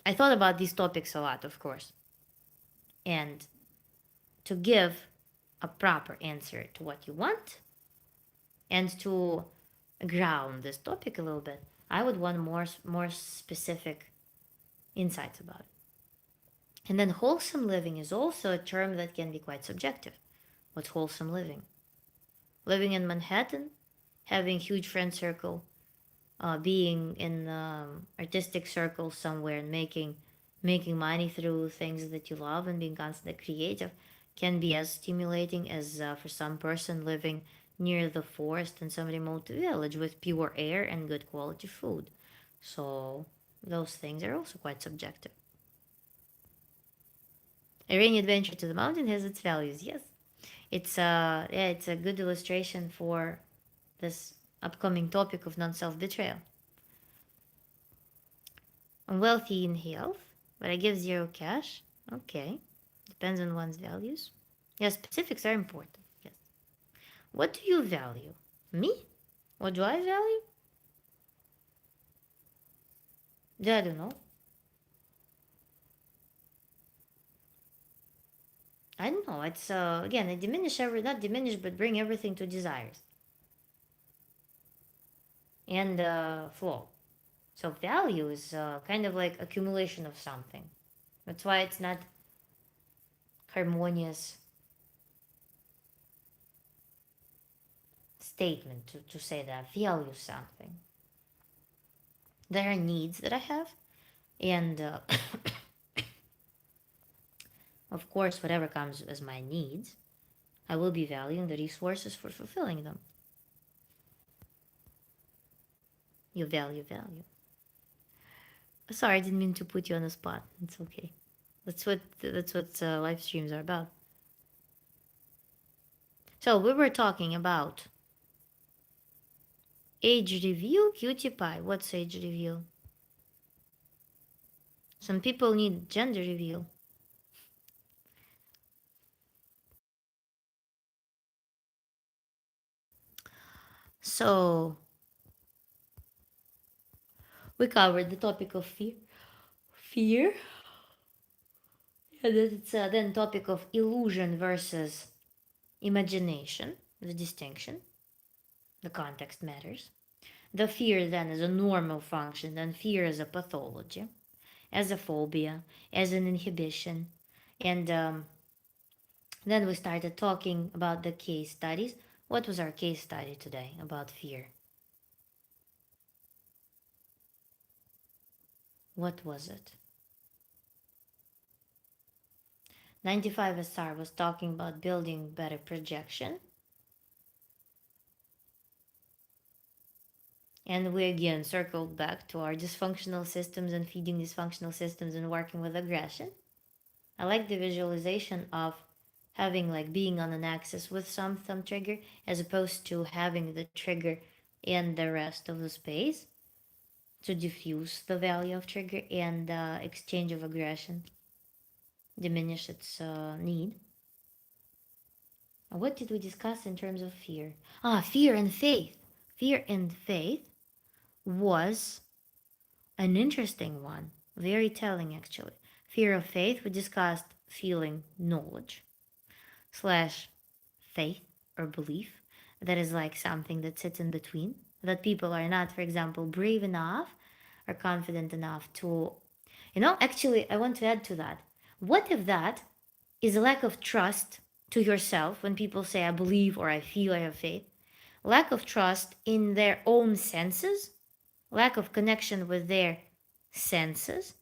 I thought about these topics a lot, of course, and to give a proper answer to what you want, and to ground this topic a little bit, I would want more specific insights about it. And then wholesome living is also a term that can be quite subjective. What's wholesome living? Living in Manhattan, having huge friend circle, being in artistic circles somewhere and making money through things that you love and being constantly creative can be as stimulating as for some person living near the forest in some remote village with pure air and good quality food. So those things are also quite subjective. A rainy adventure to the mountain has its values, yes. It's a good illustration for this upcoming topic of non-self betrayal. I'm wealthy in health, but I give zero cash. Okay. Depends on one's values. Yeah, specifics are important. Yes. What do you value? Me? What do I value? Yeah, I don't know. I don't know. It's again, I diminish not diminish, but bring everything to desires and flow. So value is kind of like accumulation of something. That's why it's not harmonious statement to say that I value something. There are needs that I have, and of course, whatever comes as my needs, I will be valuing the resources for fulfilling them. You value. Sorry, I didn't mean to put you on the spot. It's okay. That's what live streams are about. So we were talking about age review, cutie pie. What's age review? Some people need gender reveal. So we covered the topic of fear. Fear. And it's then topic of illusion versus imagination. The distinction. The context matters. The fear then is a normal function, then fear is a pathology, as a phobia, as an inhibition. And then we started talking about the case studies. What was our case study today about fear? What was it? 95 SR was talking about building better projection. And we again circled back to our dysfunctional systems and feeding dysfunctional systems and working with aggression. I like the visualization of having like being on an axis with some trigger as opposed to having the trigger in the rest of the space to diffuse the value of trigger and exchange of aggression, diminish its need. What did we discuss in terms of fear? Fear and faith. Fear and faith was an interesting one, very telling actually. Fear of faith, we discussed feeling knowledge slash faith or belief that is like something that sits in between, that people are not, for example, brave enough or confident enough to, actually, I want to add to that. What if that is a lack of trust to yourself when people say, I believe or I feel I have faith? Lack of trust in their own senses, lack of connection with their senses,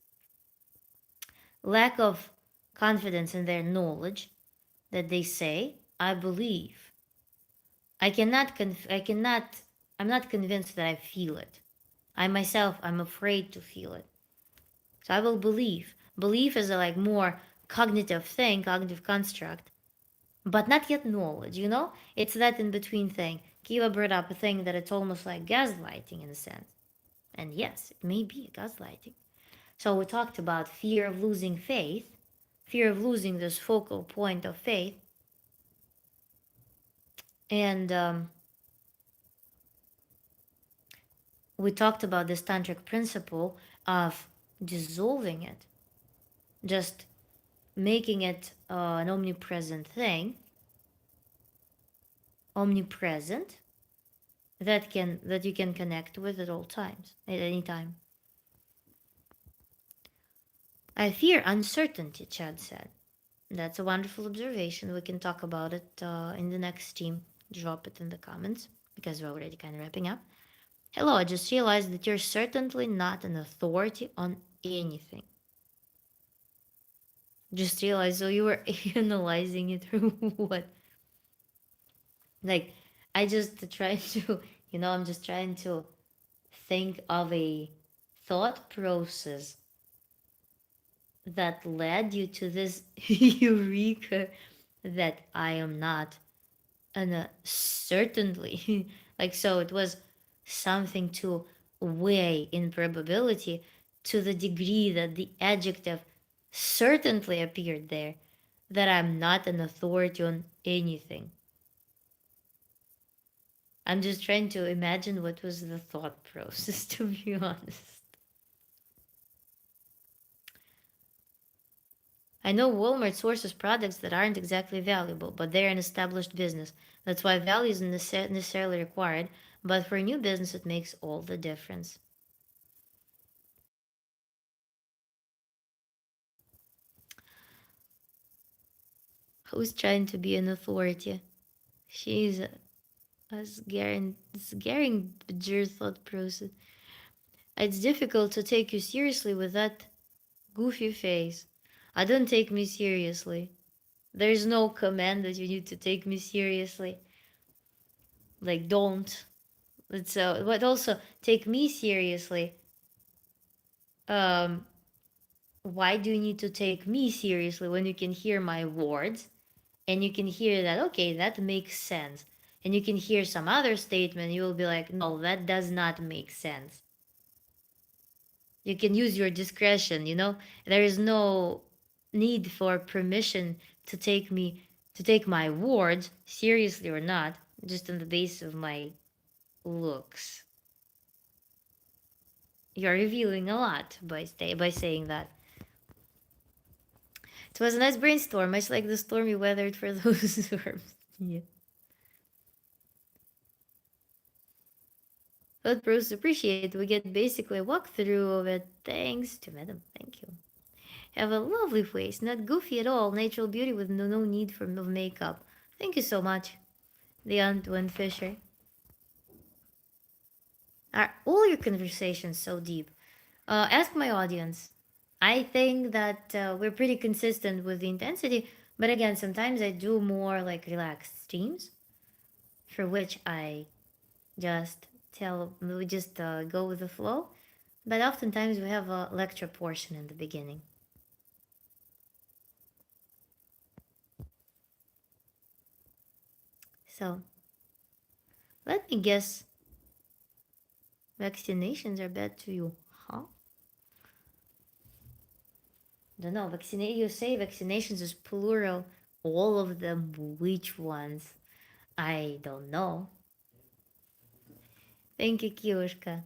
lack of confidence in their knowledge that they say, I believe. I'm not convinced that I feel it. I myself, I'm afraid to feel it. So I will believe. Belief is a like more cognitive thing, cognitive construct, but not yet knowledge, It's that in between thing. Kiva brought up a thing that it's almost like gaslighting in a sense. And yes, it may be gaslighting. So we talked about fear of losing faith, fear of losing this focal point of faith, and we talked about this tantric principle of dissolving it, just making it an omnipresent thing, omnipresent that you can connect with at all times, at any time. I fear uncertainty, Chad said. That's a wonderful observation. We can talk about it in the next stream. Drop it in the comments because we're already kind of wrapping up. Hello, I just realized that you're certainly not an authority on anything. Just realized, so you were analyzing it through what? Like, I just try to, I'm just trying to think of a thought process that led you to this eureka that I am not an certainly like, so it was something to weigh in probability to the degree that the adjective certainly appeared there, that I'm not an authority on anything. I'm just trying to imagine what was the thought process, to be honest. I know Walmart sources products that aren't exactly valuable, but they're an established business. That's why value isn't necessarily required, but for a new business, it makes all the difference. Who's trying to be an authority? She's Scaring your thought process. It's difficult to take you seriously with that goofy face. I don't take me seriously. There's no command that you need to take me seriously. Like, don't. But also take me seriously. Um, why do you need to take me seriously when you can hear my words and you can hear that, okay, that makes sense, and you can hear some other statement, you will be like, no, that does not make sense. You can use your discretion, there is no need for permission to take my words seriously or not, just on the basis of my looks. You're revealing a lot by saying that. It was a nice brainstorm, much like the storm you weathered for those storms. Yeah. But pros appreciate we get basically a walkthrough of it. Thanks to Madam. Thank you. Have a lovely face, not goofy at all. Natural beauty with no need for no makeup. Thank you so much, the Antoine Fisher. Are all your conversations so deep? Ask my audience. I think that we're pretty consistent with the intensity, but again, sometimes I do more like relaxed streams, for which I just we just go with the flow. But oftentimes we have a lecture portion in the beginning. So let me guess, vaccinations are bad to you, huh? Don't know. Vaccinate. You say vaccinations is plural. All of them. Which ones? I don't know. Thank you, Kiyoshka.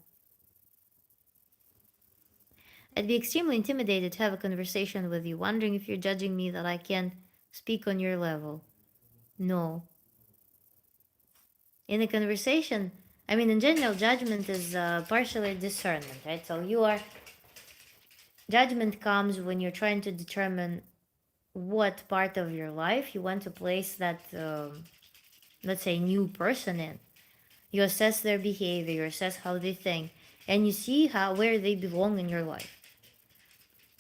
I'd be extremely intimidated to have a conversation with you, wondering if you're judging me that I can't speak on your level. No. In a conversation, I mean, in general, judgment is partially discernment, right? So judgment comes when you're trying to determine what part of your life you want to place that, let's say, new person in. You assess their behavior, you assess how they think, and you see where they belong in your life.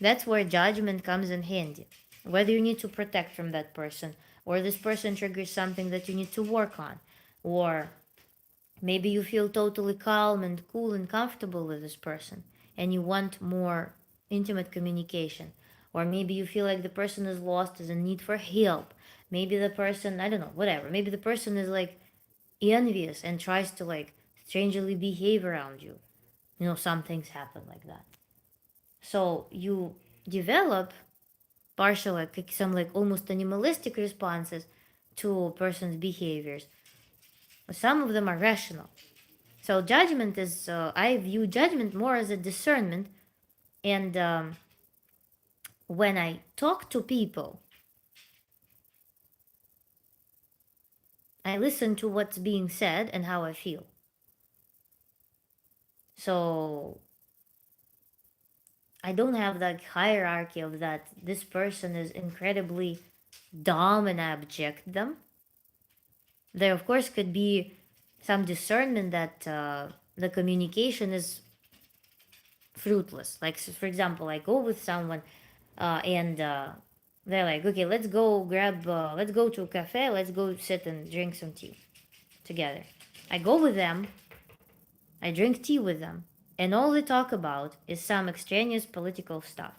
That's where judgment comes in handy. Whether you need to protect from that person, or this person triggers something that you need to work on, or maybe you feel totally calm and cool and comfortable with this person, and you want more intimate communication. Or maybe you feel like the person is lost, is in need for help. Maybe the person, I don't know, whatever. Maybe the person is like envious and tries to like strangely behave around you. Some things happen like that. So you develop partial, like some like almost animalistic responses to a person's behaviors. Some of them are rational. So judgment is, I view judgment more as a discernment. And when I talk to people, I listen to what's being said and how I feel. So I don't have that hierarchy of that this person is incredibly dumb and I abject them. There, of course, could be some discernment that the communication is fruitless. Like, so for example, I go with someone and they're like, okay, let's go to a cafe, let's go sit and drink some tea together. I go with them, I drink tea with them, and all they talk about is some extraneous political stuff.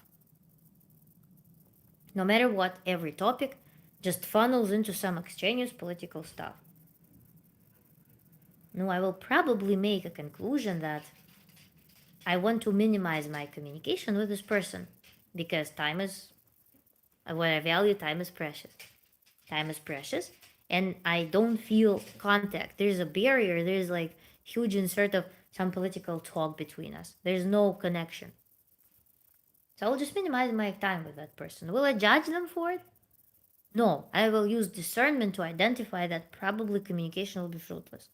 No matter what, every topic just funnels into some extraneous political stuff. No, I will probably make a conclusion that I want to minimize my communication with this person because time is what I value. Time is precious. Time is precious, and I don't feel contact. There's a barrier. There's like huge insert of some political talk between us. There's no connection. So I'll just minimize my time with that person. Will I judge them for it? No, I will use discernment to identify that probably communication will be fruitless.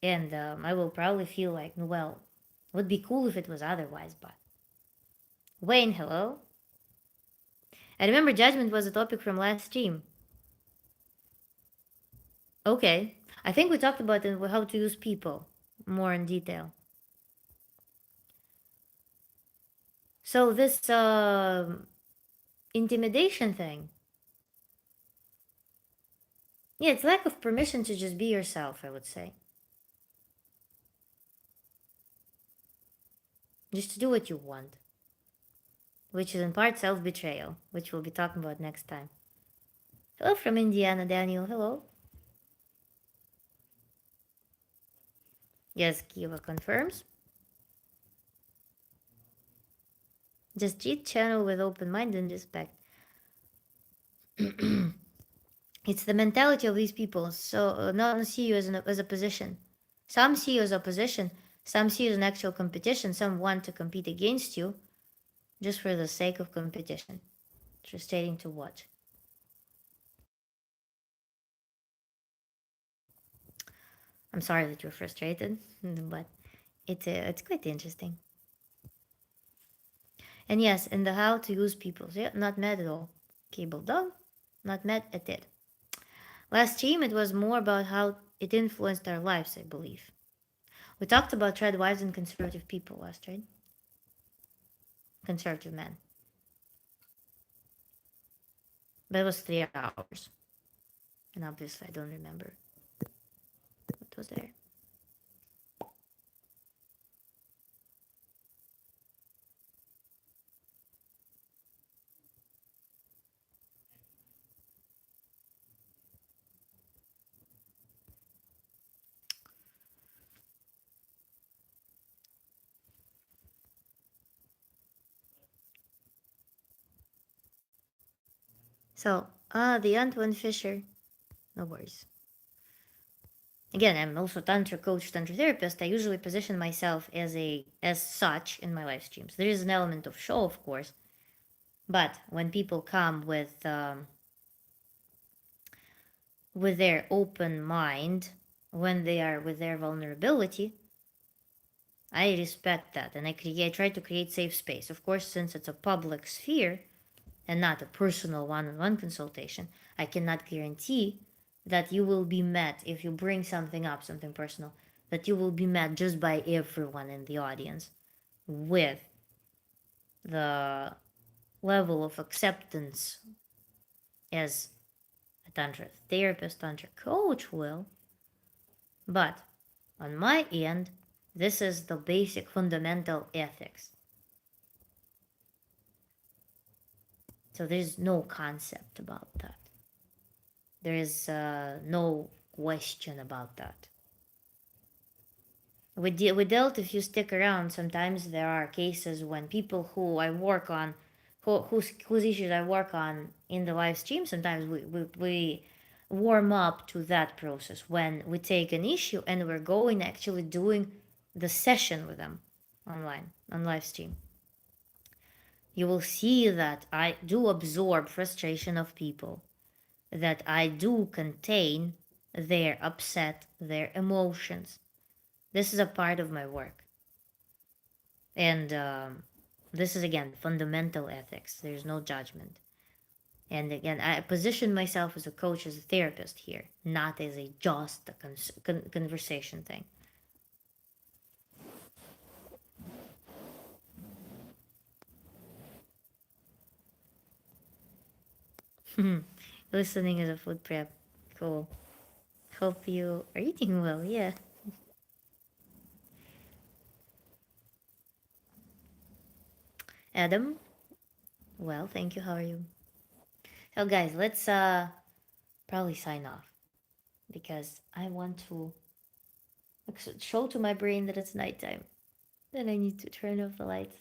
And I will probably feel like, well, it would be cool if it was otherwise, but. Wayne, hello? I remember judgment was a topic from last stream. Okay. I think we talked about it, how to use people more in detail. So this intimidation thing, yeah, it's lack of permission to just be yourself, I would say. Just to do what you want, which is in part self betrayal, which we'll be talking about next time. Hello from Indiana, Daniel. Hello. Yes, Kiva confirms. Just cheat channel with open mind and respect. It's the mentality of these people. So not see you as a position. Some see you as a position. Some see you as an actual competition. Some want to compete against you just for the sake of competition. Frustrating to watch. I'm sorry that you're frustrated, but it's quite interesting. And yes, in the how to use people. Yeah, not mad at all. Cable dog, not mad at it. Last stream, it was more about how it influenced our lives, I believe. We talked about trad wives and conservative people last, right? Conservative men. But it was 3 hours. And obviously, I don't remember what was there. So, the Antoine Fisher. No worries. Again, I'm also tantra coach, tantra therapist. I usually position myself as such in my live streams. There is an element of show, of course, but when people come with their open mind, when they are with their vulnerability, I respect that, and I try to create safe space. Of course, since it's a public sphere and not a personal one-on-one consultation, I cannot guarantee that you will be met if you bring something up, something personal, that you will be met just by everyone in the audience with the level of acceptance as a tantra therapist, tantra coach will. But on my end, this is the basic fundamental ethics. So there's no concept about that. There is no question about that. We dealt, if you stick around, sometimes there are cases when people who I work on, whose issues I work on in the live stream, sometimes we warm up to that process when we take an issue and we're going actually doing the session with them online, on live stream. You will see that I do absorb frustration of people, that I do contain their upset, their emotions. This is a part of my work. And this is, again, fundamental ethics. There's no judgment. And again, I position myself as a coach, as a therapist here, not as a just a conversation thing. Listening is a food prep. Cool. Hope you are eating well. Yeah. Adam, well, thank you. How are you? So, guys, let's probably sign off because I want to show to my brain that it's nighttime. Then I need to turn off the lights.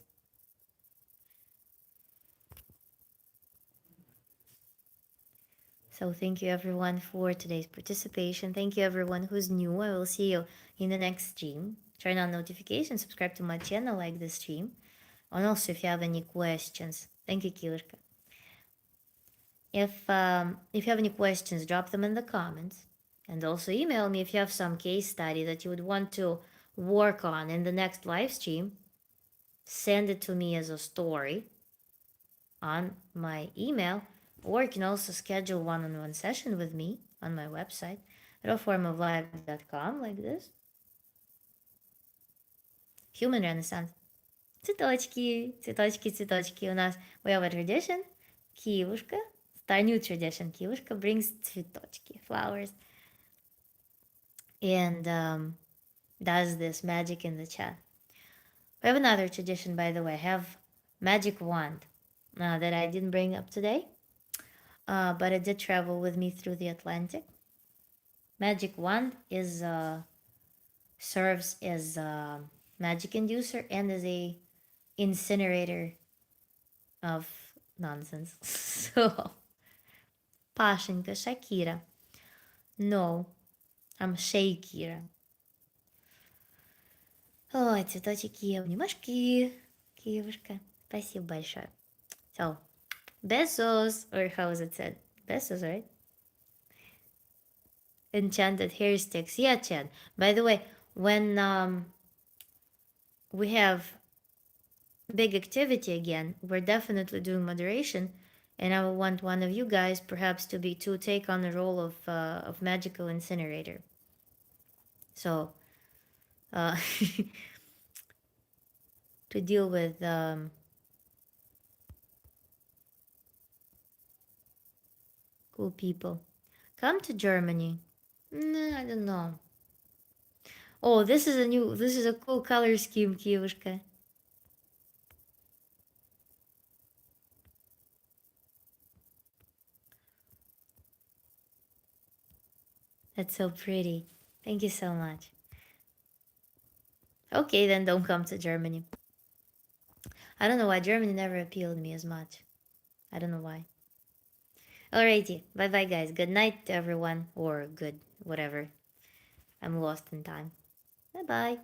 So thank you everyone for today's participation. Thank you everyone who's new. I will see you in the next stream. Turn on notifications, subscribe to my channel, like the stream. And also if you have any questions. Thank you, Kilirka. If you have any questions, drop them in the comments. And also email me if you have some case study that you would want to work on in the next live stream. Send it to me as a story on my email, or you can also schedule one-on-one session with me on my website. rawformoflife.com, like this. Human Renaissance. Цветочки, цветочки, цветочки. У нас, we have a tradition. Киевушка. Our new tradition. Киевушка brings цветочки, flowers. And does this magic in the chat. We have another tradition, by the way. I have magic wand that I didn't bring up today, but it did travel with me through the Atlantic. Magic wand is serves as a magic inducer and as a incinerator of nonsense. So, Pashinka Shakira. No, I'm Shakira. Ой, цветочки, обнимашки, Киевушка. Спасибо большое. So, besos, or how is it said? Besos, right? Enchanted hair sticks. Yeah, Chad. By the way, when we have big activity again, we're definitely doing moderation, and I will want one of you guys perhaps to take on the role of magical incinerator. So, to deal with cool people. Come to Germany. I don't know. Oh, this is a cool color scheme, Kiyushka. That's so pretty. Thank you so much. Okay, then don't come to Germany. I don't know why Germany never appealed me as much. I don't know why. Alrighty, bye bye, guys. Good night to everyone, or good whatever. I'm lost in time. Bye bye.